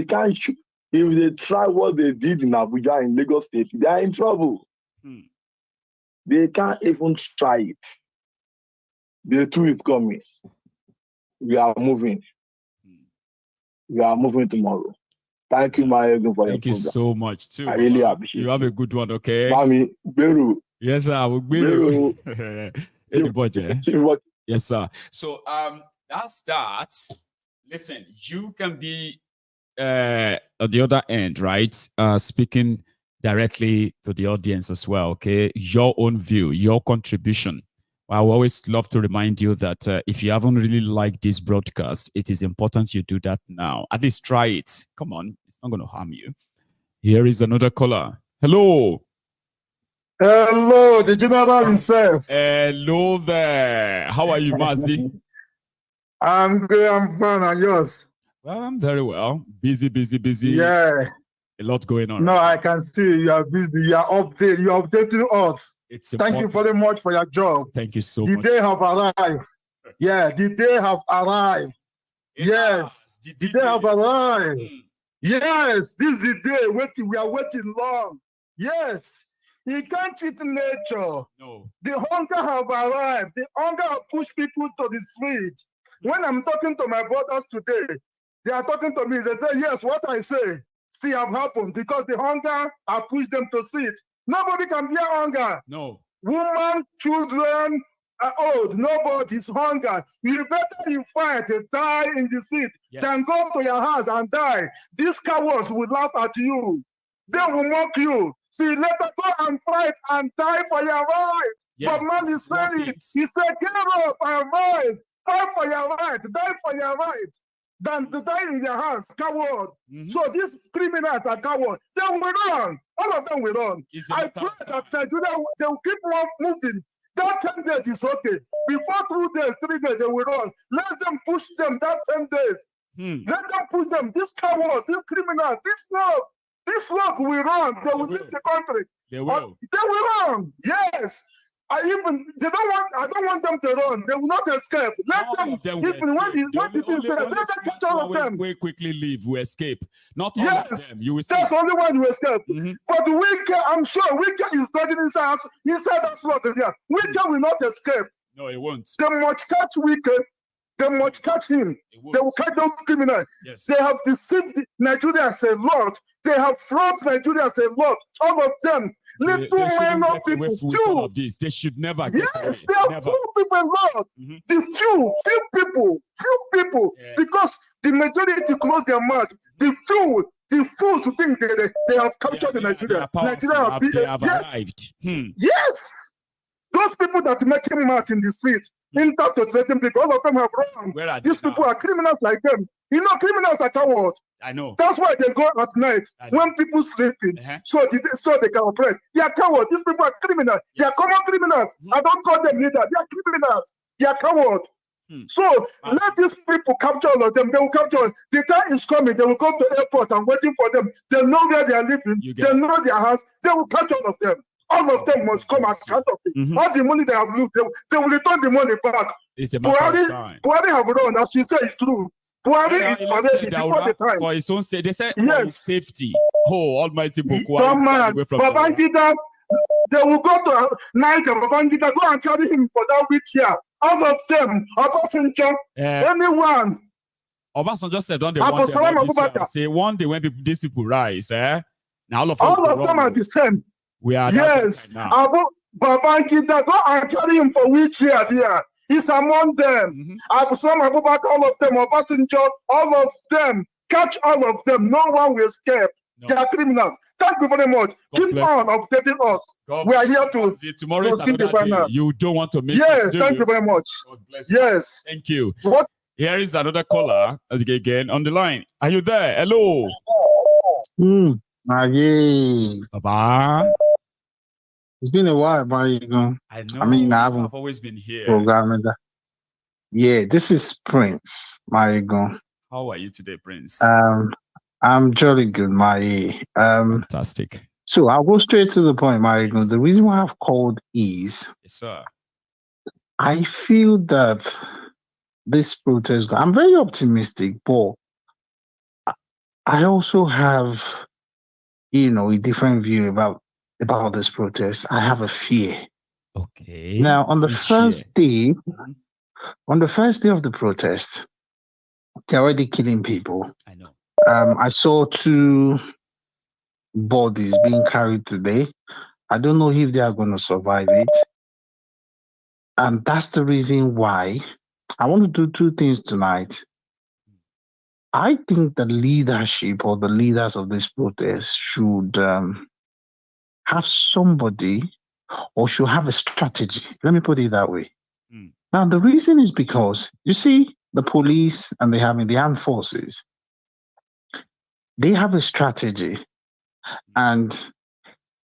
can't shoot. If they try what they did in Abuja in Lagos State, they are in trouble. They can't even try it. The two is coming. We are moving. We are moving tomorrow. Thank you, my for your Thank you so much, too. I really appreciate it. You have a good one, okay? Mami, Beru. Yes, sir. I will Beru. Yes, sir. So, that's that. Listen, you can be at the other end, right? Speaking directly to the audience as well, okay? Your own view, your contribution. I always love to remind you that if you haven't really liked this broadcast, it is important you do that now. At least try it. Come on, it's not going to harm you. Here is another caller. Hello. Hello, the general himself. Hello there. How are you, Mazi? I'm good. I'm fine. And yours? Well, I'm very well. Busy. Yeah. A lot going on. No, I can see you are busy. You are updating. You are updating us. Thank you very much for your job. Thank you so much. The day have arrived. Yeah, the day have arrived. Yes, the day have arrived. Yes, this is the day waiting. We are waiting long. Yes, you can't cheat nature. No. The hunger have arrived. The hunger have pushed people to the street. When I'm talking to my brothers today, they are talking to me. They say, yes, what I say still have happened because the hunger has pushed them to sit. Nobody can bear hunger. No. Women, children, old, nobody's hunger. You better you fight and die in the seat than go to your house and die. These cowards will laugh at you. They will mock you. See, let us go and fight and die for your right. But man is saying, he said, get up and rise. Fight for your right. Die for your right. Than to die in your house, coward. So these criminals are cowards. They will run. All of them will run. I pray that Nigeria, they will keep on moving. That 10 days is okay. Before 2 days, 3 days, they will run. Let them push them that 10 days. Let them push them. This coward, this criminal, this work will run. They will leave the country. They will. They will run. Yes. I don't want them to run. They will not escape. Let them. Even when the thing says, let them catch all of them. We quickly leave. We escape. Not all of them. You will see. That's only one you escape. But the wicked, I'm sure, wicked is dodging inside that slot there. Wicked will not escape. No, it won't. They must catch wicked. They must catch him. They will catch those criminals. They have deceived Nigerians a lot. They have fraud Nigerians a lot. All of them. Little minor people. Few. They should never get away. Yes, they have few people a lot. The few people. Because the majority close their mouth. The fools who think they have captured the Nigeria. They have arrived. Yes. Those people that make him mad in the street, threaten people, all of them have run. These people are criminals like them. You know, criminals are cowards. I know. That's why they go at night when people sleeping, so they can operate. They are cowards. These people are criminals. They are common criminals. I don't call them leaders. They are criminals. They are cowards. So let these people capture all of them. They will capture. The time is coming. They will go to the airport and waiting for them. They know where they are living. They know their house. They will catch all of them. All of them must come and count of it. All the money they have looked, they will return the money back. It's a matter of time. Buhari have run, as she said, it's true. Buhari is already before the time. For his own safety. They said for his safety. Oh, Almighty Bokohari. Come on, Babangida, they will go to Niger, Babangida, go and carry him for that wheelchair. All of them, Obasanjo, anyone. Obasanjo said, don't they want them? Say one day when these people rise, now all of them are the same. We are Babangida, go and carry him for wheelchair there. He's among them. Abubakar, all of them, Obasanjo, all of them. Catch all of them. No one will escape. No. They are criminals. Thank you very much. Keep on updating us. We are here to tomorrow is another day. You don't want to miss it. Yes, thank you very much. Yes. Thank you. What? Here is another caller again on the line. Are you there? Hello. Baba. It's been a while, but you know. I know. I've always been here. Programming that. Yeah, this is Prince. Marigo. How are you today, Prince? I'm jolly good, my fantastic. So I'll go straight to the point, Marigo. Yes. The reason why I've called is, yes, sir. I feel that this protest. I'm very optimistic, but I also have, a different view about this protest. I have a fear. Okay. Now, on the first day of the protest, they're already killing people. I know. I saw 2 bodies being carried today. I don't know if they are going to survive it. And that's the reason why I want to do 2 things tonight. I think the leadership or the leaders of this protest should have somebody or should have a strategy. Let me put it that way. Now, the reason is because, you see, the police and the armed forces, they have a strategy. And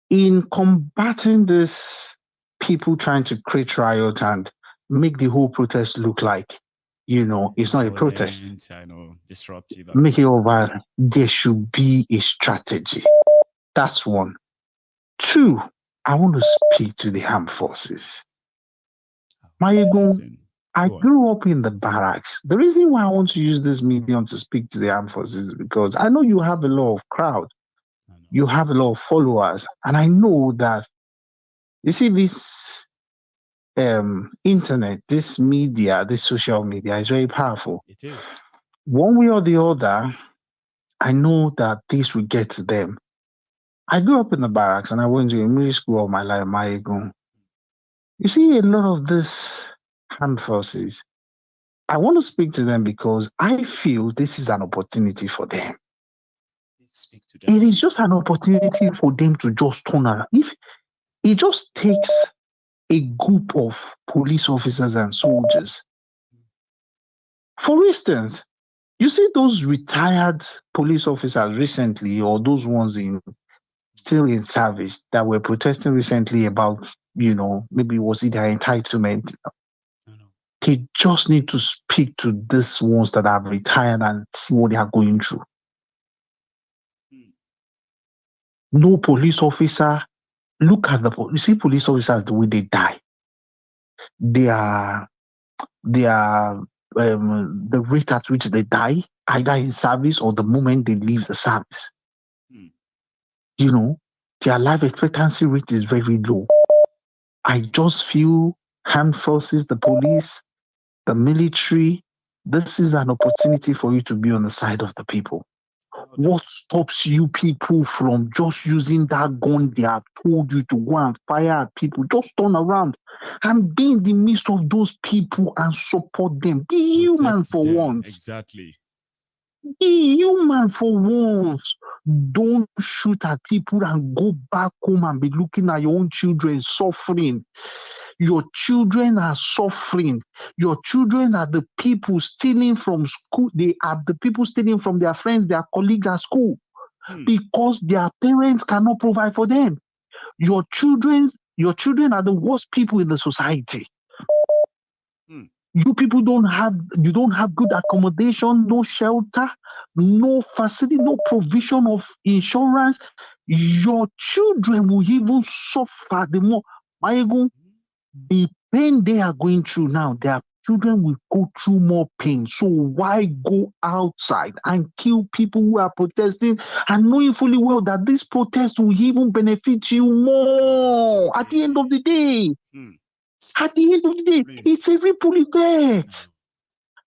in combating this people trying to create riot and make the whole protest look like, it's not a protest. I know, disruptive. Make it all violent. There should be a strategy. That's one. 2, I want to speak to the armed forces. I grew up in the barracks. The reason why I want to use this medium to speak to the armed forces is because I know you have a lot of crowd. You have a lot of followers. And I know that, you see, internet, this media, this social media is very powerful. It is. One way or the other, I know that this will get to them. I grew up in the barracks and I went to a military school all my life, Maegun. You see, a lot of this armed forces, I want to speak to them because I feel this is an opportunity for them. Speak to them. It is just an opportunity for them to just turn around. If it just takes a group of police officers and soldiers. For instance, you see those retired police officers recently, or those ones still in service that were protesting recently about, maybe was it their entitlement? They just need to speak to these ones that have retired and see what they are going through. No police officer. Look at you see police officers, the way they die. They are the rate at which they die, either in service or the moment they leave the service. Their life expectancy rate is very low. I just feel armed forces, the police, the military, this is an opportunity for you to be on the side of the people. What stops you people from just using that gun they have told you to go and fire at people? Just turn around and be in the midst of those people and support them. Be human for once. Exactly. Be human for once. Don't shoot at people and go back home and be looking at your own children suffering. Your children are suffering. Your children are the people stealing from school. They are the people stealing from their friends, their colleagues at school, because their parents cannot provide for them. Your children are the worst people in the society. You people don't have good accommodation, no shelter, no facility, no provision of insurance. Your children will even suffer the more. The pain they are going through now, their children will go through more pain. So why go outside and kill people who are protesting and knowing fully well that this protest will even benefit you more at the end of the day? At the end of the day, it's a ripple effect.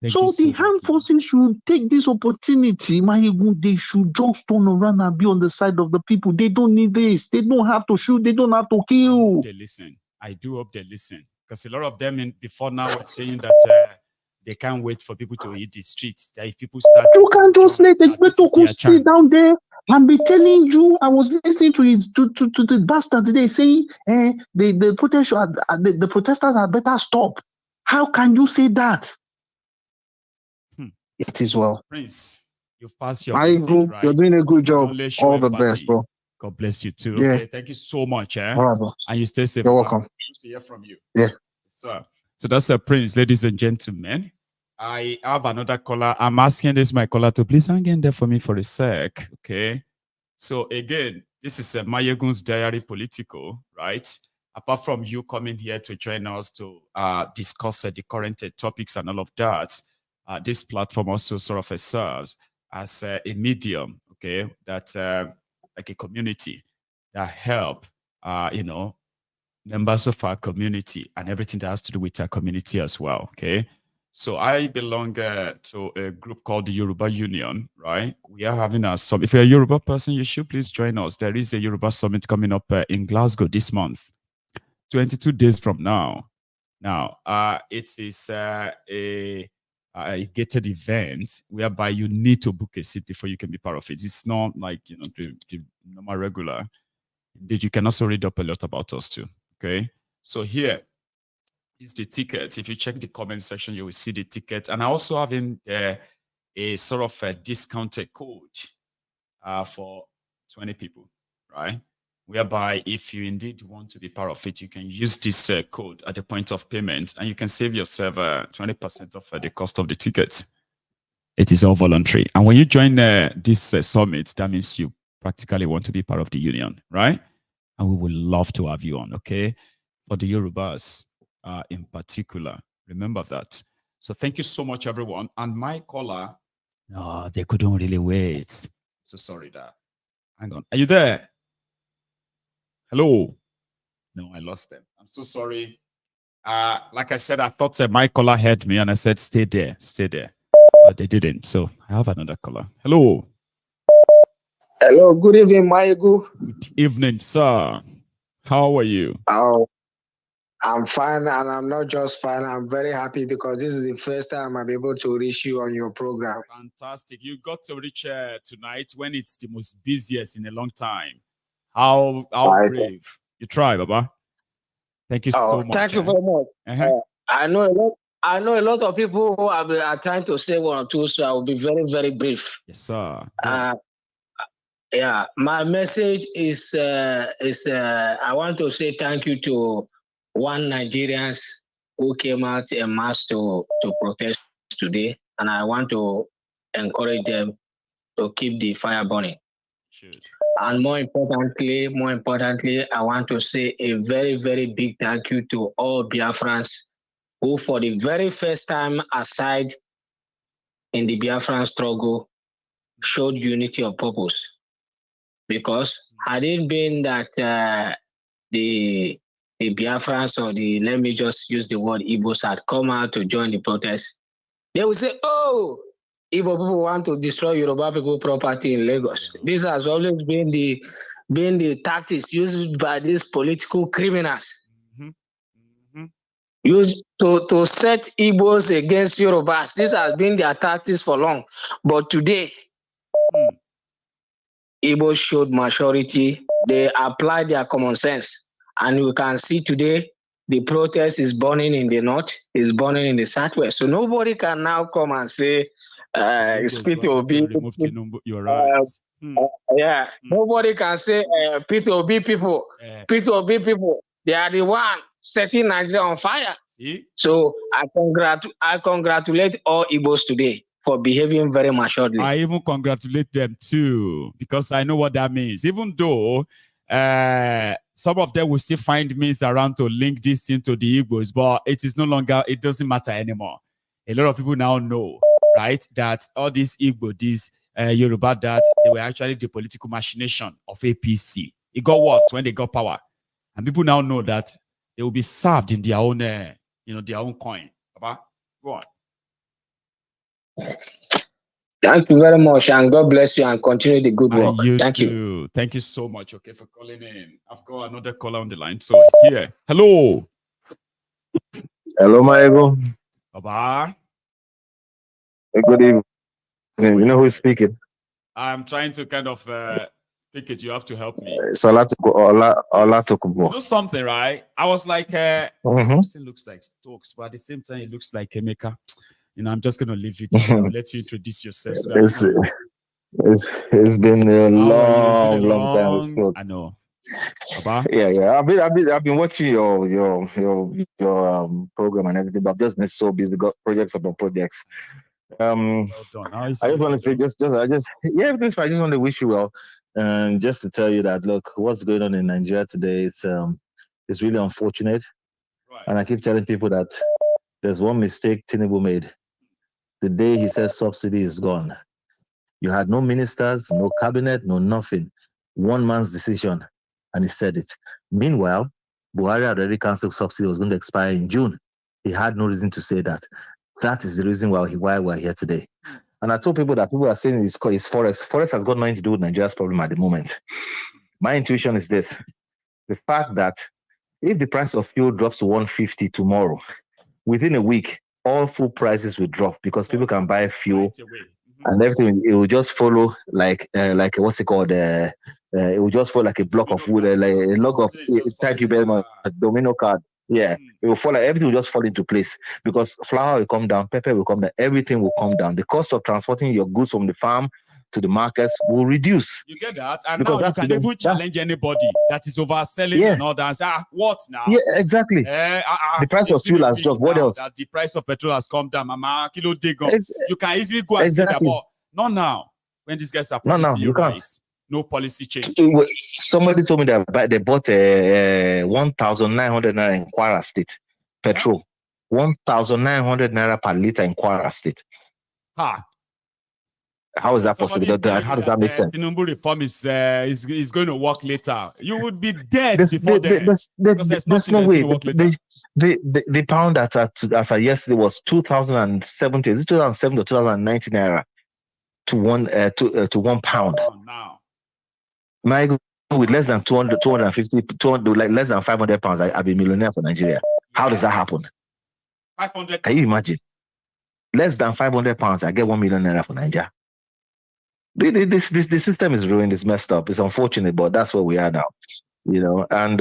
So the armed forces should take this opportunity. They should just turn around and be on the side of the people. They don't need this. They don't have to shoot. They don't have to kill. They listen. I do hope they listen, because a lot of them before now were saying that they can't wait for people to hit the streets. That if people start, you can't just let the Gbetoko stay down there and be telling you. I was listening to it to the bastard today saying, the protesters are better stop. How can you say that? It is well. Prince, you've passed your right? You're doing a good job. All the best, bro. God bless you too. Yeah. Okay, thank you so much. All right, bro. And you stay safe. You're welcome. Good to hear from you. Yeah. So that's a Prince, ladies and gentlemen. I have another caller. I'm asking my caller to please hang in there for me for a sec. Okay. So again, this is a Mayegun's Diary Political, right? Apart from you coming here to join us to discuss the current topics and all of that, this platform also sort of serves as a medium, okay, that like a community that help, members of our community and everything that has to do with our community as well, okay? So I belong to a group called the Yoruba Union, right? We are having a summit. If you're a Yoruba person, you should please join us. There is a Yoruba summit coming up in Glasgow this month, 22 days from now. Now, it is a gated event whereby you need to book a seat before you can be part of it. It's not like, the normal regular. Indeed, you can also read up a lot about us too, okay? So here is the ticket. If you check the comment section, you will see the ticket. And I also have in there a sort of a discounted code for 20 people, right? Whereby if you indeed want to be part of it, you can use this code at the point of payment and you can save yourself 20% of the cost of the tickets. It is all voluntary. And when you join this summit, that means you practically want to be part of the union, right? And we would love to have you on, okay? For the Yorubas in particular. Remember that. So thank you so much, everyone. And my caller, no, they couldn't really wait. So sorry that. Hang on. Are you there? Hello? No, I lost them. I'm so sorry. Like I said, I thought my caller heard me and I said, stay there. But they didn't. So I have another caller. Hello. Hello, good evening, Maigu. Good evening, sir. How are you? Oh, I'm fine, and I'm not just fine. I'm very happy because this is the first time I'm able to reach you on your program. Fantastic. You got to reach tonight when it's the most busiest in a long time. How brave. You try, Baba. Thank you so much. Thank you very much. I know a lot of people who are trying to say one or two, so I will be very, very brief. Yes, sir. Yeah, my message is I want to say thank you to one Nigerians who came out en masse to protest today, and I want to encourage them to keep the fire burning. And more importantly, I want to say a very, very big thank you to all Biafrans who, for the very first time aside in the Biafran struggle, showed unity of purpose. Because had it been that the Biafrans or let me just use the word Igbos had come out to join the protest, they would say, oh, Igbo people want to destroy Yoruba people property in Lagos. This has always been the tactics used by these political criminals. Used to set Igbos against Yorubas. This has been their tactics for long. But today, Igbos showed maturity. They applied their common sense. And we can see today, the protest is burning in the north, is burning in the southwest. So nobody can now come and say, Peter Obi. You're right. Nobody can say Peter Obi people. Peter Obi people, they are the one setting Nigeria on fire. See? So I congratulate all Igbos today for behaving very maturely. I even congratulate them too, because I know what that means. Even though some of them will still find means around to link this into the Igbos, but it is no longer, it doesn't matter anymore. A lot of people now know, right, that all these Igbo, these Yoruba, that they were actually the political machination of APC. It got worse when they got power. And people now know that they will be served in their own, their own coin. Papa, go on. Thank you very much, and God bless you and continue the good work. Thank you. Thank you so much, okay, for calling in. I've got another caller on the line. So here. Hello. Hello, my ego. Baba. Good evening. You know who is speaking? I'm trying to kind of pick it. You have to help me. So Ola do something, right? I was like, it looks like Stokes, but at the same time, it looks like Emeka. I'm just going to leave it. I'll let you introduce yourself. So it's been a long time we spoke. I know. Baba? Yeah. I've been watching your program and everything, but I've just been so busy. Got projects upon projects. Well done. I just want to say, everything's fine. I just want to wish you well, and just to tell you that look, what's going on in Nigeria today, it's really unfortunate. Right. And I keep telling people that there's one mistake Thiefnubu made. The day he said subsidy is gone, you had no ministers, no cabinet, no nothing. One man's decision, and he said it. Meanwhile, Buhari had already cancelled subsidy was going to expire in June. He had no reason to say that. That is the reason why we're here today. And I told people that people are saying it's Forex. Forex has got nothing to do with Nigeria's problem at the moment. My intuition is this. The fact that if the price of fuel drops to 150 tomorrow, within a week, all fuel prices will drop because people can buy fuel and everything. It will just follow like what's it called? It will just follow like a block of wood, like a log of. Thank you very much. Domino card. Yeah, it will fall. Like, everything will just fall into place because flour will come down, pepper will come down, everything will come down. The cost of transporting your goods from the farm to the markets will reduce. You get that? And because now you can even challenge anybody that is overselling and all that. And say, what now? Yeah, exactly. The price of fuel has dropped. What else? That the price of petrol has come down. Mama, kilo digon. You can easily go and say that, but not now. When these guys are promising you can't. No policy change. Somebody told me that they bought 1,900 naira in Kwara State petrol. 1,900 naira per liter in Kwara State. How is that possible? How does that make sense? Thiefnubu reform is going to work later. You would be dead before then. There's no way. The pound as of yesterday was 2070. Is it 2007 or 2019 naira to one pound? Oh, now. My God, with less than 200, 250, 200, like less than 500 pounds, I'll be a millionaire for Nigeria. How does that happen? 500. Can you imagine? Less than 500 pounds, I get 1 million naira for Nigeria. The system is ruined. It's messed up. It's unfortunate, but that's where we are now. You know, and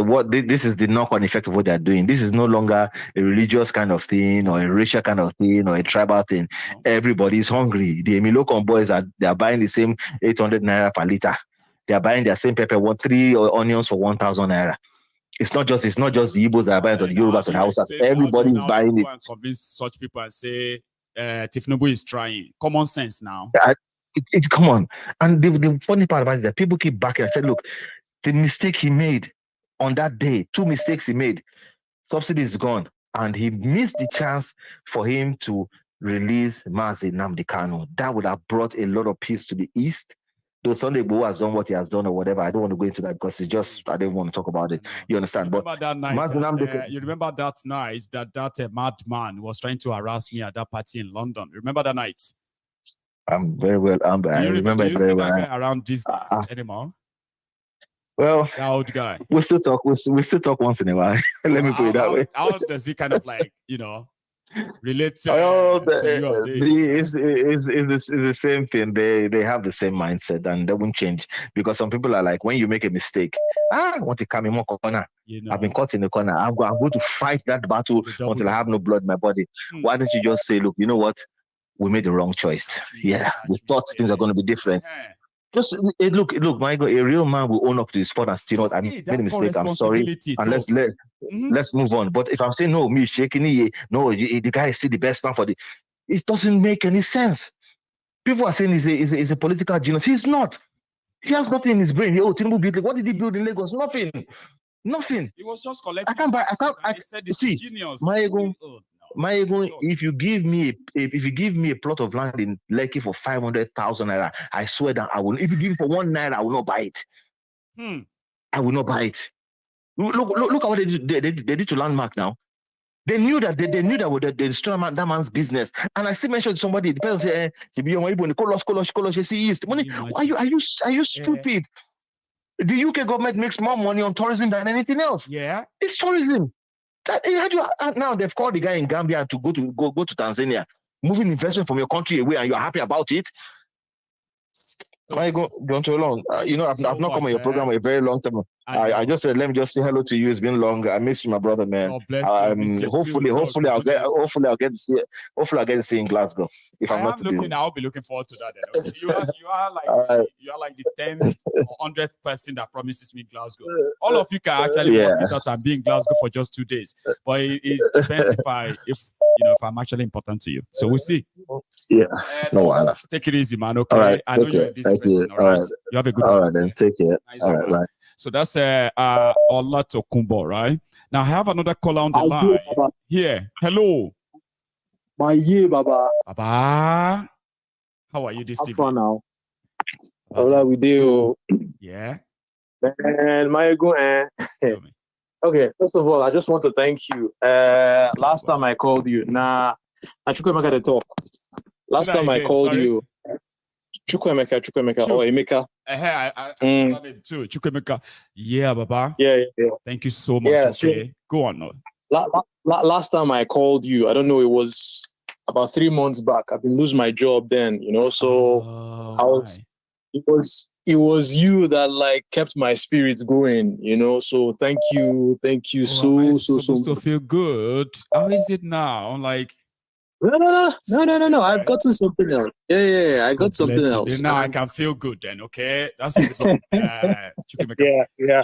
this is the knock-on effect of what they're doing. This is no longer a religious kind of thing or a racial kind of thing or a tribal thing. Everybody's hungry. The Emilokon boys they're buying the same 800 naira per liter. They're buying their same pepper, 3 onions for 1,000 naira. It's not just the Igbos that are buying it or the Yorubas or the Hausas. Everybody's buying it. And convince such people and say Thiefnubu is trying. Common sense now. Come on. And the funny part about it is that people keep backing and say, look, the mistake he made on that day, 2 mistakes he made, subsidy is gone. And he missed the chance for him to release Mazi Nnamdi Kano. That would have brought a lot of peace to the East. Though Sunday Igboho has done what he has done or whatever, I don't want to go into that because it's just, I don't want to talk about it. You understand? You remember that night that madman was trying to harass me at that party in London? Remember that night? I'm very well. I remember it very well. That guy around these days anymore? Well, that old guy. We still talk. We still talk once in a while. Let me put it that way. How does he kind of like, relate to you? It's the same thing. They have the same mindset and they won't change because some people are like, when you make a mistake, I want to come in more corner. I've been caught in the corner. I'm going to fight that battle until I have no blood in my body. Why don't you just say, look, you know what? We made the wrong choice. Yeah, we thought things are going to be different. Just look, my God, a real man will own up to his fault and say, you know what, I made a mistake, I'm sorry, and let's move on. But if I'm saying, no, me shaking, no, the guy is still the best man for it doesn't make any sense. People are saying he's a political genius. He's not. He has nothing in his brain. Thiefnubu built, what did he build in Lagos? Nothing. He was just collecting. I can't see. Genius. My ego, if you give me a plot of land in Lekki for 500,000 naira, I swear that I will. If you give it for 1 naira, I will not buy it. I will not buy it. Look at what they did to Landmark now. They knew that they destroyed that man's business. And I still mentioned somebody. The person said, "Are you stupid? The UK government makes more money on tourism than anything else. Yeah, it's tourism." Now they've called the guy in Gambia to go to Tanzania, moving investment from your country away, and you're happy about it. Why go too long? I've not come on your program a very long time. I just said, let me just say hello to you. It's been long. I miss you, my brother, man. Hopefully I'll get to see it. Hopefully I'll get to see you in Glasgow. If I'm not looking, I'll be looking forward to that. Then. Okay. You are like the 10th or 100th person that promises me Glasgow. All of you can actually work it out and be in Glasgow for just 2 days. But it depends if I'm actually important to you. So we'll see. Yeah. No, take it easy, man. Okay. All right. I know you're a busy person. All right. You have a good one. All right, then. Take care. Nice all right, bye. So that's Olatokunbo, right? Now I have another caller on the line. Here. Hello. My year, Baba. Baba. How are you this evening? How now? Hola, we do. Yeah. And my go okay, first of all, I just want to thank you. Last time I called you, I Chukwemeka to talk. Last time I called you, Chukwemeka or Emeka. I it too. Chukwemeka. Yeah, Baba. Yeah. Thank you so much. Yeah, okay. Go on. Last time I called you, I don't know, it was about 3 months back. I've been losing my job then, so it was you that kept my spirits going, so thank you so much. To feel good. How is it now? No. I've gotten something else. Yeah. I got something else. Now I can feel good then, okay? That's good. Yeah.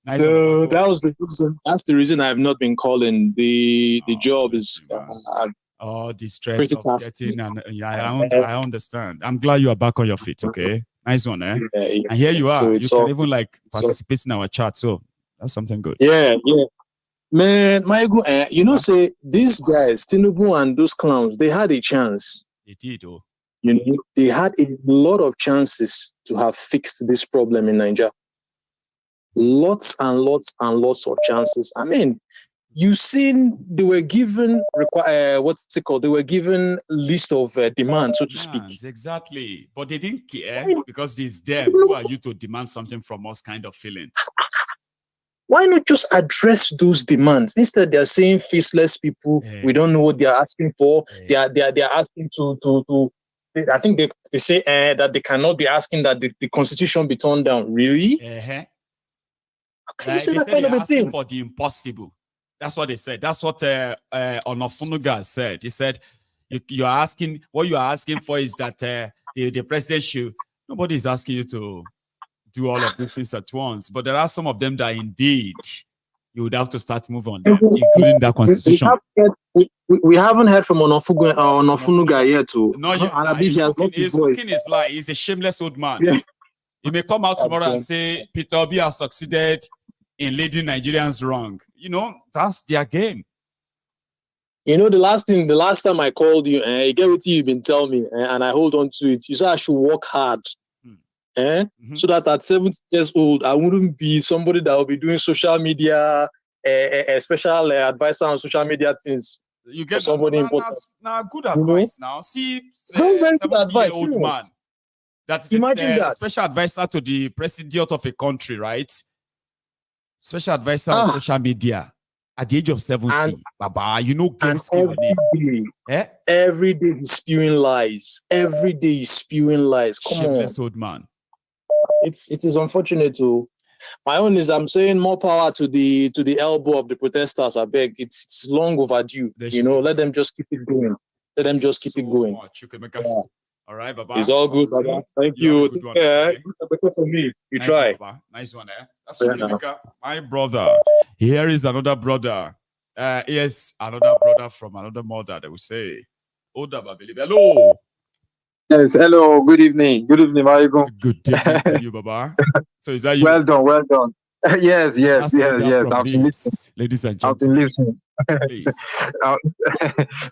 Nice. So that's the reason I have not been calling. The job is the stress of getting I understand. I'm glad you are back on your feet, okay? Nice one, eh? Yeah. And here you are. You can even participate in our chat, so that's something good. Yeah. Man, say these guys, Thiefnubu and those clowns, they had a chance. They did, though. You know, they had a lot of chances to have fixed this problem in Nigeria. Lots and lots and lots of chances. I mean, you seen they were given what's it called? They were given list of demands, so to speak. Exactly, but they didn't care because it's them. Who are you to demand something from us? Kind of feeling. Why not just address those demands? Instead, they're saying faceless people. We don't know what they are asking for. They are asking to. I think they say that they cannot be asking that the constitution be torn down. Really? Can you say that kind of a thing? For the impossible. That's what they said. That's what Onofunuga said. He said, you are asking, what you are asking for is that the president should, nobody is asking you to do all of these things at once. But there are some of them that indeed you would have to start moving on, including that constitution. We haven't heard from Onofunuga yet. Too. Not yet. He's cooking his lie. He's a shameless old man. Yeah. He may come out tomorrow and say, Peter Obi has succeeded in leading Nigerians wrong. You know, that's their game. You know, the last time I called you, I get what you've been telling me, and I hold on to it. You said I should work hard. So that at 70 years old, I wouldn't be somebody that will be doing social media, a special advisor on social media things. You get somebody important. Now, good advice. Now, see, 70-year-old man. That's a special advisor to the president of a country, right? Special advisor on social media at the age of 70. Baba, you know, every day he's spewing lies. Every day he's spewing lies. Come Shameless on, old man. It is unfortunate too. My own is I'm saying more power to the elbow of the protesters. I beg. It's long overdue. You know, let them just keep it going. Let them just keep it going. All right, Baba. It's all good, Baba. Thank you. Take care. Good for me. You nice try. One, Baba. Nice one, That's my brother. Here is another brother. Yes, another brother from another mother. They will say, Oda Babeli. Hello. Yes, hello. Good evening. Good evening, Marigo. Good evening to you, Baba. So is that you? Well done. Well done. Yes. I've been listening. Ladies and gentlemen. I've been listening. Please.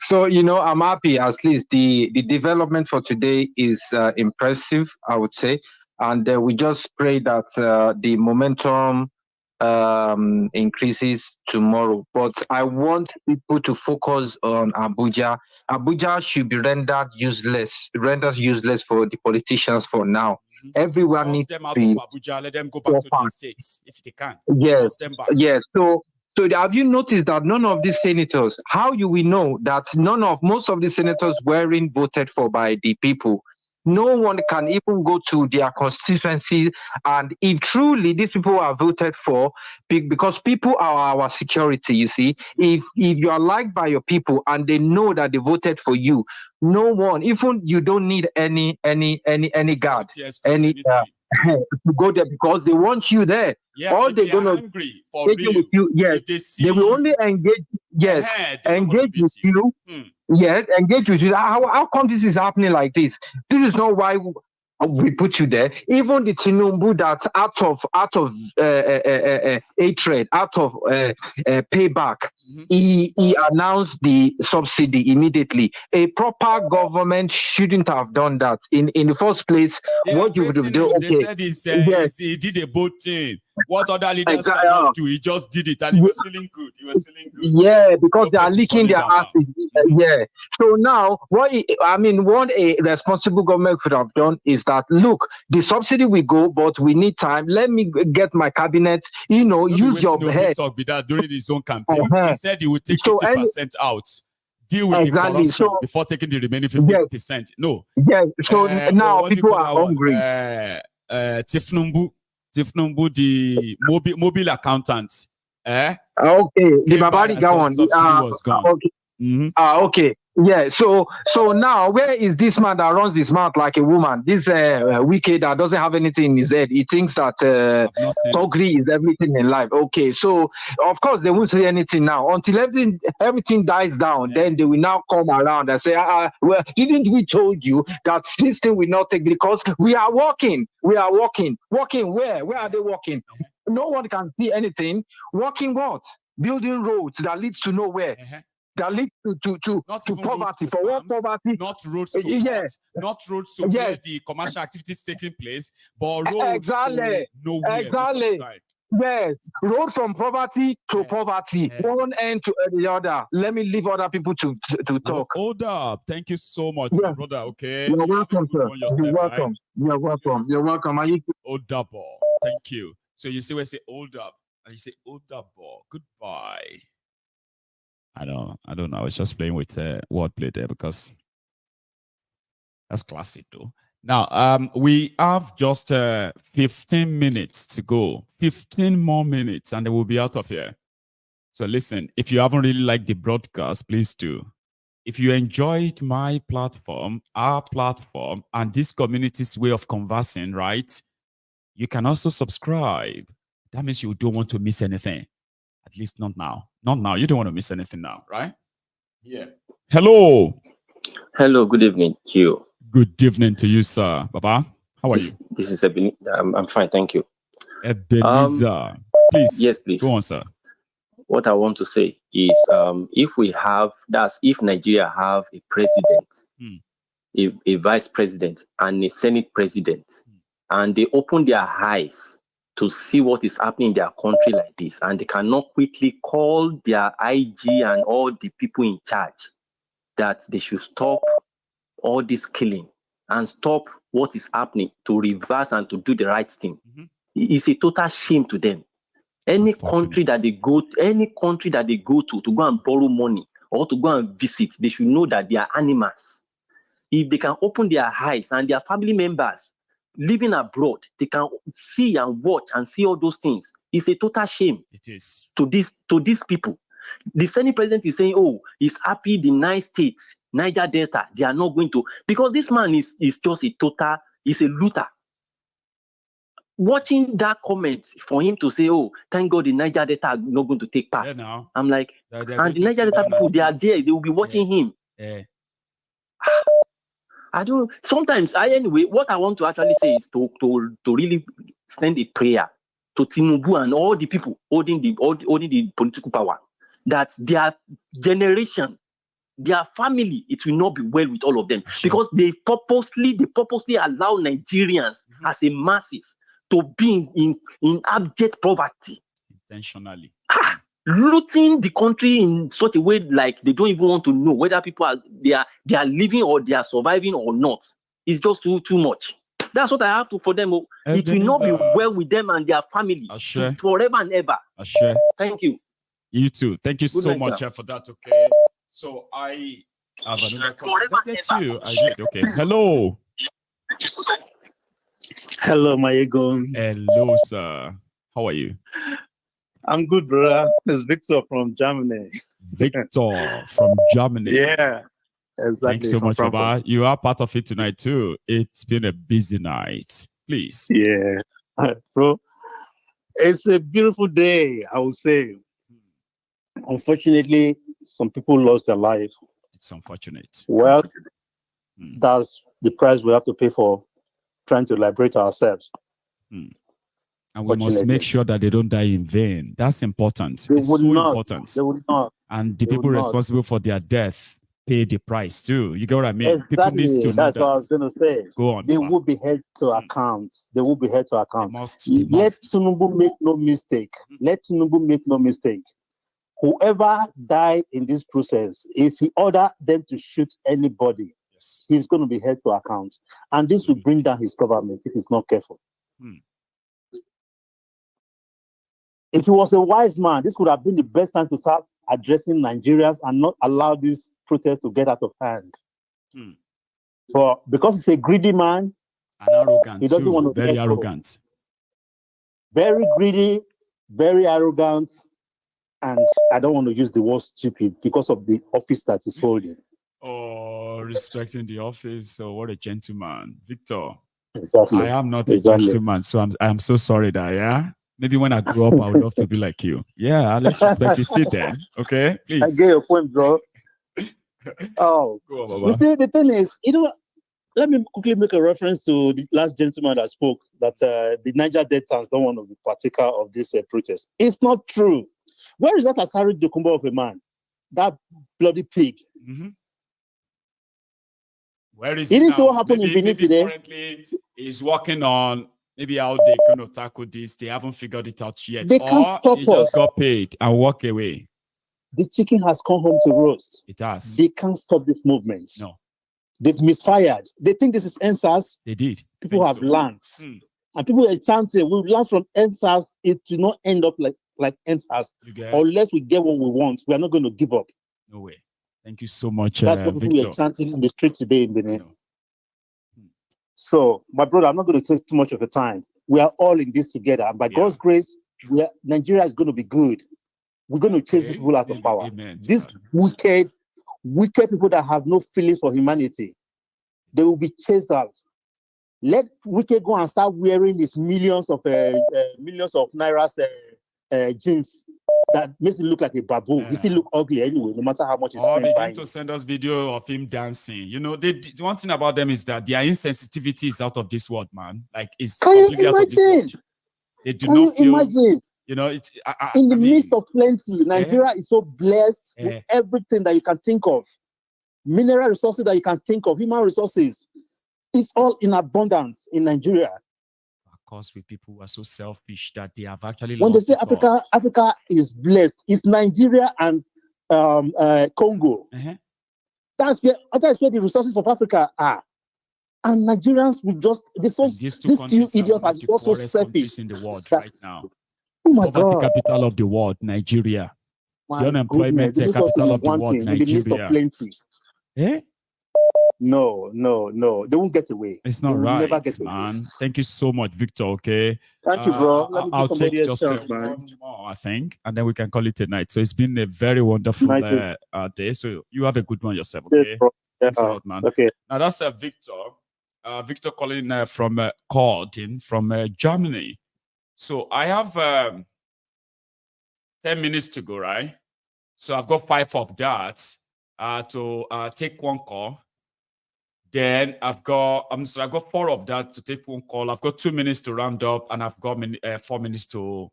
So, you know, I'm happy. At least the development for today is impressive, I would say. And we just pray that the momentum increases tomorrow. But I want people to focus on Abuja. Abuja should be rendered useless for the politicians for now. Everyone needs them to out be of Abuja. Let them go back to the states if they can. Yes, them back. yes. So have you noticed that none of these senators, how you will know that most of the senators weren't voted for by the people? No one can even go to their constituency, and if truly these people are voted for, because people are our security, you see, if you are liked by your people and they know that they voted for you, no one, even you don't need any guard, to go there because they want you there. Yeah, all they're gonna angry for real. With you, yes, they will only engage. Yes, engage with you. Yes, engage with you. How come this is happening like this? This is not why we put you there. Even the Thiefnubu that out of hatred, out of payback, he announced the subsidy immediately. A proper government shouldn't have done that. In the first place, what you would do? Okay, they said he did a bold thing. What other leaders cannot do, he just did it, and he was feeling good. Yeah, because they are leaking their asses. Yeah. So now, what a responsible government could have done is that, look, the subsidy will go, but we need time. Let me get my cabinet. Use your head. Talk with that during his own campaign. He said he would take 50% out. Deal with the corruption before taking the remaining 50%. No. Yes. So now people are hungry. Thiefnubu, the mobile accountant. Okay, the Babariga one. Was gone. Okay. Okay. Yeah. So now, where is this man that runs his mouth like a woman? This wicked that doesn't have anything in his head. He thinks that Togri is everything in life. Okay. So of course they won't say anything now until everything dies down. Then they will now come around and say, well, didn't we told you that this thing will not take, because we are walking. Walking where? Where are they walking? No one can see anything. Walking what? Building roads that leads to nowhere. that lead to poverty. For what poverty? Not roads to not roads to where the commercial activities taking place, but roads to nowhere. Exactly. Yes, road from poverty to poverty, one end to the other. Let me leave other people to talk. Hold up. Thank you so much, my brother. Okay. You're welcome, sir. You're welcome. Right? You're welcome. You're welcome. Are you? Hold up. Thank you. So you see where I say hold up, and you say hold up. Goodbye. I don't know. I was just playing with wordplay there because that's classic, though. Now, we have just 15 minutes to go. 15 more minutes, and then we'll be out of here. So listen, if you haven't really liked the broadcast, please do. If you enjoyed my platform, our platform, and this community's way of conversing, right? You can also subscribe. That means you don't want to miss anything. At least not now. Not now. You don't want to miss anything now, right? Yeah. Hello. Hello. Good evening to you. Good evening to you, sir. Baba, how are you? This is Ebenezer. I'm fine, thank you. Ebenezer, please. Yes, please. Go on, sir. What I want to say is, if Nigeria have a president, a vice president, and a senate president, and they open their eyes to see what is happening in their country like this, and they cannot quickly call their IG and all the people in charge that they should stop all this killing and stop what is happening, to reverse and to do the right thing. It's a total shame to them. Any country that they go to go and borrow money or to go and visit, they should know that they are animals. If they can open their eyes and their family members living abroad, they can see and watch and see all those things. It's a total shame. It is. To these people. The Senate president is saying, oh, he's happy the 9 states, Niger Delta, they are not going to, because this man is just he's a looter. Watching that comment for him to say, oh, thank God the Niger Delta are not going to take part. I'm like, and the Niger Delta people, they are there, they will be watching him. Anyway, what I want to actually say is to really send a prayer to Thiefnubu and all the people holding the political power, that their generation, their family, it will not be well with all of them, because they purposely allow Nigerians as a masses to be in abject poverty. Intentionally. Looting the country in such a way like they don't even want to know whether people are living or they are surviving or not. It's just too much. That's what I have to for them. It will not be well with them and their family forever and ever. Thank you. You too. Thank you so much for that. Okay. So I have another call. That's you. I did. Okay. Hello. Hello, my ego. Hello, sir. How are you? I'm good, brother. It's Victor from Germany. Victor from Germany. Yeah, exactly. Thanks so much, Baba. You are part of it tonight too. It's been a busy night. Please. Yeah, bro. It's a beautiful day, I would say. Unfortunately, some people lost their life. It's unfortunate. Well, that's the price we have to pay for trying to liberate ourselves. And we must make sure that they don't die in vain. That's important. They it's would so not. important. They would not. And the They people would not. responsible for their death pay the price too. You get what I mean? Exactly. People need to know That's that. what I was going to say. Go on. They will be held to account. They will be held to account. They Let must. Thiefnubu make no mistake. Let Thiefnubu make no mistake. Whoever died in this process, if he ordered them to shoot anybody, he's going to be held to account. And this will bring down his government if he's not careful. If he was a wise man, this would have been the best time to start addressing Nigerians and not allow this protest to get out of hand. But because he's a greedy man, and arrogant, he doesn't want to very let go. arrogant. Very greedy, very arrogant, and I don't want to use the word stupid because of the office that he's holding. Oh, respecting the office. So what a gentleman, Victor. Exactly. I am not a gentleman, so I'm so sorry that maybe when I grow up, I would love to be like you. Yeah, let's respect the seat then. Okay, please. I get your point, bro. Oh, go on, you Baba. see, the thing is, let me quickly make a reference to the last gentleman that spoke that the Niger Deltans don't want to be partaker of this protest. It's not true. Where is that Asari Dokumbo of a man? that bloody pig. Where is You he didn't see now? what happened in Benin today? Currently, he's working on maybe how they going to tackle this. They haven't figured it out yet. They can't stop he just us. got paid and walk away. The chicken has come home to roast. It has. They can't stop this movement. No. They've misfired. They think this is NSAS. They did. People have learned. And people are chanting, we learn from NSAS. It will not end up like NSAS. Unless we get what we want, we are not going to give up. No way. Thank you so much, That's what people Victor. are chanting in the street today in Benin. So, my brother, I'm not going to take too much of your time. We are all in this together. And by God's grace, Nigeria is going to be good. We're going to chase these people out of power. Amen. These wicked people that have no feelings for humanity, they will be chased out. Let wicked go and start wearing these millions of nairas jeans that makes it look like a baboon. He still look ugly anyway, no matter how much he's spent Begin buying to it. send us video of him dancing. You know, the one thing about them is that their insensitivity is out of this world, man. Like, it's completely out of this world. They do not feel. Imagine? You know, it's in the midst of plenty, Nigeria is so blessed with everything that you can think of. Mineral resources that you can think of, human resources. It's all in abundance in Nigeria. Of course, with people who are so selfish that they have actually When they lost say it all. Africa is blessed, it's Nigeria and Congo. That's where the resources of Africa are. And Nigerians will just these two idiots are just so selfish in the world right now. Oh my Poverty God. capital of the world, Nigeria. My The unemployment goodness, capital of the world, in the midst of Nigeria. plenty. Eh? No. They won't get away. It's They not will never right, get away. man. Thank you so much, Victor. Okay. Thank you, bro. Let me give I'll somebody take a just chance, man. one more, I think, and then we can call it a night. So it's been a very wonderful day. So you have a good one yourself. Okay. Yes, bro. Thanks a lot, man. Okay. Now that's Victor. Victor calling from Germany. So I have 10 minutes to go, right? So I've got 5 of that to take one call. Then I've got 4 of that to take one call. I've got 2 minutes to round up, and I've got 4 minutes to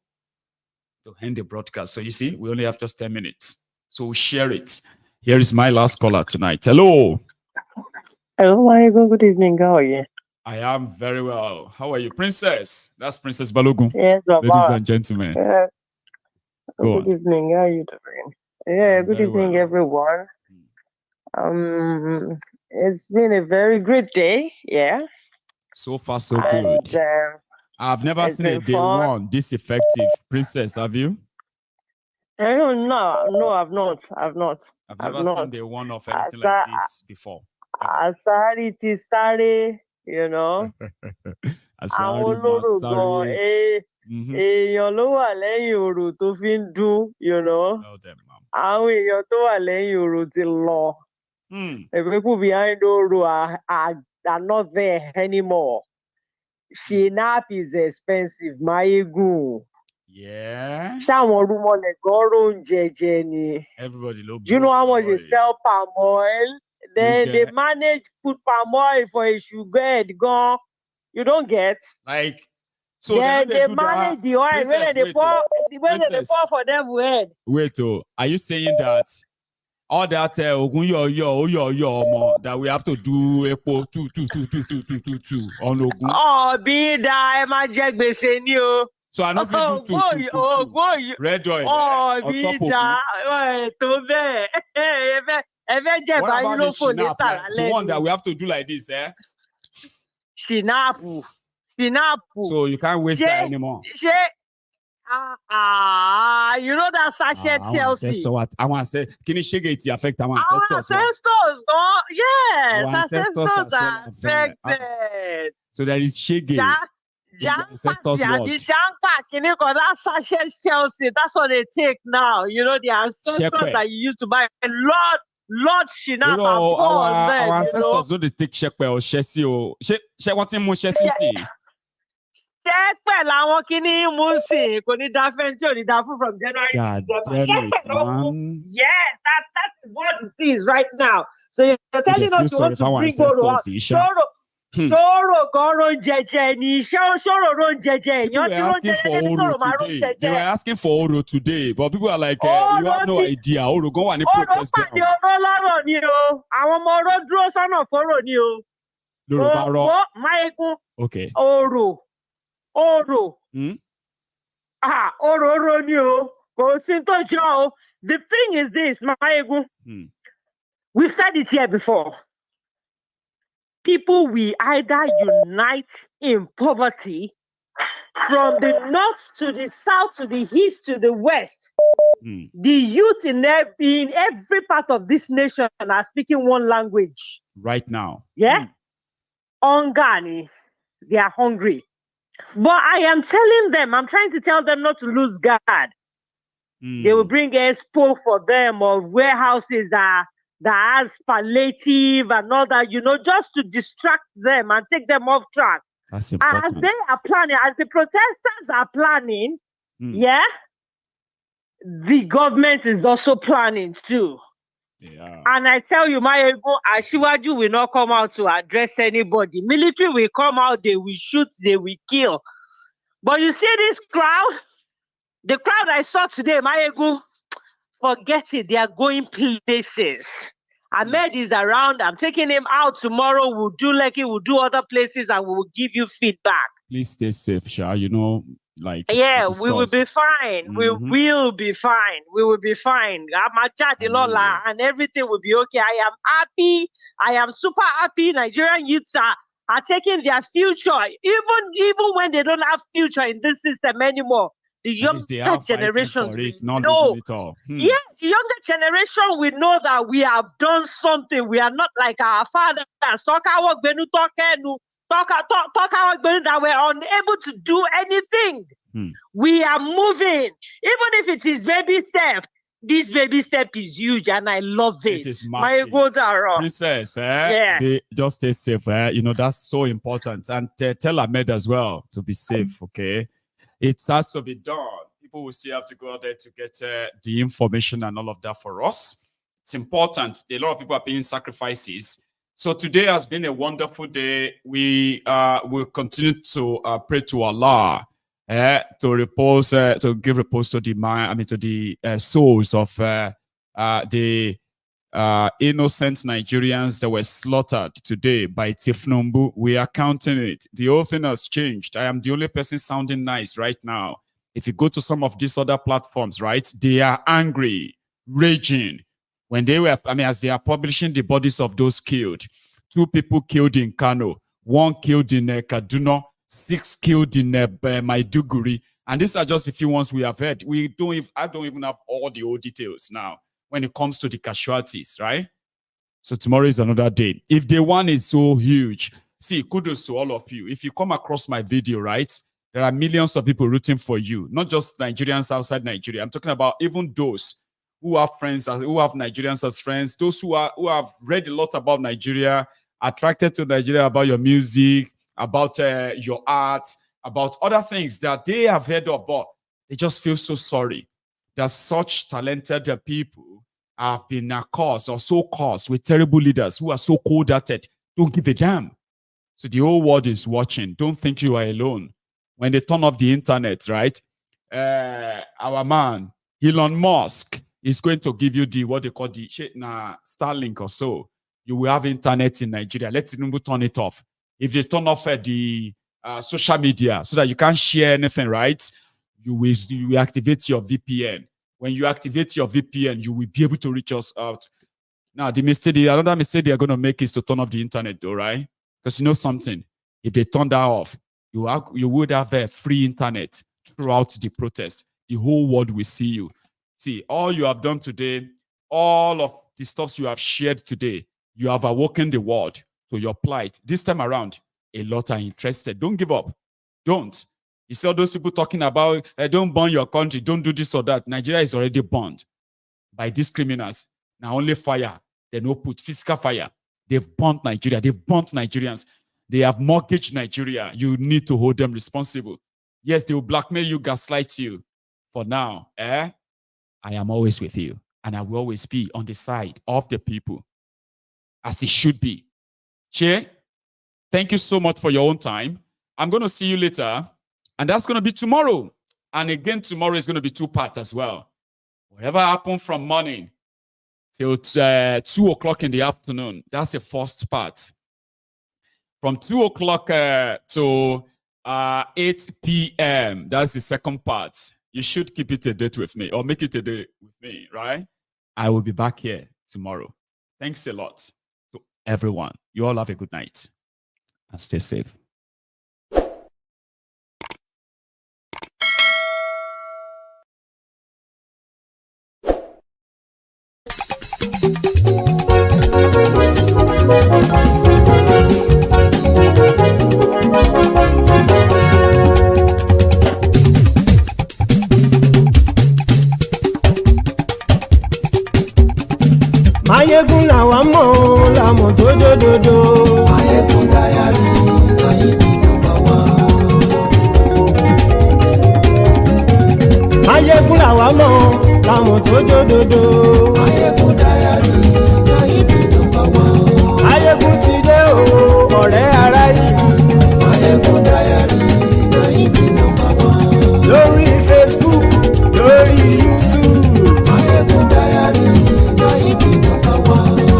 end the broadcast. So you see, we only have just 10 minutes. So we'll share it. Here is my last caller tonight. Hello. Hello, Michael. Good evening. How are you? I am very well. How are you, Princess? That's Princess Balogun. Yes, Baba. Ladies and gentlemen. Good evening. How are you doing? Yeah, good evening, everyone. It's been a very great day. Yeah. So far, so good. I've never seen a day one this effective. Princess, have you? No, I've not. I've never seen day one of anything like this before. Asari ti sáré, you know. Àwọn olóró gan, èèyàn ló wà lẹ́yìn òrò tó fi ń dún, you know. Àwọn èèyàn tó wà lẹ́yìn òrò ti lọ. The people behind Oro are not there anymore. Shinap is expensive, Mayegun. Yeah. Ṣáwọn orúmọlẹ̀ gan róúnjẹ jẹ ni. Everybody look. Do you know how much they sell palm oil? Then they manage put palm oil for a sugar gone. You don't get. Like, so they manage the oil when they pour for them head. Wait, are you saying that all that that we have to do epo two on Ogun? Oh, be that ma jẹ gbèsè ni o. So I know people two. Red oil. Oh, be that tó bẹ́ẹ̀. What about the shinap? Like, the one that we have to do like this, eh? Shinapu. So you can't waste that anymore. You know that sachet Chelsea. I want to say, can you shake it affect our ancestors? Yes, our ancestors are affected. So there is shake ancestors world. That sachet Chelsea, that's what they take now. You know, the ancestors that you used to buy. And Lord Shinap, you know, our ancestors don't take shepe or shesi or she what in mo shesi see. Shepe lawon kini mu si kò ní da fẹ́ tí ò ní da fún from January to December. Man. Yes, that is what it is right now. So you're telling us you want to bring Oro out. Ṣòro kan ron jẹjẹ ni ṣòro ron jẹjẹ. People were asking for Oro today. They were asking for Oro today, but people are like, you have no idea. Oro go on a protest ground. Oro pàdé ọ̀rọ̀ lọ́rọ̀ ni o. Àwọn ọmọ ọ̀rọ̀ dúró sọ́nà fọ́rọ̀ ni o. Oro Máyégún. Okay. Oro. Oro ni o. Kò sí tó jọ o. The thing is this, Máyégún. We've said it here before. People will either unite in poverty from the north to the south to the east to the west. The youth in every part of this nation are speaking one language. Right now. Yeah? Ongani. They are hungry. But I am telling them, I'm trying to tell them not to lose guard. They will bring expo for them or warehouses that has palliative and all that, just to distract them and take them off track. That's important. As they are planning, as the protesters are planning, the government is also planning too. Yeah. And I tell you, Máyégún, Asiwaju will not come out to address anybody. Military will come out, they will shoot, they will kill. But you see this crowd? The crowd I saw today, Máyégún, forget it, they are going places. Ahmed is around. I'm taking him out tomorrow. We'll do Lekki, we'll do other places, and we will give you feedback. Please stay safe, Sha. We will be fine. We will be fine. We will be fine. And everything will be okay. I am happy. I am super happy. Nigerian youths are taking their future, even when they don't have future in this system anymore. The younger generation for it, not losing it all. Yeah, the younger generation will know that we have done something. We are not like our fathers. Talk our that we're unable to do anything. We are moving. Even if it is baby step, this baby step is huge and I love it. It is massive. Princess, just stay safe. That's so important. And tell Ahmed as well to be safe, okay? It has to be done. People will still have to go out there to get the information and all of that for us. It's important. A lot of people are paying sacrifices. So today has been a wonderful day. We will continue to pray to Allah to repose, to give repose to the mind. To the souls of the innocent Nigerians that were slaughtered today by Thiefnubu. We are counting it. The whole thing has changed. I am the only person sounding nice right now. If you go to some of these other platforms, right, they are angry, raging. When they were, as they are publishing the bodies of those killed, 2 people killed in Kano, 1 killed in Kaduna, 6 killed in Maiduguri. And these are just a few ones we have heard. I don't even have all the old details now when it comes to the casualties, right? So tomorrow is another day. If the one is so huge, see, kudos to all of you. If you come across my video, right, there are millions of people rooting for you, not just Nigerians outside Nigeria. I'm talking about even those who have friends, who have Nigerians as friends, those who have read a lot about Nigeria, attracted to Nigeria, about your music, about your art, about other things that they have heard of, but they just feel so sorry that such talented people have been caused or so caused with terrible leaders who are so cold-hearted. Don't give a damn. So the whole world is watching. Don't think you are alone. When they turn off the internet, right? Our man, Elon Musk, is going to give you what they call the Starlink or so. You will have internet in Nigeria. Let Tinubu turn it off. If they turn off the social media so that you can't share anything, right? You will activate your VPN. When you activate your VPN, you will be able to reach us out. Now, another mistake they are going to make is to turn off the internet, though, right? Because you know something, if they turn that off, you would have a free internet throughout the protest. The whole world will see you. See, all you have done today, all of the stuff you have shared today, you have awoken the world to your plight. This time around, a lot are interested. Don't give up. Don't. You see all those people talking about, don't burn your country, don't do this or that. Nigeria is already burned by these criminals. Now only fire. They no put physical fire. They've burnt Nigeria. They've burnt Nigerians. They have mortgaged Nigeria. You need to hold them responsible. Yes, they will blackmail you, gaslight you. For now, I am always with you. And I will always be on the side of the people. As it should be. Che? Thank you so much for your own time. I'm going to see you later. And that's going to be tomorrow. And again, tomorrow is going to be 2 parts as well. Whatever happened from morning till 2 o'clock in the afternoon, that's the first part. From 2 o'clock to 8 p.m., that's the second part. You should keep it a date with me or make it a day with me, right? I will be back here tomorrow. Thanks a lot to everyone. You all have a good night and stay safe. Mayegun làwa mọ̀ làmọ̀ tó dòdòdò. Mayegun Diary Mayegun #1. Mayegun làwa mọ̀ làmọ̀ tó dòdòdò. Mayegun Diary Mayegun #1. Mayegun ti dé o ọ̀rẹ́ ara ìlú. Mayegun Diary Mayegun #1. Lórí Facebook lórí YouTube. Mayegun Diary Mayegun #1.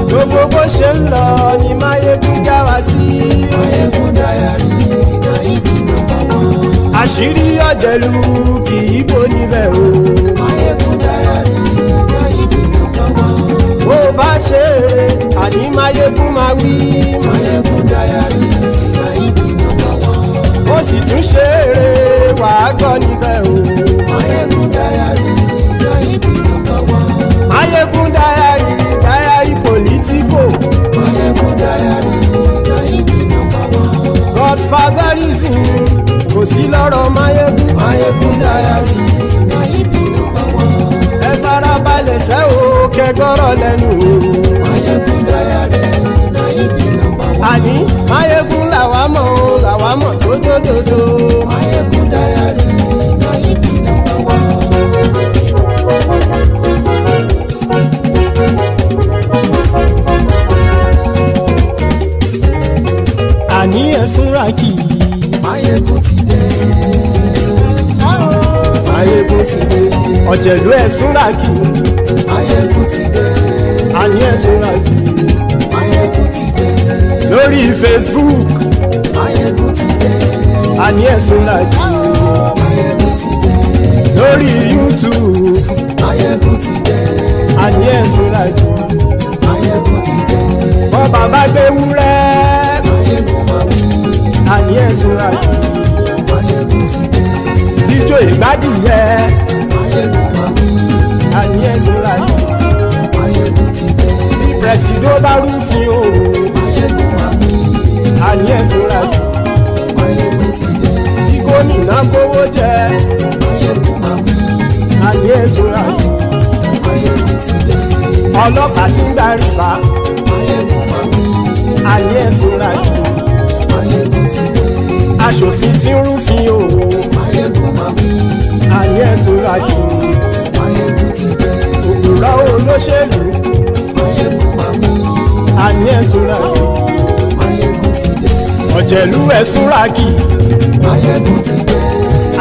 Gbogbo bó ṣe ń lọ ni Mayegun já wa sí. Mayegun Diary Mayegun #1. Àṣírí ọ̀jẹ̀lú kì í bò níbẹ̀ o. Mayegun Diary Mayegun #1. Bó bá ṣe eré àní Mayegun máa wí. Mayegun Diary Mayegun #1. Ó sì tún ṣe eré wàá gbọ́ níbẹ̀ o. Mayegun Diary Mayegun #1. Mayegun Diary politico. Mayegun Diary Mayegun #1. Godfatherism kò sí lọ́rọ̀ Mayegun. Mayegun Diary Mayegun #1. Ẹ farabalẹ̀ sẹ́ o kẹgọ́rọ̀ lẹ́nu o. Mayegun Diary Mayegun #1. Àní Mayegun làwa mọ̀ tó dòdòdò. Mayegun Diary Mayegun #1. Àní ẹ̀sùn rákì. Mayegun ti dé. Mayegun ti dé. Ọ̀jẹ̀lú ẹ̀sùn rákì. Mayegun ti dé. Àní ẹ̀sùn rákì. Mayegun ti dé. Lórí Facebook. Mayegun ti dé. Àní ẹ̀sùn rákì. Mayegun ti dé. Lórí YouTube. Mayegun ti dé. Àní ẹ̀sùn rákì. Mayegun ti dé. Bọ́ bàbá gbé wúrẹ́. Àní ẹ̀sùn rákì. Mayegun ti dé. Ijó ìgbádìyẹ. Mayegun máa wí. Àní ẹ̀sùn rákì. Mayegun ti dé. Pẹ̀sìdó bá rúfin o. Mayegun máa wí. Àní ẹ̀sùn rákì. Mayegun ti dé. Bí gómìnà kówó jẹ. Mayegun máa wí. Àní ẹ̀sùn rákì. Mayegun ti dé. Ọlọ́pàá ti ń darí bá. Mayegun máa wí. Àní ẹ̀sùn rákì. Mayegun ti dé. Aṣòfin tí ń rúfin o. Mayegun máa wí. Àní ẹ̀sùn rákì. Mayegun ti dé. Òpùrọ́ olóṣèlú. Mayegun máa wí. Àní ẹ̀sùn rákì. Mayegun ti dé. Ọ̀jẹ̀lú ẹ̀sùn rákì. Mayegun ti dé.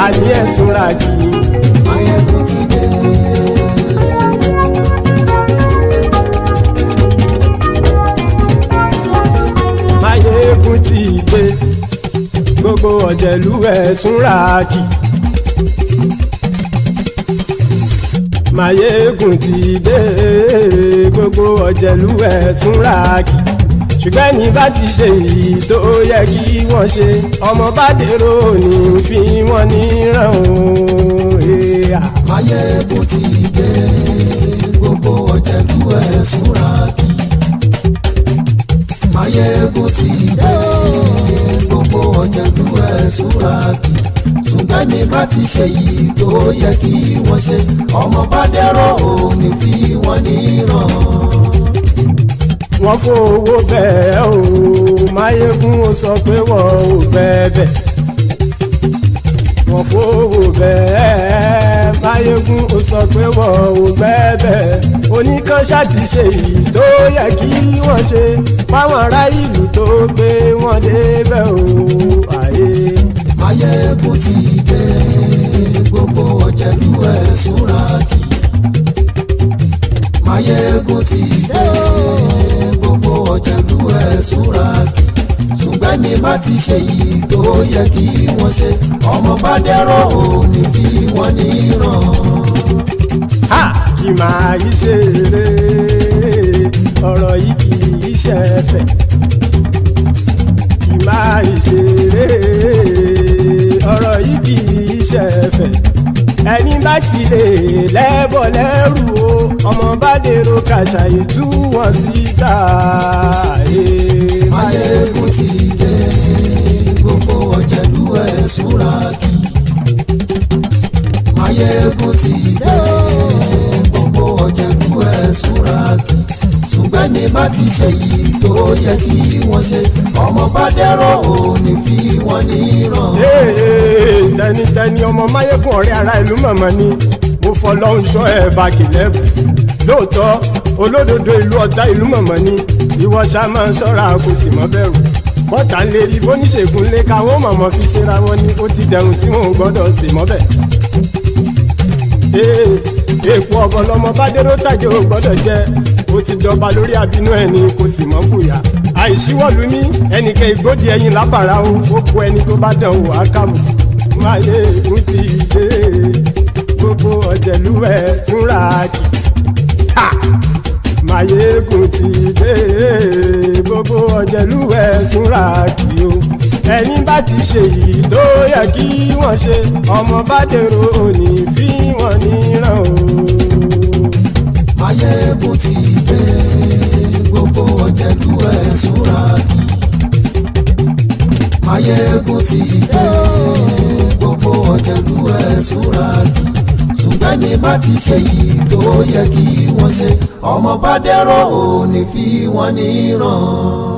Àní ẹ̀sùn rákì. Mayegun ti dé. Mayegun ti dé. Gbogbo ọ̀jẹ̀lú ẹ̀sùn rákì. Mayegun ti dé. Gbogbo ọ̀jẹ̀lú ẹ̀sùn rákì. Ṣùgbọ́n ní bá ti ṣe èyí tó yẹ kí wọ́n ṣe, ọmọ bá dèrò ní fi wọ́n níran o. Mayegun ti dé. Gbogbo ọ̀jẹ̀lú ẹ̀sùn rákì. Mayegun ti dé. Gbogbo ọ̀jẹ̀lú ẹ̀sùn rákì. Ṣùgbọ́n ní bá ti ṣe yìí tó yẹ kí wọ́n ṣe, ọmọ bá dẹ́rọ̀ òní fi wọ́n níran. Wọ́n fowó bẹ́ẹ̀ o, Mayegun ó sọ pé wọ́n ò fẹ́ bẹ́ẹ̀. Wọ́n fowó bẹ́ẹ̀ Máyégún ó sọ pé wọ́n ò bẹ́ẹ̀bẹ̀ oníkanṣá ti ṣe èyí tó yẹ kí wọ́n ṣe fáwọn ará ìlú tó gbé wọn débẹ̀ o àyè. Máyégún ti dé gbogbo ọ̀jẹ̀lú ẹ̀ súnra kì. Máyégún ti dé gbogbo ọ̀jẹ̀lú ẹ̀ súnra kì. Ṣùgbọ́n ní má ti ṣe yìí tó yẹ kí wọ́n ṣe ọmọ bá dẹ́rọ̀ ò ní fi wọ́n níran. Kì máa yí ṣe eré ọ̀rọ̀ yìí kì í ṣe ẹ̀fẹ̀. Kì máa yí ṣe eré ọ̀rọ̀ yìí kì í ṣe ẹ̀fẹ̀. Ẹni bá ti lè lẹ́bọ̀ lẹ́rù o ọmọ bá dèrò kàṣàyè tú wọn síta. Máyégún ti dé gbogbo ọ̀jẹ̀lú ẹ̀ súnra kì. Máyégún ti dé gbogbo ọ̀jẹ̀lú ẹ̀ súnra kì. Ṣùgbọ́n ní má ti ṣe yìí tó yẹ kí wọ́n ṣe ọmọ bá dẹ́rọ̀ ò ní fi wọ́n níran. Tẹnitẹni ọmọ Máyégún ọ̀rẹ́ ara ìlú mọ̀mọ́ ni mo fọlọ́hún sọ ẹ̀ bá kìlẹ́bù lóòótọ́ olódodo ìlú ọ̀tá ìlú mọ̀mọ́ ni ìwọ ṣá máa ń ṣọ́ra kò sì mọ́ bẹ̀rù bọ́tà ń lè rí bóníṣègùn lé káwọn mọ̀mọ́ fi ṣera wọn ni ó ti dẹrùn tí wọn ò gbọ́dọ̀ sì mọ́ bẹ̀. Èèpo ọ̀bọ lọmọ bá dérò tàjẹ́ ò gbọ́dọ̀ jẹ́ ó ti jọba lórí àbínú ẹni kò sì mọ́ fòyà àìsíwọ́lú ní ẹnìkẹ́ ìgbódì ẹyin lábàrá o ó kó ẹni tó bá dán o àkàmù. Máyégún ti dé gbogbo ọ̀jẹ̀lú ẹ̀ túnra kì. Máyégún ti dé gbogbo ọ̀jẹ̀lú ẹ̀ túnra kì o. Ẹni bá ti ṣe yìí tó yẹ kí wọ́n ṣe ọmọ bá dèrò òní fi wọ́n níran o. Máyégún ti dé gbogbo ọ̀jẹ̀lú ẹ̀ súnra kì. Máyégún ti dé gbogbo ọ̀jẹ̀lú ẹ̀ súnra kì. Ṣùgbọ́n ní má ti ṣe yìí tó yẹ kí wọ́n ṣe ọmọ bá dẹ́rọ̀ ò ní fi wọ́n níran.